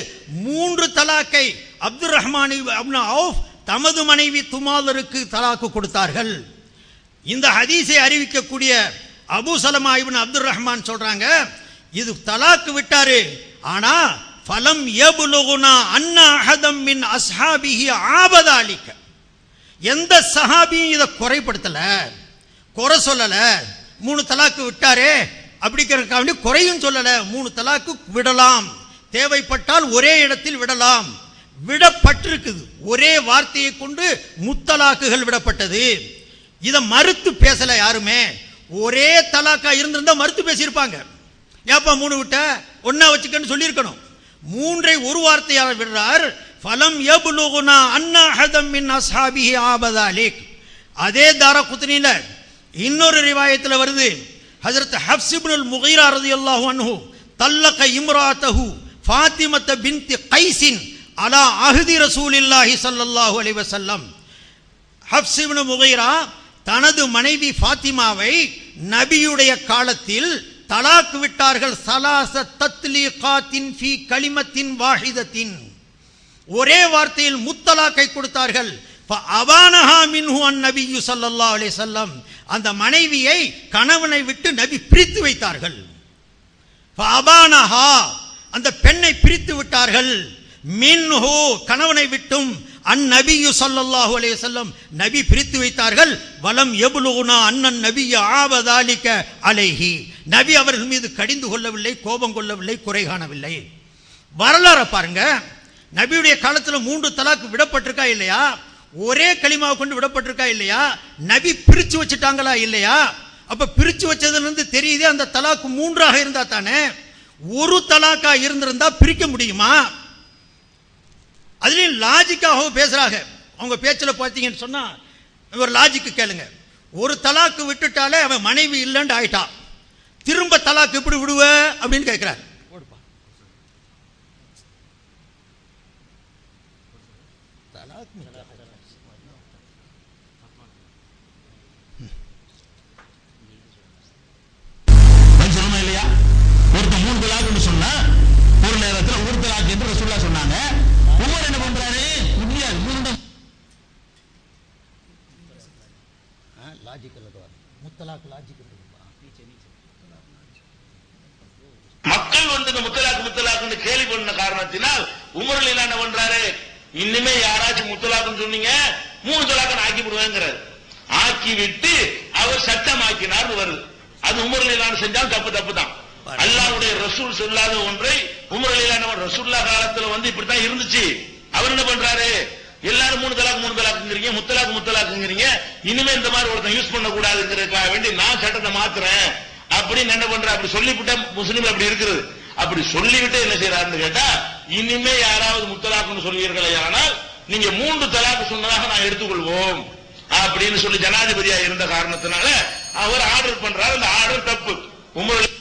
3 தலாக்கை அப்துர் ரஹ்மான் இப்னு அவுஃப் தமது மனைவி துமாதருக்கு தலாக்கு கொடுத்தார்கள். இந்த ஹதீஸை அறிவிக்கக்கூடிய அபூ சலமா இப்னு அப்துர் ரஹ்மான் சொல்றாங்க, இது தலாக்கு விட்டாரு, ஆனா ஃபலம் யப்லுகுனா அன்ன அஹதம் மின் அஸ்ஹாபிஹி ஆபதாலிக, எந்த சஹாபியும் இதை குறைப்படுத்தல, குறை சொல்லல. 3 தலாக்கு விட்டாரே அப்படிங்கிறதுக்காக வேண்டி குறையும் சொல்லல. 3 தலாக்கு விடலாம், தேவைப்பட்டால் ஒரே இடத்தில் விடலாம், விடப்பட்டிருக்குது. ஒரே வார்த்தையை கொண்டு முத்தலாக்குகள் விடப்பட்டது. இதை மறுத்து பேசல யாருமே. ஒரே தலாக்கா இருந்திருந்தா மறுத்து பேசியிருப்பாங்க. ஏப்பா 3 விட்ட, 1 வச்சுக்கன்னு சொல்லியிருக்கணும். 3ஐ ஒரு வார்த்தையால் விடுறார். ஃபலம் யப்லுகுனா அன்ன அஹதம் மின் அஸ்ஹாபிஹி ஆபதாலிக். அதே தாரகுத்னியில இன்னொரு ரிவாயத்தில் வருது, ஹஜ்ரத் ஹஃப்ஸ் இப்னுல் முகீரா ரலியல்லாஹு அன்ஹு தல்லக இம்ராத்தஹு ஃபாத்திமத பின்த் கைஸின் அலா அஹ்தி ரசூலில்லாஹி ஸல்லல்லாஹு அலைஹி வஸல்லம். ஹஃப்ஸ் இப்னு முகீரா தனது மனைவி ஃபாத்திமாவை நபியுடைய காலத்தில் தலாக் விட்டார்கள். சலாச தத்லீகாத்தின் ஃபீ கலிமத்தின் வாஹிதத்தின், ஒரே வார்த்தையில் முத்தலாக்கை கொடுத்தார்கள். ஃபஅபானஹா மின்ஹு அன்-நபிய்யு ஸல்லல்லாஹு அலைஹி வஸல்லம், அந்த மனைவியை கணவனை விட்டு நபி பிரித்து வைத்தார்கள். ஃபஅபானஹா, அந்த பெண்ணை பிரித்து விட்டார்கள். மின்ஹு, கணவனை விட்டும். அந்நபியு ஸல்லல்லாஹு அலைஹி வஸல்லம், நபி பிரித்து வைத்தார்கள். வலம் யப்லுகுனா அன்னன் நபிய ஆவதாலிக அலைஹி, நபி அவர்கள் மீது கடிந்து கொள்ளவில்லை, கோபம் கொள்ளவில்லை, குறை காணவில்லை. வரலாறு பாருங்க, நபியுடைய காலத்தில் 3 தலாக் விடப்பட்டிருக்கா இல்லையா? ஒரே களிமாவை கொண்டு விடப்பட்டிருக்கா இல்லையா? நபி பிரிச்சு வச்சுட்டாங்களா இல்லையா? அப்ப பிரிச்சு வச்சதுல இருந்து தெரியுது அந்த தலாக்கு 3ஆக இருந்தா தானே. ஒரு தலாக்கா இருந்திருந்தா பிரிக்க முடியுமா? அதுலயும் லாஜிக்காக பேசுறாங்க. அவங்க பேச்சில் பார்த்தீங்கன்னு சொன்னா ஒரு லாஜிக்கு கேளுங்க. ஒரு தலாக்கு விட்டுட்டாலே அவன் மனைவி இல்லைன்னு ஆயிட்டா, திரும்ப தலாக்கு எப்படி விடுவ அப்படின்னு கேட்கிறார். இல்லையா? ஒருத்தர் 3 தலாக்னு சொன்னா ஒரு நேரத்தில் 1 தலாக் என்று ரசூலுல்லாஹ் சொன்னாங்க. உமர் என்ன பண்றாரு? முடியாது, 3 மக்கள் வந்து இந்த முத்தலாக்கு கேலி பண்ண காரணத்தினால் உமர் என்ன பண்றாரு? இன்னுமே யாராச்சும் முத்தலாக்குன்னு சொன்னீங்க 3 தலாக்கு ஆக்கி விடுவேங்கிறார். ஆக்கி விட்டு அவர் சட்டமாக்கினார் வருது. அது உமர் அலிலான செஞ்சால் தப்பு தான். அல்லாஹ்வுடைய ரசூல் சொல்லாத ஒன்றை உமர் அலிலான ரசூலுல்லாஹ் காலத்துல வந்து இப்படித்தான் இருந்துச்சு. அவர் என்ன பண்றாரு? எல்லாரும் 3 தலாக்குங்கிறீங்க, முத்தலாக்குங்கிறீங்க, இனிமே இந்த மாதிரி ஒருத்தன் யூஸ் பண்ண கூடாதுங்கிறதுக்காக வேண்டி நான் சட்டத்தை மாத்துறேன் அப்படின்னு என்ன பண்ற? அப்படி சொல்லிவிட்ட முஸ்லீம் அப்படி இருக்குது. அப்படி சொல்லிவிட்டு என்ன செய்யறாருன்னு கேட்டா, இனிமே யாராவது முத்தலாக்குன்னு சொல்வீர்களே ஆனால் நீங்க 3 தலாக்கு சொன்னதாக நான் எடுத்துக்கொள்வோம் அப்படின்னு சொல்லி ஜனாதிபதியா இருந்த காரணத்தினால அவர் ஆர்டர் பண்றாரு. அந்த ஆர்டர் தப்பு. உமர்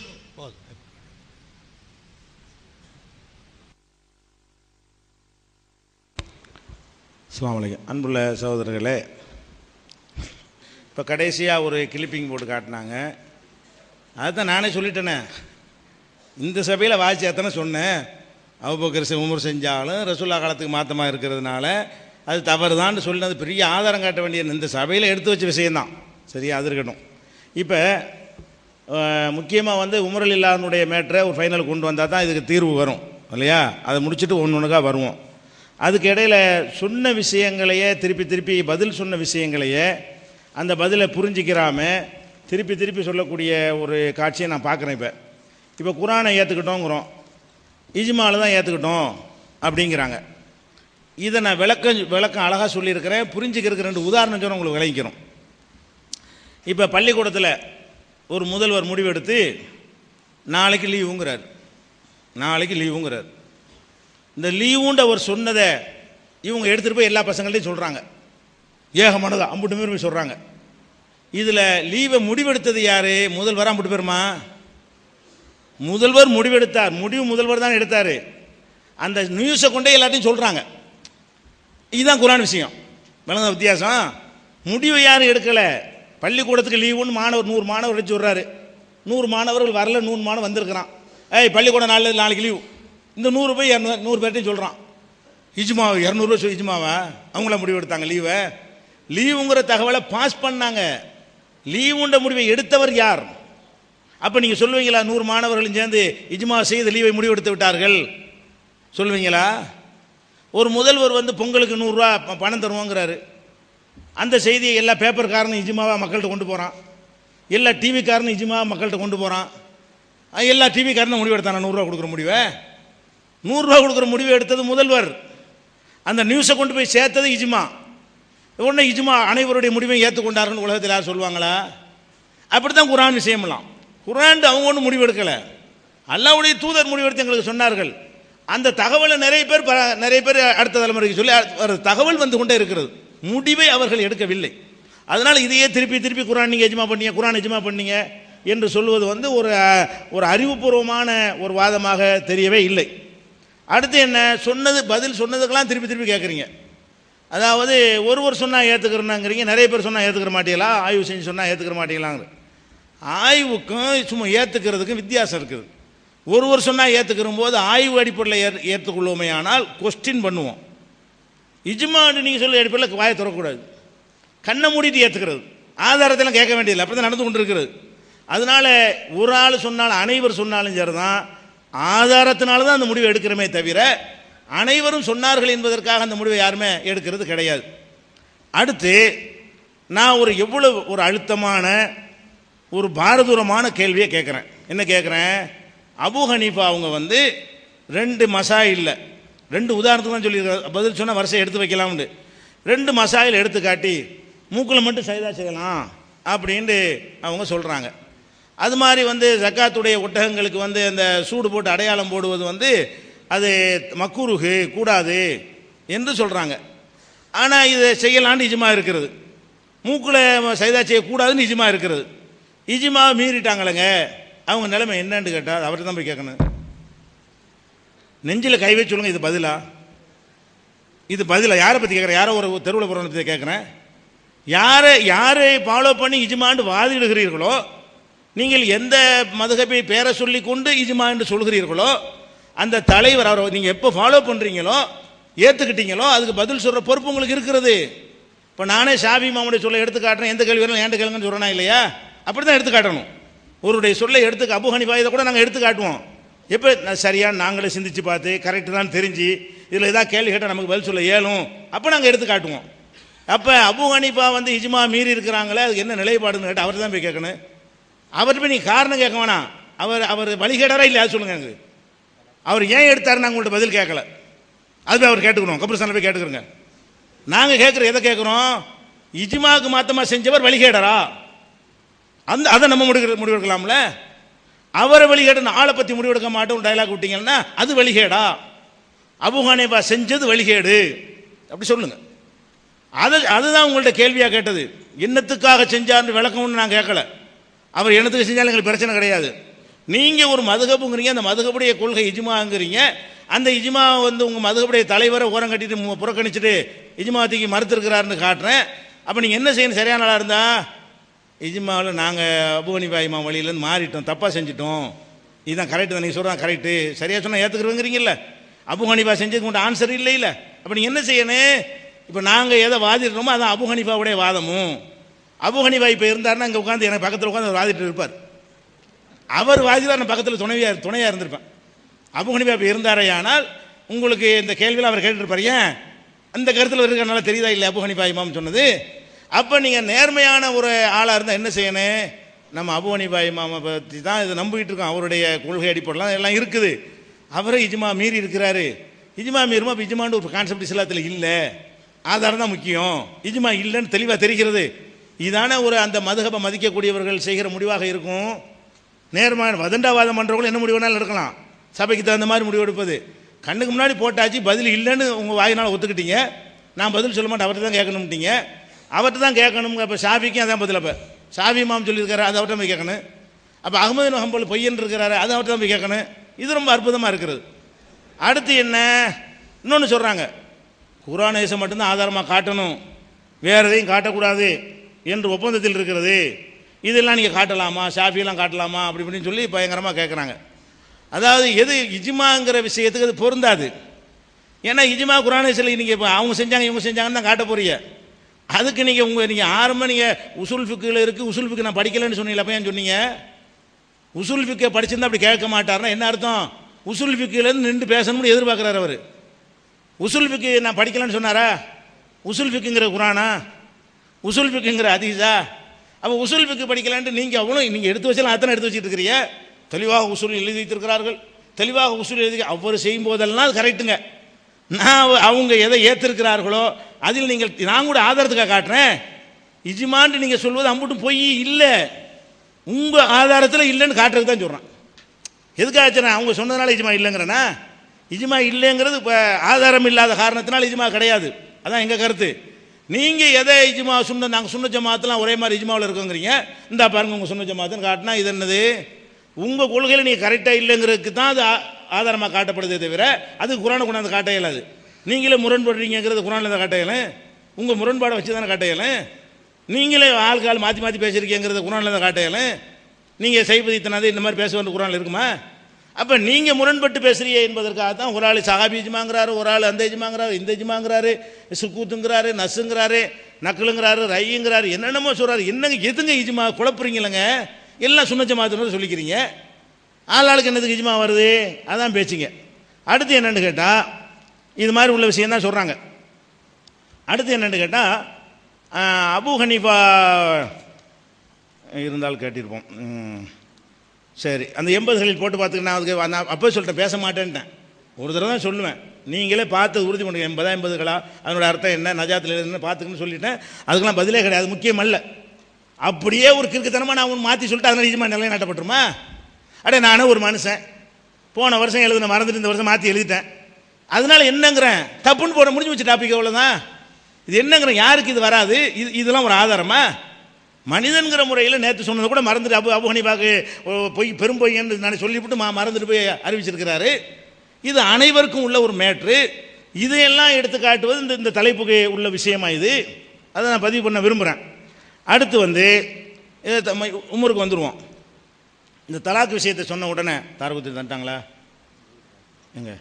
அஸ்ஸலாமு அலைக்கும். அன்புள்ள சகோதரர்களே, இப்போ கடைசியாக ஒரு கிளிப்பிங் போட்டு காட்டினாங்க. அதுதான் நானே சொல்லிட்டேனே, இந்த சபையில் வாட்சி எத்தனை சொன்னேன். அபூபக்கர் உமர் செஞ்சாலும் ரசூலுல்லாஹ் காலத்துக்கு மாற்றமாக இருக்கிறதுனால அது தவறு தான் சொன்னது பெரிய ஆதாரம் காட்ட வேண்டிய இந்த சபையில் எடுத்து வச்ச விஷயந்தான். சரியா, அது இருக்கட்டும். இப்போ முக்கியமாக வந்து உமர் அலில்லாஹ்வுடைய மேட்டரை ஒரு ஃபைனல் கொண்டு வந்தால் தான் இதுக்கு தீர்வு வரும் இல்லையா? அதை முடிச்சுட்டு ஒன்றுக்காக வருவோம். அதுக்கு இடையில் சொன்ன விஷயங்களையே திருப்பி பதில் சொன்ன விஷயங்களையே அந்த பதிலை புரிஞ்சிக்கிறாம திருப்பி சொல்லக்கூடிய ஒரு காட்சியை நான் பார்க்குறேன். இப்போ குர்ஆனை ஏற்றுக்கிட்டோங்கிறோம், இஜ்மால தான் ஏற்றுக்கிட்டோம் அப்படிங்கிறாங்க. இதை நான் விளக்கம் அழகாக சொல்லியிருக்கிறேன். புரிஞ்சுக்கிறதுக்கு 2 உதாரணம் சொன்னால் உங்களுக்கு விளங்கிக்கிறோம். இப்போ பள்ளிக்கூடத்தில் ஒரு முதல்வர் முடிவெடுத்து நாளைக்கு லீவுங்கிறார். இந்த லீவுன்ற ஒரு சொன்னதை இவங்க எடுத்துகிட்டு போய் எல்லா பசங்கள்டையும் சொல்கிறாங்க. ஏகமானதா 50 பேர் போய் சொல்கிறாங்க. இதில் லீவை முடிவெடுத்தது யார்? முதல்வராக 50 பேருமா? முதல்வர் முடிவெடுத்தார். முடிவு முதல்வர் தான் எடுத்தார். அந்த நியூஸை கொண்டே எல்லாத்தையும் சொல்கிறாங்க. இதுதான் குர்ஆன் விஷயம். விளங்க வித்தியாசம். முடிவை யாரும் எடுக்கலை. பள்ளிக்கூடத்துக்கு லீவுன்னு மாணவர் 100 மாணவர் வச்சு சொல்கிறாரு. 100 மாணவர்கள் வரல, 100 மாணவர் வந்திருக்கிறான். பள்ளிக்கூடம் நாளைக்கு லீவு. இந்த 100 போய் 100 பேர்ட்டையும் சொல்கிறான். இஜ்மா 200 இஜ்மாவா? அவங்கள முடிவு எடுத்தாங்க லீவை. லீவுங்கிற தகவலை பாஸ் பண்ணாங்க. லீவுன்ற முடிவை எடுத்தவர் யார்? அப்போ நீங்கள் சொல்லுவீங்களா 100 மாணவர்களும் சேர்ந்து இஜ்மா செய்து லீவை முடிவெடுத்து விட்டார்கள் சொல்லுவீங்களா? ஒரு முதல்வர் வந்து பொங்கலுக்கு 100 ரூபா பணம் தருவோங்கிறாரு. அந்த செய்தியை எல்லா பேப்பர்காரனும் இஜ்மாவாக மக்கள்கிட்ட கொண்டு போகிறான். எல்லா டிவிக்காரனும் இஜ்மாவாக மக்கள்கிட்ட கொண்டு போகிறான். எல்லா டிவிக்காரனும் முடிவெடுத்தான 100 ரூபா கொடுக்குற முடிவை. 100 ரூபா கொடுக்குற முடிவை எடுத்தது முதல்வர். அந்த நியூஸை கொண்டு போய் சேர்த்தது இஜ்மா. உடனே இஜ்மா அனைவருடைய முடிவையும் ஏற்றுக்கொண்டார்கள் உலகத்தில் யார் சொல்லுவாங்களா? அப்படி தான் குர்ஆன் விஷயமெல்லாம். குர்ஆன் அவங்க ஒன்றும் முடிவெடுக்கலை. அல்லாஹ்வுடைய தூதர் முடிவெடுத்து எங்களுக்கு சொன்னார்கள். அந்த தகவலை நிறைய பேர் அடுத்த தலைமுறைக்கு சொல்லி தகவல் வந்து கொண்டே இருக்கிறது. முடிவை அவர்கள் எடுக்கவில்லை. அதனால் இதையே திருப்பி குர்ஆன் நீங்கள் எஜ்மா பண்ணீங்க, குர்ஆன் எஜ்மா பண்ணீங்க என்று சொல்வது வந்து ஒரு அறிவுபூர்வமான ஒரு வாதமாக தெரியவே இல்லை. அடுத்து என்ன சொன்னது? பதில் சொன்னதுக்கெல்லாம் திருப்பி கேட்குறீங்க. அதாவது ஒருவர் சொன்னால் ஏற்றுக்கிறேன்னாங்கிறீங்க, நிறைய பேர் சொன்னால் ஏற்றுக்கிற மாட்டீங்களா? ஆய்வு செஞ்சு சொன்னால் ஏற்றுக்கிற மாட்டீங்களாங்கிற ஆய்வுக்கும் சும்மா ஏற்றுக்கிறதுக்கும் வித்தியாசம் இருக்குது. ஒருவர் சொன்னால் ஏற்றுக்கிற போது ஆய்வு அடிப்படையில் ஏற்றுக்கொள்வோமே, ஆனால் கொஸ்டின் பண்ணுவோம். இஜ்மா நீங்கள் சொல்ல அடிப்படையில் வாயை திறக்கக்கூடாது. கண்ணை மூடிட்டு ஏற்றுக்கிறது. ஆதாரத்தெல்லாம் கேட்க வேண்டியதில்லை, அப்படி தான் நடந்து கொண்டு இருக்கிறது. அதனால ஒரு ஆள் சொன்னாலும் அனைவர் சொன்னாலும் சரிதான், ஆதாரத்தினால தான் அந்த முடிவை எடுக்கிறமே தவிர அனைவரும் சொன்னார்கள் என்பதற்காக அந்த முடிவை யாருமே எடுக்கிறது கிடையாது. அடுத்து நான் எவ்வளவு ஒரு அழுத்தமான ஒரு பாரதூரமான கேள்வியை கேட்குறேன். என்ன கேட்குறேன்? அபூ ஹனீஃபா அவங்க 2 மசாயில், 2 உதாரணத்துக்கு தான் சொல்லியிருக்காங்க. பதில் சொன்னால் வரிசை எடுத்து வைக்கலாம்னு 2 மசாயில் எடுத்து காட்டி மூக்கில் மட்டும் சைதா செய்யலாம் அப்படின்ட்டு அவங்க சொல்கிறாங்க. அது மாதிரி ஜக்காத்துடைய ஒட்டகங்களுக்கு அந்த சூடு போட்டு அடையாளம் போடுவது அது மக்கூருகு கூடாது என்று சொல்கிறாங்க. ஆனால் இதை செய்யலான்னு இஜ்மா இருக்கிறது, மூக்கில் சைதா செய்யக்கூடாதுன்னு இஜ்மா இருக்கிறது. இஜ்மா மீறிட்டாங்களேங்க, அவங்க நிலைமை என்னன்னு கேட்டால் அவர்கிட்ட தான் போய் கேட்கணும். நெஞ்சில் கை வச்சு சொல்லுங்க, இது பதிலா? இது பதிலா? யாரை பற்றி கேட்குறேன்? யாரோ ஒரு தெருவில் போகிறவனை கேட்குறேன். யாரை ஃபாலோ பண்ணி இஜ்மான்னு வாதிடுகிறீர்களோ, நீங்கள் எந்த மதுஹபை பேரை சொல்லி கொண்டு இஜ்மா என்று சொல்கிறீர்களோ அந்த தலைவர் அவரை நீங்கள் எப்போ ஃபாலோ பண்ணுறீங்களோ ஏற்றுக்கிட்டீங்களோ அதுக்கு பதில் சொல்கிற பொறுப்பு உங்களுக்கு இருக்கிறது. இப்போ நானே ஷாஃபி இமாமுடைய சொல்ல எடுத்து காட்டுறேன், எந்த கேள்வி வேணும் ஏன்ட்ட கேளுங்கன்னு சொல்கிறேனா இல்லையா? அப்படி தான் எடுத்து காட்டணும். ஒருடைய சொல்லை எடுத்து அபூ ஹனீஃபா இதை கூட நாங்கள் எடுத்து காட்டுவோம். எப்போ சரியாக நாங்களே சிந்திச்சு பார்த்து கரெக்டு தான் தெரிஞ்சு இதில் ஏதாவது கேள்வி கேட்டால் நமக்கு பதில் சொல்ல இயலும், அப்போ நாங்கள் எடுத்து காட்டுவோம். அப்போ அபூ ஹனீஃபா இஜ்மா மீறி இருக்கிறாங்களே, அதுக்கு என்ன நிலைப்பாடுன்னு கேட்டால் அவர்கிட்ட தான் போய் கேட்கணும். அவர்கிட்ட போய் நீங்கள் காரணம் கேட்க வேணாம். அவர் வழிகேடாரா இல்லையா சொல்லுங்க. எனக்கு அவர் ஏன் எடுத்தாரு நாங்கள் உங்கள்கிட்ட பதில் கேட்கல, அதுவே அவர் கேட்டுக்கணும். கபர்ஸ்தானில் போய் கேட்டுக்கிறோங்க. நாங்கள் கேட்குற எதை கேட்குறோம்? இஜ்மாவுக்கு மாத்தமாக செஞ்சவர் வழிகேடரா, அதை நம்ம முடிவெடுக்கலாம்ல. அவரை வழிகேடு ஆளை பற்றி முடிவெடுக்க மாட்டோம் டைலாக் விட்டீங்கன்னா அது வழிகேடா? அபூ ஹனீஃபா செஞ்சது வழிகேடு அப்படி சொல்லுங்க. அதுதான் உங்கள்ட்ட கேள்வியாக கேட்டது. என்னத்துக்காக செஞ்சார்னு விளக்கம்னு நான் கேட்கல. அவர் என்னத்துக்கு செஞ்சாலும் எங்களுக்கு பிரச்சனை கிடையாது. நீங்கள் ஒரு மதுஹபுங்கிறீங்க, அந்த மதுஹபுடைய கொள்கை இஜ்மாங்கிறீங்க. அந்த இஜ்மா உங்கள் மதுஹபுடைய தலைவரை ஓரம் கட்டிட்டு புறக்கணிச்சுட்டு இஜ்மாத்திக்கு மறுத்திருக்கிறாருன்னு காட்டுறேன். அப்போ நீங்கள் என்ன செய்யணும்? சரியான ஆளாக இருந்தா இஜ்மாவில் நாங்கள் அபூ ஹனீஃபா இமாம் வழியிலேருந்து மாறிட்டோம், தப்பாக செஞ்சிட்டோம், இதுதான் கரெக்டு தான், நீங்கள் சொல்கிறான் கரெக்டு, சரியாக சொன்னால் ஏற்றுக்கிறவங்கிறீங்கல்ல. அபூ ஹனீஃபா செஞ்சதுக்கு மட்டும் ஆன்சர் இல்லை இல்லை. அப்போ நீங்கள் என்ன செய்யணும்? இப்போ நாங்கள் எதை வாதிடுறோமோ அதான் அபூ ஹனீஃபாவுடைய வாதமும். அபூ ஹனீஃபா இப்போ இருந்தாருன்னா இங்கே உட்காந்து எனக்கு பக்கத்தில் உட்காந்து வாதிட்டு இருப்பார். அவர் வாதிதான் நான் பக்கத்தில் துணையாக இருந்திருப்பேன். அபூ ஹனீஃபா இப்போ இருந்தாரே ஆனால் உங்களுக்கு இந்த கேள்வியில் அவர் கேட்டுருப்பார். ஏன் அந்த கருத்தில் இருக்கிறனால தெரியுதா இல்லை அபூ ஹனீஃபா இமாம் சொன்னது? அப்போ நீங்கள் நேர்மையான ஒரு ஆளாக இருந்தால் என்ன செய்யணும்? நம்ம அபூ ஹனீஃபா இமாமை பற்றி தான் இதை நம்பிக்கிட்டு இருக்கோம், அவருடைய கொள்கை அடிப்படைலாம் எல்லாம் இருக்குது. அவரே இஜ்மா மீறி இருக்கிறாரு. இஜ்மா மீறுமா? இப்போ இஜ்மான்னு ஒரு கான்செப்ட் இஸ்லாத்தில் இல்லை, ஆதாரம் தான் முக்கியம். இஜ்மா இல்லைன்னு தெளிவாக தெரிகிறது. இதான அந்த மதுஹபை மதிக்கக்கூடியவர்கள் செய்கிற முடிவாக இருக்கும். நேர்மையான வதண்டாவாதம் பண்ணுறவங்களும் என்ன முடிவு வேணாலும் எடுக்கலாம், சபைக்கு தகுந்த மாதிரி முடிவு எடுப்பது. கண்ணுக்கு முன்னாடி போட்டாச்சு, பதில் இல்லைன்னு உங்கள் வாயினால் ஒத்துக்கிட்டீங்க, நான் பதில் சொல்ல மாட்டேன், அவர்கிட்ட தான் கேட்கணும்ட்டீங்க. அவர்கிட்ட தான் கேட்கணுங்க. அப்போ ஷாஃபிக்கும் அதான் பதில். அப்போ ஷாஃபி இமாம் சொல்லியிருக்காரு, அது அவர்கிட்ட போய் கேட்கணும். அப்போ அஹ்மது பின் ஹம்பல் பொய்யன் இருக்கிறாரு, அது அவர்கிட்ட தான் போய் கேட்கணும். இது ரொம்ப அற்புதமாக இருக்கிறது. அடுத்து என்ன? இன்னொன்று சொல்கிறாங்க, குர்ஆன் ஹதீஸை மட்டும்தான் ஆதாரமாக காட்டணும், வேறு எதையும் காட்டக்கூடாது என்று ஒப்பந்தத்தில் இருக்கிறது. இதெல்லாம் நீங்கள் காட்டலாமா, ஷாஃபியெல்லாம் காட்டலாமா அப்படி இப்படின்னு சொல்லி பயங்கரமாக கேட்குறாங்க. அதாவது எது இஜ்மாங்கிற விஷயத்துக்கு அது பொருந்தாது. ஏன்னா இஜ்மா குர்ஆன் ஹதீஸில் நீங்கள் இப்போ அவங்க செஞ்சாங்க இவங்க செஞ்சாங்கன்னு தான் காட்ட போறீங்க. அதுக்கு நீங்கள் ஆரம்ப நீங்கள் உசூல் ஃபிக்கில் இருக்குது, உசூல் ஃபிக்கு நான் படிக்கலைன்னு சொன்னீங்களா? அப்போ ஏன் சொன்னீங்க? உசூல் ஃபிக்கை படிச்சிருந்தா அப்படி கேட்க மாட்டார்னா என்ன அர்த்தம்? உசூல் ஃபிக்கிலேருந்து நின்று பேசணும்னு எதிர்பார்க்குறாரு அவர். உசூல் ஃபிக்கு நான் படிக்கலைன்னு சொன்னாரா? உசூல் ஃபிக்குங்கிற குர்ஆனா, உசூல் ஃபிக்குங்கிற ஹதீஸா? அப்போ உசூல் ஃபிக்கு படிக்கலான்ட்டு நீங்கள் எடுத்து வச்சாலும் அத்தனை எடுத்து வச்சுட்டு இருக்கிறீங்க. தெளிவாக உசூல் எழுதி வைத்திருக்கிறார்கள், தெளிவாக உசூல் எழுதி அவர் செய்யும் போதெல்லாம் அது கரெக்டுங்க. நான் அவங்க எதை ஏற்றிருக்கிறார்களோ அதில் நான் கூட ஆதாரத்துக்காக காட்டுறேன். இஜ்மான்னு நீங்கள் சொல்வது அம்புட்டும் பொய் இல்லை, உங்கள் ஆதாரத்தில் இல்லைன்னு காட்டுறதுக்கு தான் சொல்கிறேன். எதுக்காக அவங்க சொன்னதுனால இஜ்மா இல்லைங்கிறேன்னா? இஜ்மா இல்லைங்கிறது இப்போ ஆதாரம் இல்லாத காரணத்தினால இஜ்மா கிடையாது, அதான் எங்கள் கருத்து. நீங்கள் எதை இஜ்மா நாங்கள் சுன்ன ஜமாத்தெலாம் ஒரே மாதிரி இஜ்மாவில் இருக்கோங்கிறீங்க. இந்தா பாருங்கள் உங்கள் சுன்ன ஜமாத்துன்னு காட்டினா இது என்னது? உங்கள் கொள்கையில் நீங்கள் கரெக்டாக இல்லைங்கிறதுக்கு தான் அது ஆதாரமாக காட்டப்படுதே தவிர அது குர்ஆனை கொண்டாந்து காட்ட இயலாது. நீங்களே முரண்படுறீங்கிறது குர்ஆனில் தான் காட்ட இயலும், உங்கள் முரண்பாடை வச்சு தானே காட்ட இயலும். நீங்களே ஆள்கால் மாற்றி மாற்றி பேசியிருக்கீங்கிறத குர்ஆனில் தான் காட்ட இயலும். நீங்கள் செய்வதித்தனாது இந்த மாதிரி பேச வேண்டிய குர்ஆனில் இருக்குமா? அப்போ நீங்கள் முரண்பட்டு பேசுறியே என்பதற்காக தான் ஒரு ஆள் சஹாபி இஜ்மாங்கிறாரு, ஒரு ஆள் அந்த இஜ்மாங்கிறாரு, இந்த இஜ்மாங்கிறாரு, சுக்கூத்துங்கிறாரு, நசுங்கிறாரு, நக்கலுங்கிறாரு, ரையுங்கிறாரு, என்னென்னமோ சொல்கிறாரு. என்னங்க எதுங்க இஜ்மா குழப்புறீங்களங்க? எல்லாம் சுன்ன ஜமாத்துன்னு சொல்லிக்கிறீங்க. ஆளாளுக்கு என்னதுக்கு இஜ்மா வருது? அதான் பேச்சுங்க. அடுத்து என்னென்னு கேட்டால் இது மாதிரி உள்ள விஷயம் தான் சொல்கிறாங்க. அடுத்து என்னென்னு கேட்டால் அபூ ஹனீஃபா இருந்தால் கேட்டிருப்போம். சரி, அந்த 80களில் போட்டு பார்த்துக்கிட்டேன். அதுக்கு நான் அப்போ சொல்லிட்டேன், பேச மாட்டேன்ட்டேன். ஒரு தடவை தான் சொல்லுவேன், நீங்களே பார்த்து உறுதி பண்ணுங்க. 80களா அதனோட அர்த்தம் என்ன, நஜாத்தில் என்ன பார்த்துக்குன்னு சொல்லிட்டேன். அதுக்கெல்லாம் பதிலே கிடையாது, முக்கியம் அல்ல. அப்படியே ஒரு கிறுக்குத்தனமாக நான் ஒன்று மாற்றி சொல்லிட்டு அதனால் நிஜமாக நிலைநாட்டப்பட்டுருமா? அடே நானும் ஒரு மனுஷன், போன வருஷம் எழுதுன மறந்துட்டு இந்த வருஷம் மாற்றி எழுதிட்டேன். அதனால என்னங்கிறேன், தப்புன்னு போட முடிஞ்சு வச்சு டாபிக் அவ்வளோதான். இது என்னங்கிறேன், யாருக்கு இது வராது? இதெல்லாம் ஒரு ஆதாரமா? மனிதன்கிற முறையில் நேற்று சொன்னது கூட மறந்துட்டு அபூ ஹனீஃபாக்கு பொய் பெரும் பொய்ன்னு நான் சொல்லிவிட்டு மறந்துட்டு போய் அறிவிச்சிருக்கிறாரு. இது அனைவருக்கும் உள்ள ஒரு மேட்ரு. இதையெல்லாம் எடுத்து காட்டுவது இந்த தலைப்புக்கு உள்ள விஷயமா இது. அதை நான் பதிவு பண்ண விரும்புகிறேன். அடுத்து உமருக்கு வந்துடுவோம். இந்த தலாக் விஷயத்தை சொன்ன உடனே தாரகுத்தி தந்துட்டாங்களா? எங்க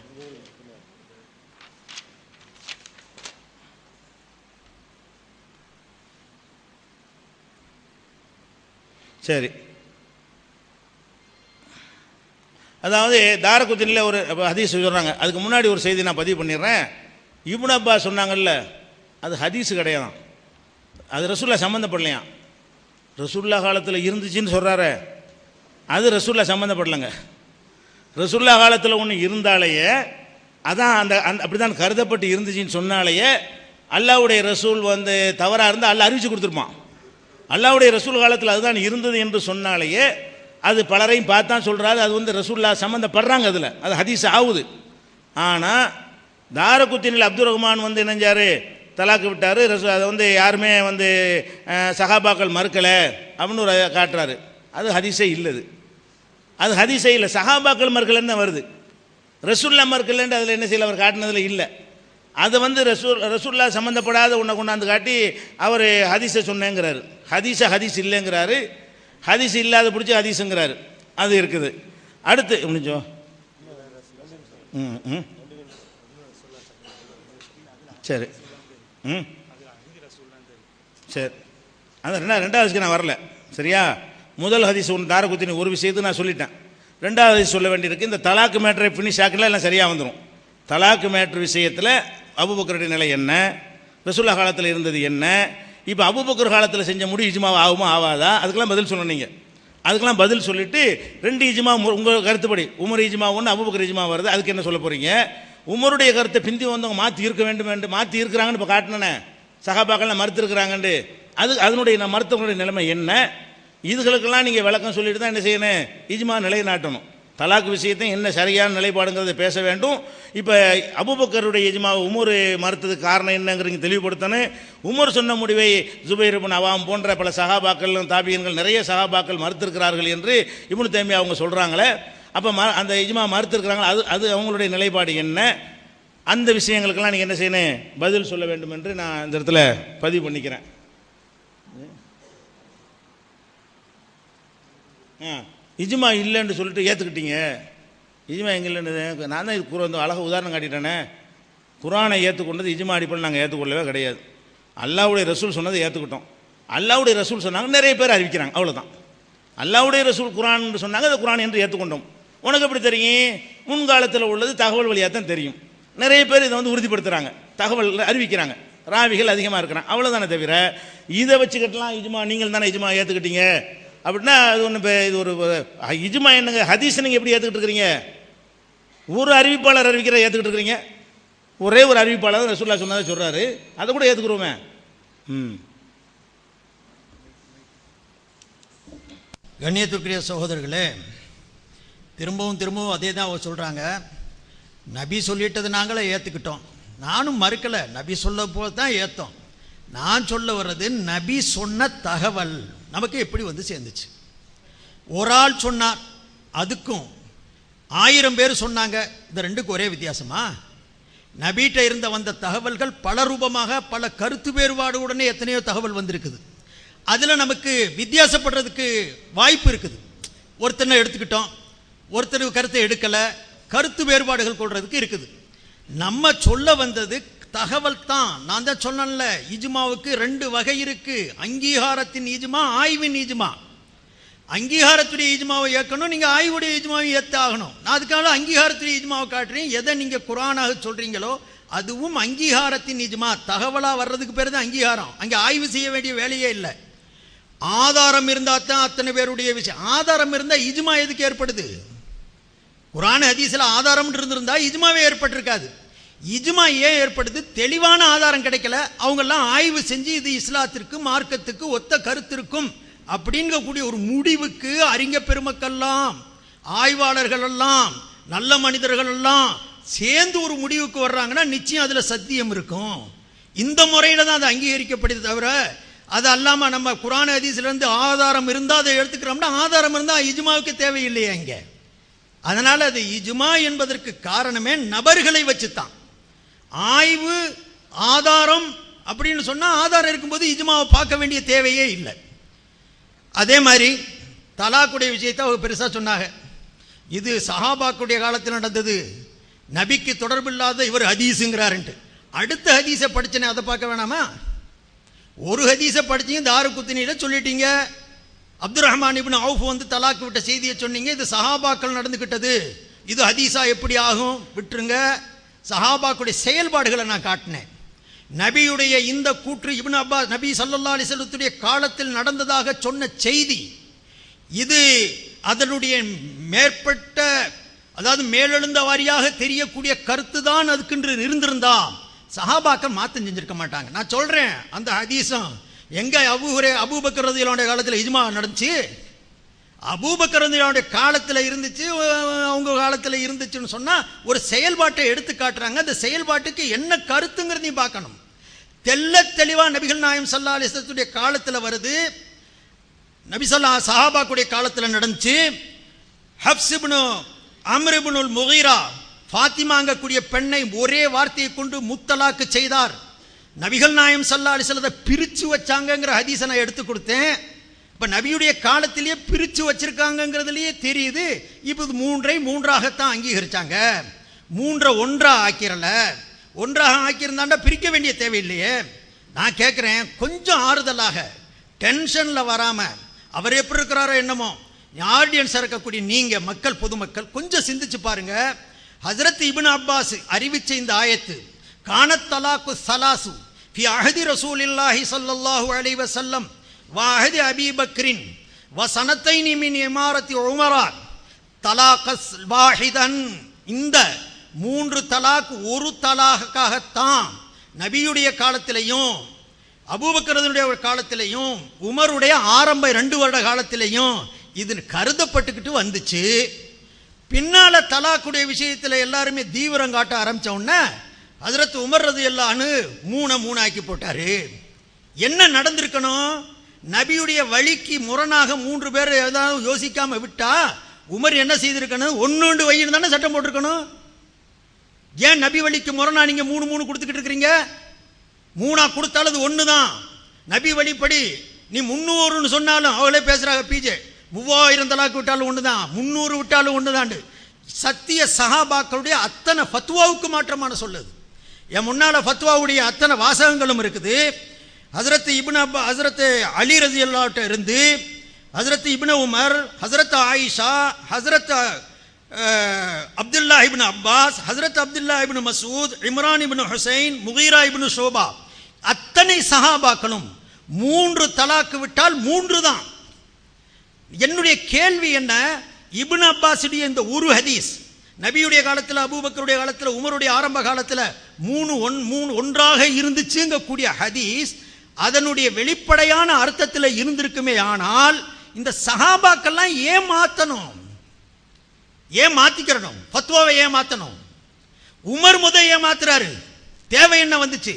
சரி, அதாவது தாரகுத்தினில் ஒரு ஹதீஸ் சொல்கிறாங்க. அதுக்கு முன்னாடி ஒரு செய்தி நான் பதிவு பண்ணிடுறேன். இப்னு அப்பாஸ் சொன்னாங்கல்ல, அது ஹதீஸு கிடையாது, அது ரசூல்லா சம்மந்தப்படலையாம். ரசூல்லா காலத்தில் இருந்துச்சுன்னு சொல்கிறாரு, அது ரசூல்லா சம்மந்தப்படலைங்க. ரசூல்லா காலத்தில் ஒன்று இருந்தாலேயே, அதான் அந்த அப்படி தான் கருதப்பட்டு இருந்துச்சுன்னு சொன்னாலேயே, அல்லாஹ்வுடைய ரசூல் தவறாக இருந்தால் அல்லாஹ் அறிவிச்சு கொடுத்துருப்பான். அல்லாஹ்வுடைய ரசூல் காலத்தில் அதுதான் இருந்தது என்று சொன்னாலேயே அது பலரையும் பார்த்தான் சொல்கிறாரு, அது ரசூல்லா சம்மந்தப்படுறாங்க, அதில் அது ஹதீஸ் ஆகுது. ஆனால் தாரகுத்தினில் அப்துல் ரஹ்மான் இணைஞ்சார், தலாக்கு விட்டார், அதை யாருமே சஹாபாக்கள் மறுக்கலை அப்படின்னு ஒரு காட்டுறாரு. அது ஹதீஸே இல்லது, அது ஹதீஸே இல்லை. சஹாபாக்கள் மறுக்கலைன்னு தான் வருது, ரசூல்லா மறுக்கலைன்னு அதில் என்ன செய்யலை, அவர் காட்டினதில் இல்லை. அதை ரசூல்லா சம்மந்தப்படாத ஒன்றை கொண்டாந்து காட்டி அவர் ஹதீஸை சொன்னேங்கிறாரு. ஹதீஸ் இல்லைங்கிறாரு, ஹதீஸ் இல்லாத பிடிச்சி ஹதீஸுங்கிறாரு. அது இருக்குது. அடுத்து முடிஞ்சோ சரி சரி, அதான் ரெண்டாவது நான் வரல, சரியா? முதல் ஹதீஸ் தாரகுத்தினி ஒரு விஷயத்துக்கு நான் சொல்லிட்டேன். ரெண்டாவது ஹதீஸ் சொல்ல வேண்டியிருக்கு. இந்த தலாக்கு மேட்டரை ஃபினிஷ் ஆக்கல எல்லாம் சரியாக வந்துடும். தலாக்கு மேட்ரு விஷயத்தில் அபூபக்கருடைய நிலை என்ன, ரசூல்லா காலத்தில் இருந்தது என்ன, இப்போ அபூபக்கர் காலத்தில் செஞ்ச முடி இஜ்மாவா ஆகுமா ஆகாதா, அதுக்கெல்லாம் பதில் சொன்னீங்க. அதுக்கெல்லாம் பதில் சொல்லிவிட்டு 2 இஜ்மா உங்கள் கருத்துப்படி உமர் இஜ்மா ஒன்று, அபூபக்கர் இஜ்மா வருது, அதுக்கு என்ன சொல்ல போகிறீங்க? உமருடைய கருத்தை பிந்தி வந்தவங்க மாற்றி இருக்க வேண்டும் என்று மாற்றி இருக்கிறாங்கன்னு இப்போ காட்டினேன், சஹாபாக்கள்லாம் மறுத்துருக்குறாங்கண்டு. அதனுடைய மருத்துவனுடைய நிலைமை என்ன? இதுகளுக்கெல்லாம் நீங்கள் விளக்கம் சொல்லிட்டு தான் என்ன செய்யணும், இஜ்மா நிலைநாட்டணும். தலாக் விஷயத்தையும் என்ன சரியான நிலைப்பாடுங்கிறத பேச வேண்டும். இப்போ அபூபக்கருடைய இஜ்மா உமர் மறுத்ததுக்கு காரணம் என்னங்கிறீங்க தெளிவுபடுத்தணும். உமர் சொன்ன முடிவை ஜுபைர் இப்னு அவாம் போன்ற பல சஹாபாக்கள் தாபியன்கள் நிறைய சஹாபாக்கள் மறுத்திருக்கிறார்கள் என்று இப்னு தைமியா அவங்க சொல்கிறாங்களே. அப்போ அந்த இஜ்மா மறுத்திருக்கிறாங்களா, அது அவங்களுடைய நிலைப்பாடு என்ன? அந்த விஷயங்களுக்கெல்லாம் நீங்கள் என்ன செய்யணும், பதில் சொல்ல வேண்டும் என்று நான் இந்த இடத்துல பதிவு பண்ணிக்கிறேன். இஜ்மா இல்லைன்னு சொல்லிட்டு ஏற்றுக்கிட்டீங்க. இஜ்மா எங்கே இல்லைன்னு நான் தான் இது அழகாக உதாரணம் காட்டிட்டேனே. குரானை ஏற்றுக்கொண்டது இஜ்மா அடிப்படையில் நாங்கள் ஏற்றுக்கொள்ளவே கிடையாது. அல்லாஹ்வுடைய ரசூல் சொன்னதை ஏற்றுக்கிட்டோம். அல்லாஹ்வுடைய ரசூல் சொன்னாங்க, நிறைய பேர் அறிவிக்கிறாங்க, அவ்வளோதான். அல்லாஹ்வுடைய ரசூல் குரான் சொன்னாங்க, அது குரான் என்று ஏற்றுக்கொண்டோம். உனக்கு எப்படி தெரியும்? முன்காலத்தில் உள்ளது தகவல் வழியாக தான் தெரியும். நிறைய பேர் இதை உறுதிப்படுத்துகிறாங்க, தகவல் அறிவிக்கிறாங்க, ராவிகள் அதிகமாக இருக்கிறாங்க, அவ்வளோதானே தவிர இதை வச்சுக்கிட்டலாம் இஜ்மா நீங்கள் தானே இஜ்மா ஏற்றுக்கிட்டீங்க அப்படின்னா அது ஒன்று. இது ஒரு இஜ்மா என்னங்க, ஹதீஸ் நீங்கள் எப்படி ஏற்றுக்கிட்டு இருக்கிறீங்க? ஒரு அறிவிப்பாளர் அறிவிக்கிற ஏற்றுக்கிட்டு இருக்கிறீங்க. ஒரே ஒரு அறிவிப்பாளர் ரசூலுல்லாஹ் சொன்னதை சொல்கிறாரு, அதை கூட ஏற்றுக்குறோமே. கண்ணியத்துக்குரிய சகோதரர்களே, திரும்பவும் அதே தான் அவர் சொல்கிறாங்க. நபி சொல்லிட்டது நாங்களே ஏற்றுக்கிட்டோம், நானும் மறுக்கலை, நபி சொல்ல போல் தான் ஏற்றோம். நான் சொல்ல வர்றது நபி சொன்ன தகவல் நமக்கு எப்படி சேர்ந்துச்சு. ஒரு ஆள் சொன்னார், அதுக்கும் 1000 பேர் சொன்னாங்க, இந்த ரெண்டுக்கும் ஒரே வித்தியாசமா? நபிகிட்ட இருந்த வந்த தகவல்கள் பல ரூபமாக பல கருத்து வேறுபாடு உடனே எத்தனையோ தகவல் வந்திருக்குது. அதில் நமக்கு வித்தியாசப்படுறதுக்கு வாய்ப்பு இருக்குது. ஒருத்தனை எடுத்துக்கிட்டோம், ஒருத்தர் கருத்தை எடுக்கல, கருத்து வேறுபாடுகள் கொள்றதுக்கு இருக்குது. நம்ம சொல்ல வந்தது தகவல் தான். நான் தான் சொன்னேன்ல, இஜ்மாவுக்கு 2 வகை இருக்கு. அங்கீகாரத்தின் இஜ்மா, ஆய்வின் இஜ்மா. அங்கீகாரத்துடைய இஜ்மாவை ஏற்கணும், நீங்க ஆய்வுடைய இஜ்மாவை ஏற்று ஆகணும். நான் அதுக்காக அங்கீகாரத்துடைய இஜ்மாவை காட்டுறேன். எதை நீங்க குர்ஆனாக சொல்றீங்களோ அதுவும் அங்கீகாரத்தின் இஜ்மா. தகவலா வர்றதுக்கு பேர் தான் அங்கீகாரம். அங்கே ஆய்வு செய்ய வேண்டிய வேலையே இல்லை. ஆதாரம் இருந்தா தான் அத்தனை பேருடைய விஷயம். ஆதாரம் இருந்தா இஜ்மா எதுக்கு ஏற்படுது? குர்ஆன் ஹதீஸ்ல ஆதாரம் இருந்திருந்தா இஜ்மாவே ஏற்பட்டிருக்காது. இஜ்மா ஏன் ஏற்படுது? தெளிவான ஆதாரம் கிடைக்கல. அவங்கெல்லாம் ஆய்வு செஞ்சு இது இஸ்லாத்திற்கு மார்க்கத்துக்கு ஒத்த கருத்திருக்கும் அப்படிங்கக்கூடிய ஒரு முடிவுக்கு அறிஞர் பெருமக்கெல்லாம், ஆய்வாளர்கள் எல்லாம், நல்ல மனிதர்கள் எல்லாம் சேர்ந்து ஒரு முடிவுக்கு வர்றாங்கன்னா நிச்சயம் அதுல சத்தியம் இருக்கும். இந்த முறையில தான் அது அங்கீகரிக்கப்படுது. தவிர அது அல்லாம நம்ம குர்ஆன் ஹதீஸ்ல இருந்து ஆதாரம் இருந்தா அதை எடுத்துக்கிறோம்னா, ஆதாரம் இருந்தா இஜ்மாவுக்கு தேவையில்லையே இங்க. அதனால அது இஜ்மா என்பதற்கு காரணமே நபர்களை வச்சுதான். ஆய்வு ஆதாரம் அப்படின்னு சொன்னா ஆதாரம் இருக்கும்போது இஜ்மாவை பார்க்க வேண்டிய தேவையே இல்லை. அதே மாதிரி தலாக்குடைய விஷயத்தை அவங்க பெருசா சொன்னாங்க. இது சஹாபாக்குடைய காலத்தில் நடந்தது, நபிக்கு தொடர்பில்லாத இவர் ஹதீஸுங்கிறாருன்ட்டு. அடுத்த ஹதீஸை படிச்சனே அதை பார்க்க வேணாமா? ஒரு ஹதீஸை படிச்சீங்க, தாரு குத்தினியில சொல்லிட்டீங்க. அப்துல் ரஹ்மான் இப்னு அவுஃப் வந்து தலாக்கு விட்ட செய்தியை சொன்னீங்க. இது சஹாபாக்கள் நடந்துகிட்டது, இது ஹதீஸா எப்படி ஆகும்? விட்டுருங்க. சஹாபாக்குடைய செயல்பாடுகளை நான் காட்டினேன். நபியுடைய இந்த கூற்று இப்னு அப்பாஸ் நபி ஸல்லல்லாஹு அலைஹி வஸல்லத்துடைய காலத்தில் நடந்ததாக சொன்ன செய்தி, இது அதனுடைய மேற்பட்ட, அதாவது மேலெழுந்த வாரியாக தெரியக்கூடிய கருத்து தான் அதுக்கென்று இருந்திருந்தா சஹாபாக்கள் மாத்தம் செஞ்சிருக்க மாட்டாங்க. நான் சொல்றேன், அந்த ஹதீஸும் எங்க அபூபக்கர் ரலியல்லாஹு காலத்தில் இஜ்மா நடந்துச்சு. அபூபக்கர் ரலியல்லாஹு காலத்தில் இருந்துச்சு, அவங்க காலத்தில் இருந்துச்சுன்னு சொன்னா ஒரு செயல்பாட்டை எடுத்து காட்டுறாங்க. அந்த செயல்பாட்டுக்கு என்ன கருத்துங்கிறதையும் பார்க்கணும். தெல்ல தெளிவா நபிகள் நாயகம் ஸல்லல்லாஹு அலைஹி வஸல்லத்துடைய காலத்தில் வருது. நபி சஹாபாக்குடைய காலத்தில் நடந்துச்சு. ஹப்ஸ் இப்னு அம்ர் இப்னுல் முகீரா ஃபாத்திமாங்கக்கூடிய பெண்ணை ஒரே வார்த்தையை கொண்டு முத்தலாக்கு செய்தார். நபிகள் நாயகம் ஸல்லல்லாஹு அலைஹி வஸல்லத்தை பிரிச்சு வச்சாங்கங்கிற ஹதீஸை நான் எடுத்து கொடுத்தேன். இப்ப நபியுடைய காலத்திலேயே பிரிச்சு வச்சிருக்காங்கிறதுலயே தெரியுது. இப்ப 3ஐ 3ஆகத்தான் அங்கீகரிச்சாங்க. 3 ஒன்றா ஆக்கிறல. ஒன்றாக ஆக்கியிருந்தாண்டா பிரிக்க வேண்டிய தேவையில்லையே. நான் கேட்கிறேன், கொஞ்சம் ஆறுதலாக, டென்ஷன்ல வராம, அவர் எப்படி இருக்கிறாரோ என்னமோ, ஆடியன்ஸ் இருக்கக்கூடிய நீங்க மக்கள், பொதுமக்கள் கொஞ்சம் சிந்திச்சு பாருங்க. ஹஜ்ரத் இப்னு அப்பாஸ் அறிவிச்ச இந்த ஆயத்து, கானத் தலாக்கு ஸலாசு ஃபி அஹதி ரசூலில்லாஹி ஸல்லல்லாஹு அலைஹி வஸல்லம் வ அஹதி அபீ பக்ரின் வ சனத்தைனி மின் இமாரத்தி உமரா தலாகஸ் வாஹிதன். இந்த 3 தலாக் ஒரு தலாக்காகத்தான் நபியுடைய காலத்திலையும், அபூபக்கருடைய காலத்திலையும், உமருடைய ஆரம்ப 2 வருட காலத்திலையும் இது கருதப்பட்டுக்கிட்டு வந்துச்சு. பின்னால தலாக்குடைய விஷயத்தில் எல்லாருமே தீவிரம் காட்ட ஆரம்பிச்ச உடனே ஹஜ்ரத் உமர் ரலியல்லாஹு அன்ஹு 3 ஆக்கி போட்டாரு. என்ன நடந்திருக்கணும்? நபியுடைய வழிக்கு முரணாக 3 பேர் ஏதாவது யோசிக்காம விட்டா உமர் என்ன செய்திருக்கணும்? 1 வைன்னு தானே சட்டம் போட்டிருக்கணும். ஏன் நபி வழிக்கு முரணா நீங்க 3 கொடுத்துக்கிட்டு இருக்கிறீங்க? 3 கொடுத்தாலும் அது 1 தான். நபி வழிப்படி நீ 300 சொன்னாலும் அவளே பேசுறாங்க, பிஜே 3000 தலாக்கு விட்டாலும் 1 தான், 300 விட்டாலும் 1 தான். சத்திய சஹாபாக்களுடைய அத்தனை ஃபத்வாவுக்கு மாற்றமான சொல்லுது. என் முன்னால ஃபத்வாவுடைய அத்தனை வாசகங்களும் இருக்குது. ஹஜ்ரத் இப்னு அப்பா, ஹஜ்ரத் அலி ரலியல்லாஹு இருந்து, ஹஜ்ரத் இப்னு உமர், ஹஜ்ரத் ஆயிஷா, ஹஜ்ரத் அப்துல்லா இப்னு அப்பாஸ், ஹஜ்ரத் அப்துல்லா இப்னு மசூத், இம்ரான் இப்னு ஹுசைன், முகீரா இப்னு ஷோபா, அத்தனை சஹாபாக்களும் 3 தலாக்கு விட்டால் 3 தான். என்னுடைய கேள்வி என்ன? இப்னு அப்பாஸுடைய இந்த ஒரு ஹதீஸ், நபியுடைய காலத்தில், அபூபக்கருடைய காலத்தில், உமருடைய ஆரம்ப காலத்தில் 3 ஒன்றாக இருந்துச்சுங்க கூடிய ஹதீஸ், அதனுடைய வெளிப்படையான அர்த்தத்தில் இருந்திருக்குமே. ஆனால் இந்த சஹாபாக்கெல்லாம் ஏன் மாத்தணும்? ஏன் மாத்திக்கிறணும்? ஃபத்வாவை ஏன் மாத்தணும்? உமர் ஏன் மாத்துறாரு? தேவை என்ன வந்துச்சு?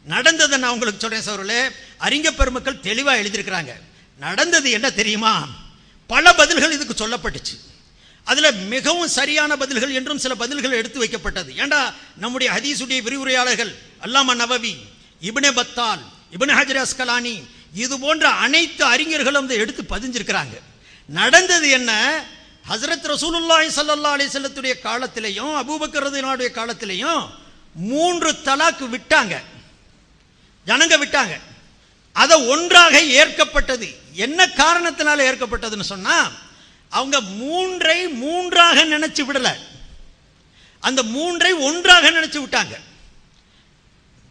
நடந்ததை நான் உங்களுக்கு சொல்றேன் சகோதரர்களே. அறிஞர் பெருமக்கள் தெளிவா எழுதியிருக்கிறாங்க. நடந்தது என்ன தெரியுமா? பல பதில்கள் இதுக்கு சொல்லப்பட்டுச்சு. அதுல மிகவும் சரியான பதில்கள் என்றும் சில பதில்கள் எடுத்து வைக்கப்பட்டது. ஏண்டா நம்முடைய ஹதீஸுடைய விரிவுரையாளர்கள் அல்லாமா நவவி, இப்னு பத்தால், இப்னு ஹஜர் அஸ்கலானி, இது போன்ற அனைத்து அறிஞர்களும் அதை எடுத்து பதிஞ்சிருக்கிறாங்க. நடந்தது என்ன? ஹஜ்ரத் ரசூலுல்லாஹி ஸல்லல்லாஹு அலைஹி வஸல்லத்துடைய காலத்திலேயும் அபூபக்கர் ரலியல்லாஹு காலத்திலேயும் 3 தலாக் விட்டாங்க, ஜனங்க விட்டாங்க. அதை ஒன்றாக ஏற்கப்பட்டது. என்ன காரணத்தினால ஏற்கப்பட்டதுன்னு சொன்னா, அவங்க 3ஐ 3ஆக நினைச்சு விடல, அந்த 3ஐ ஒன்றாக நினைச்சு விட்டாங்க.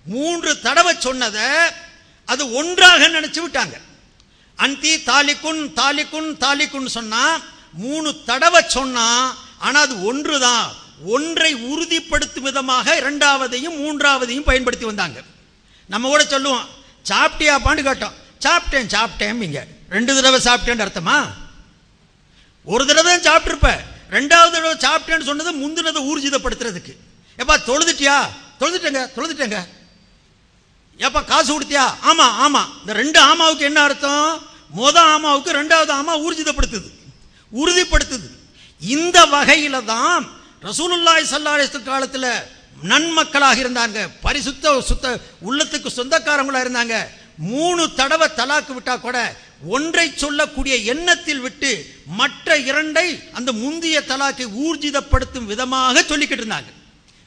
3 தடவை சொன்னதை அது ஒன்றாக நினைச்சு விட்டாங்க. அன்தி தாலிக்குன் தாலிக்குன் தாலிக்குன் சொன்னா 3 தடவை சொன்னா, ஆனா அது ஒன்றுதான். ஒன்றை உறுதிப்படுத்தும் விதமாக இரண்டாவதையும் மூன்றாவதையும் பயன்படுத்தி வந்தாங்க. நம்ம கூட சொல்லுவோம், சாப்பிட்டியாப்பான்னு கேட்டோம், சாப்பிட்டேன் சாப்பிட்டேன். இங்க 2 தடவை சாப்பிட்டேன்னு அர்த்தமா? ஒரு தடவை தான் சாப்பிட்டுருப்ப, 2வது தடவை சாப்பிட்டேன்னு சொன்னது முந்தினதை ஊர்ஜிதப்படுத்துறதுக்கு. எப்பா தொழுதுட்டியா? தொழுதுட்டேங்க தொழுதுட்டேங்க. ஏப்பா காசு கொடுத்தியா? ஆமா ஆமா. இந்த 2 ஆமாவுக்கு என்ன அர்த்தம்? ஆமாவுக்கு 2வது ஆமா ஊர்ஜிதப்படுத்துது, உறுதிப்படுத்துது. இந்த வகையில தான் ரசூலுல்லாஹி ஸல்லல்லாஹு அலைஹி வஸல்லம் காலத்துல நன்மக்களாக இருந்தாங்க, சுத்த உள்ளத்துக்கு சொந்தக்காரங்களா இருந்தாங்க. 3 தடவை தலாக்கு விட்டா கூட ஒன்றை சொல்லக்கூடிய எண்ணத்தில் விட்டு மற்ற 2ஐ அந்த முந்திய தலாக்கை ஊர்ஜிதப்படுத்தும் விதமாக சொல்லிக்கிட்டு இருந்தாங்க.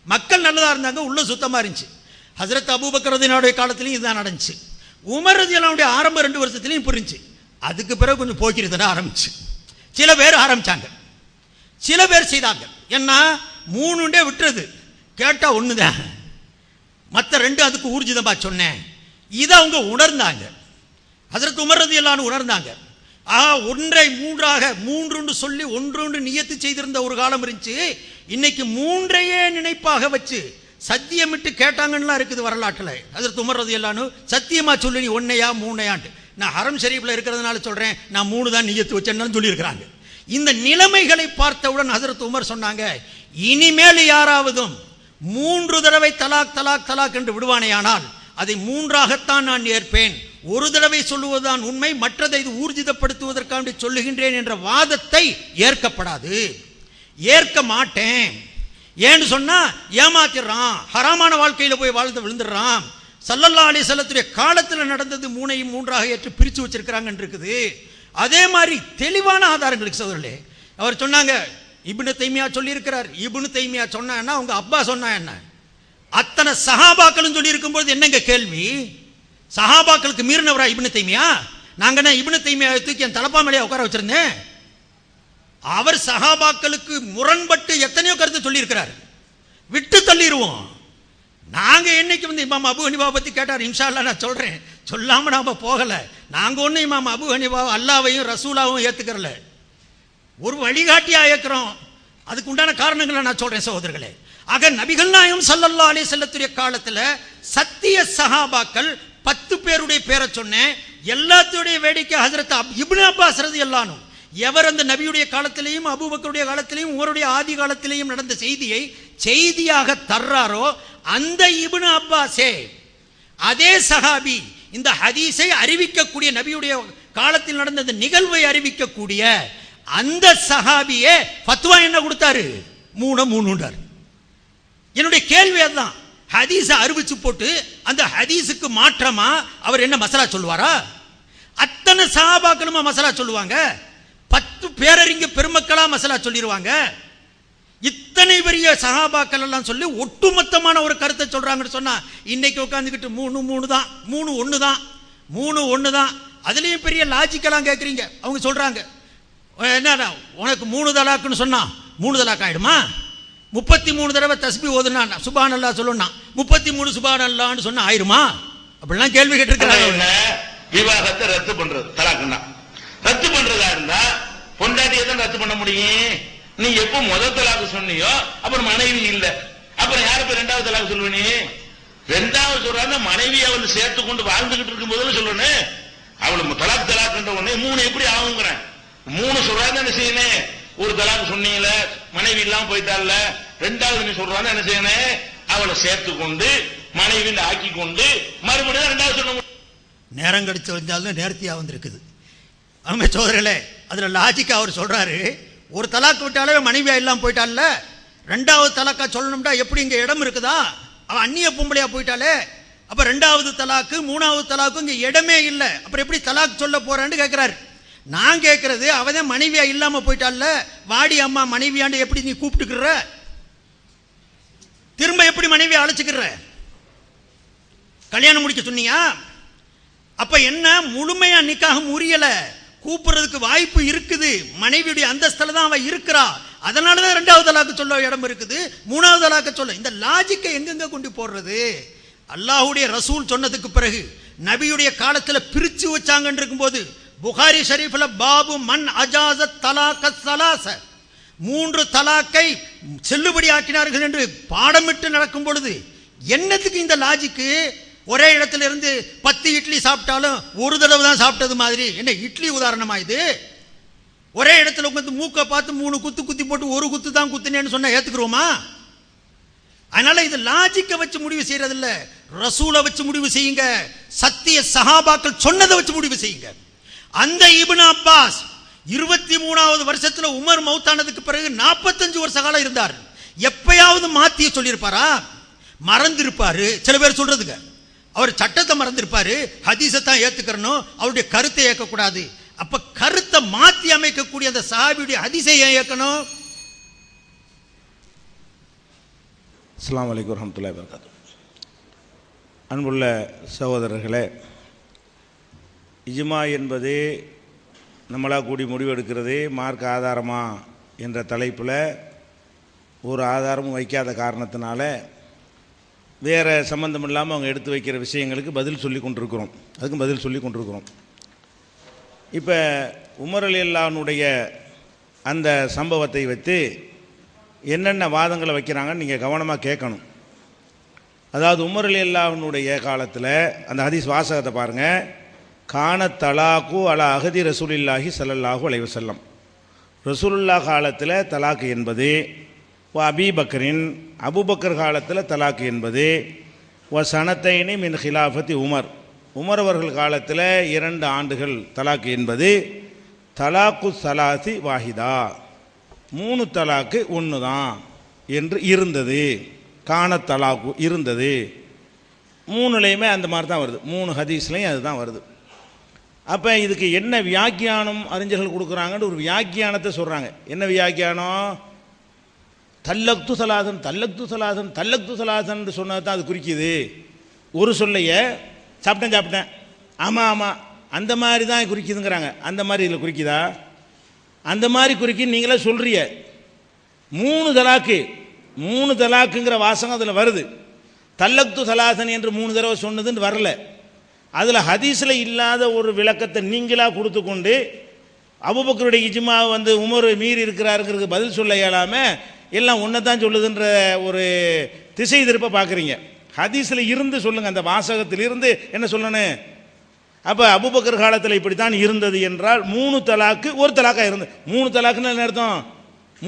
மக்கள் நல்லதா இருந்தாங்க, உள்ள சுத்தமா இருந்துச்சு. ஹஜ்ரத் அபூபக்கர் ரலியல்லாஹு காலத்திலையும் இதுதான் நடந்துச்சு. உமர் ரலியல்லாஹு ஆரம்ப 2 வருஷத்துலையும் புரிஞ்சு. அதுக்கு பிறகு கொஞ்சம் போக்கிருந்தா ஆரம்பிச்சு. சில பேர் ஆரம்பிச்சாங்க, சில பேர் செய்தாங்க. என்ன 3 விட்டுறது, கேட்டா 1 தான், மற்ற 2 அதுக்கு ஊர்ஜிதமா சொன்னேன். இதை அவங்க உணர்ந்தாங்க. ஹஜ்ரத் உமர் ரலியல்லாஹு உணர்ந்தாங்க. ஒன்றை 3ஆக 3 சொல்லி 1 நியத்து செய்திருந்த ஒரு காலம் இருந்துச்சு. இன்னைக்கு 3ஐயே நினைப்பாக வச்சு சத்தியமிட்டு கேட்டாங்கன்னு இருக்குது வரலாற்றில். ஹஜ்ரத் உமர் ரலியல்லாஹு சத்தியமா சொல்லி நீ 1ஐயா 3ஐயான்ட்டு. நான் ஹரம் ஷரீஃப்ல இருக்கிறதுனால சொல்றேன், நான் 3 தான் நியத்து வச்சேன்னு சொல்லியிருக்கிறாங்க. இந்த நிலைமைகளை பார்த்தவுடன் ஹஜ்ரத் உமர் சொன்னாங்க, இனிமேல் யாராவதும் 3 தடவை தலாக் தலாக் தலாக் என்று விடுவானேயானால் அதை 3ஆகத்தான் நான் ஏற்பேன். ஒரு தடவை சொல்லுவதுதான் உண்மை, மற்றதை இது ஊர்ஜிதப்படுத்துவதற்காக சொல்லுகின்றேன் என்ற வாதத்தை ஏற்கப்படாது, ஏற்க மாட்டேன். ஏன்னு சொன்னா ஏமாத்திடுறான், ஹராமான வாழ்க்கையில போய் வாழ்ந்து விழுந்துடுறான். ஸல்லல்லாஹு அலைஹி வஸல்லத்துடைய காலத்தில் நடந்தது 3ஐயும் 3ஆக ஏற்று பிரிச்சு வச்சிருக்கிறாங்கன்னு இருக்குது. அதே மாதிரி தெளிவான ஆதாரங்களுக்கு சோதரர்களே அவர் சொன்னாங்க. இப்னு தைமியா சொல்லி இருக்கிறார். இப்னு தைமியா சொன்னா உங்க அப்பா சொன்னா என்ன? அத்தனை சஹாபாக்களும் சொல்லி இருக்கும்போது என்னங்க கேள்வி? சஹாபாக்களுக்கு மீறினவரா இப்னு தைமியா? நாங்க என்ன இப்னு தைமியா தூக்கி என் தலப்பா மேலே உட்கார வச்சிருந்தேன்? அவர் சஹாபாக்களுக்கு முரண்பட்டு எத்தனையோ கருத்து சொல்லி இருக்கிறார். விட்டு தள்ளிடுவோம். நாங்க என்னைக்கு இமாம் அபு ஹனீஃபா பத்தி கேட்டார், இன்ஷா அல்லாஹ் நான் சொல்றேன், சொல்லாம நாம போகல. நாங்க ஒண்ணு இமாம் அபு ஹனீஃபா அல்லாஹ்வையும் ரசூலாவும் ஏத்துக்கறல, ஒரு வழிகாட்டியா ஏற்கிறோம். அதுக்கு உண்டான காரணங்களை நான் சொல்றேன் சகோதரர்களே. ஆக நபிகள் நாயகம் ஸல்லல்லாஹு அலைஹி வஸல்லத்துடைய காலத்துல சத்திய சஹாபாக்கள் 10 பேருடைய பேரை சொன்னேன். எல்லாத்துடைய வேடிக்கை ஹஜ்ரத் இப்னு அப்பாஸ் ரலியல்லாஹு அன்ஹு எவர் அந்த நபியுடைய காலத்திலேயும் அபூபக்கருடைய காலத்திலேயும் உமருடைய ஆதி காலத்திலேயும் நடந்த செய்தியை செய்தியாக தர்றாரோ அந்த இப்னு அப்பாஸே அதே சஹாபி இந்த ஹதீஸை அறிவிக்கக்கூடிய, நபியுடைய காலத்தில் நடந்த இந்த நிகழ்வை அறிவிக்கக்கூடிய அந்த சஹாபியே ஃபத்வா என்ன கொடுத்தாரு? 3 என்னுடைய கேள்வி அதுதான். ஹதீஸை அறிவிச்சு போட்டு அந்த ஹதீஸுக்கு மாற்றமா அவர் என்ன மசாலா சொல்லுவாரா? அத்தனை சஹாபாக்களுமா மசாலா சொல்லுவாங்க? 10 பேரறிஞ பெருமக்களா மசாலா சொல்லிடுவாங்க? இத்தனை பெரிய சஹாபாக்கள் எல்லாம் சொல்லி ஒட்டுமொத்தமான ஒரு கருத்தை சொல்றாங்கன்னு சொன்னா இன்னைக்கு உட்காந்துக்கிட்டு 3 தான், 3 ஒன்று தான். அதுலயும் பெரிய லாஜிக்கெல்லாம் கேட்குறீங்க. அவங்க சொல்றாங்க என்ன, உனக்கு 3 தலாக்குன்னு சொன்னா 3 தலாக் ஆயிடுமா? 33 தடவை தஸ்பீ ஓதுனா சுப்ஹானல்லாஹ் சொல்லணும்னா 33 சுப்ஹானல்லாஹ்னு சொன்னா ஆயிருமா? அப்படிலாம் கேள்வி கேட்டிருக்கிறாங்க. விவாகத்தை ரத்து பண்றது தலாக்குன்னா, ரத்து பண்றதா இருந்தா பொண்டாட்டியை தான் ரத்து பண்ண முடியும். நீ எப்போ முதல் தலாக்கு சொன்னியோ அப்புறம் மனைவி இல்ல, அப்புறம் யாரு போய் 2வது தலாக்கு சொல்லுவ? நீ 2வது சொல்றாங்க மனைவி அவள் சேர்த்து கொண்டு வாழ்ந்துகிட்டு இருக்கும் போது சொல்லணும். அவளு தலாக் தலாக்குன்ற உடனே 3 எப்படி ஆகுங்கிறேன். 3 சொல்றாங்க என்ன செய்யணும்? ஒரு தலாக்கு சொன்னீங்கல, மனைவி இல்லாம போயிட்டால, 2வது நீ சொல்றாங்க என்ன செய்யணும்? அவளை சேர்த்து கொண்டு மனைவி ஆக்கி கொண்டு மறுபடியும் 2வது சொல்ல முடியும். நேரம் கடிச்சு வந்தாலும் நேர்த்தியா வந்திருக்குது. அவங்க சோதரர்களே, அதுல லாஜிக்கா அவர் சொல்றாரு, ஒரு தலாக்கு விட்டாலே மனைவியா இல்லாம போயிட்டால, 2வது தலாக்கா சொல்லணும்டா எப்படி இங்க இடம் இருக்குதா? அவன் அந்நிய பொம்பளையா போயிட்டாலே, அப்ப 2வது தலாக்கு 3வது தலாக்கு இங்க இடமே இல்லை, அப்புறம் எப்படி தலாக் சொல்ல போறான்னு கேட்கிறாரு. நான் கேட்கறது அவதான் மனைவியா இல்லாம போயிட்டால, வாடி அம்மா மனைவியாண்டு எப்படி நீ கூப்பிட்டுக்கிற? திரும்ப எப்படி மனைவியை அழைச்சுக்கிற? கல்யாணம் முடிக்க சொன்னீங்க. அப்ப என்ன, முழுமையா நிக்காக முறியல, கூப்பிடுறதுக்கு வாய்ப்பு இருக்குது. மனைவியுடைய அந்தஸ்தில தான் அவ இருக்கிறா. அதனாலதான் இரண்டாவது தலாக்கு சொல்ல இடம் இருக்குது, மூணாவது தலாக்கு சொல்ல. இந்த லாஜிக்கை எங்கெங்க கொண்டு போடுறது? அல்லாஹ்வுடைய ரசூல் சொன்னதுக்கு பிறகு நபியுடைய காலத்தில் பிரிச்சு வச்சாங்கன்னு இருக்கும்போது புகாரி ஷரீஃப்ல பாபு மன் அஜாஸ தலாக ஸலாஸ, 3 தலாக்கை செல்லுபடி ஆக்கினார்கள் என்று பாடமிட்டு நடக்கும் பொழுது என்னத்துக்கு இந்த லாஜிக்கு? ஒரே இடத்துல இருந்து 10 இட்லி சாப்பிட்டாலும் ஒரு தடவை தான் சாப்பிட்டது மாதிரி என்ன இட்லி உதாரணமா இது? ஒரே இடத்துல உட்காந்து மூக்க பார்த்து 3 குத்து குத்தி போட்டு ஒரு குத்து தான் குத்துனேன்னு சொன்னா ஏத்துக்கிறோமா? அதனால இது லாஜிக்கை வச்சு முடிவு செய்யறது இல்ல, ரசூலை வச்சு முடிவு செய்யுங்க. சத்திய சஹாபாக்கள் சொன்னதை வச்சு முடிவு செய்யுங்க. அந்த இப்னு அப்பாஸ் 23வது வருஷத்துல உமர் மௌத்தானதுக்கு பிறகு 45 வருஷ காலம் இருந்தார். எப்பயாவது மாத்திய சொல்லியிருப்பாரா? மறந்திருப்பாரு. சில பேர் சொல்றதுங்க, அவர் சட்டத்தை மறந்திருப்பாரு, ஹதீஸை தான் ஏத்துக்கிறணும், அவருடைய கருத்தை ஏற்கக்கூடாது. அப்ப கருத்தை மாத்தி அமைக்கக்கூடிய அந்த சஹாபியுடைய ஹதீஸை ஏன் ஏற்கணும்? அஸ்ஸலாமு அலைக்கும் வரஹ்மத்துல்லாஹி வபரகாத்துஹு. அன்புள்ள சகோதரர்களே, இஜ்மா என்பது நம்மளா கூடி முடிவெடுக்கிறது மார்க்க ஆதாரமா என்ற தலைப்பில் ஒரு ஆதாரமும் வைக்காத காரணத்தினால வேறு சம்பந்தம் இல்லாமல் அவங்க எடுத்து வைக்கிற விஷயங்களுக்கு பதில் சொல்லி கொண்டிருக்கிறோம். அதுக்கும் பதில் சொல்லி கொண்டிருக்கிறோம். இப்போ உமர் ரலியல்லாஹுனுடைய அந்த சம்பவத்தை வைத்து என்னென்ன வாதங்களை வைக்கிறாங்கன்னு நீங்கள் கவனமாக கேட்கணும். அதாவது உமர் ரலியல்லாஹுனுடைய காலத்தில் அந்த ஹதீஸ் வாசகத்தை பாருங்கள். கான தலாக்கு அலா அகதி ரசூலில்லாஹி ஸல்லல்லாஹு அலைஹி வஸல்லம், ரசூலுல்லாஹ் காலத்தில் தலாக்கு என்பது, அபீபக்கரின் அபூபக்கர் காலத்தில் தலாக்கு என்பது, சனத்தைனி மின் ஹிலாஃபத்தி உமர், உமர் அவர்கள் காலத்தில் 2 ஆண்டுகள் தலாக்கு என்பது, தலாக்கு சலாசி வாஹிதா, 3 தலாக்கு 1 தான் என்று இருந்தது. கான தலாக்கு இருந்தது. 3லையுமே அந்த மாதிரி தான் வருது, 3 ஹதீஸ்லையும் அதுதான் வருது. அப்போ இதுக்கு என்ன வியாக்கியானம் அறிஞர்கள் கொடுக்குறாங்கன்னு ஒரு வியாக்கியானத்தை சொல்கிறாங்க. என்ன வியாக்கியானம்? தல்லக்து சலாசன் தல்லக்து சலாசன் தல்லக்து சலாசன் சொன்னது தான் அது குறிக்குது. ஒரு சொல்லைய சாப்பிட்டேன் ஆமாம் ஆமாம் அந்த மாதிரி தான் குறிக்குதுங்கிறாங்க. அந்த மாதிரி இதில் குறிக்குதா? அந்த மாதிரி குறிக்கி நீங்களே சொல்றிய. 3 தலாக்குங்கிற வாசகம் அதில் வருது. தல்லக்து சலாசன் என்று 3 தடவை சொன்னதுன்னு வரல. அதில் ஹதீஸில் இல்லாத ஒரு விளக்கத்தை நீங்களாக கொடுத்து கொண்டு அபூபக்கருடைய இஜ்மா உமர் மீறி இருக்கிறாருங்கிறதுக்கு பதில் சொல்ல இயலாமல் எல்லாம் ஒன்றை தான் சொல்லுதுன்ற ஒரு திசை திருப்ப பார்க்குறீங்க. ஹதீஸில் இருந்து சொல்லுங்கள், அந்த வாசகத்தில் இருந்து என்ன சொல்லணும்? அப்போ அபூபக்கர் காலத்தில் இப்படி தான் இருந்தது என்றால் 3 தலாக்கு 1 தலாக்காக இருந்தது. 3 தலாக்குன்னு என்ன அர்த்தம்?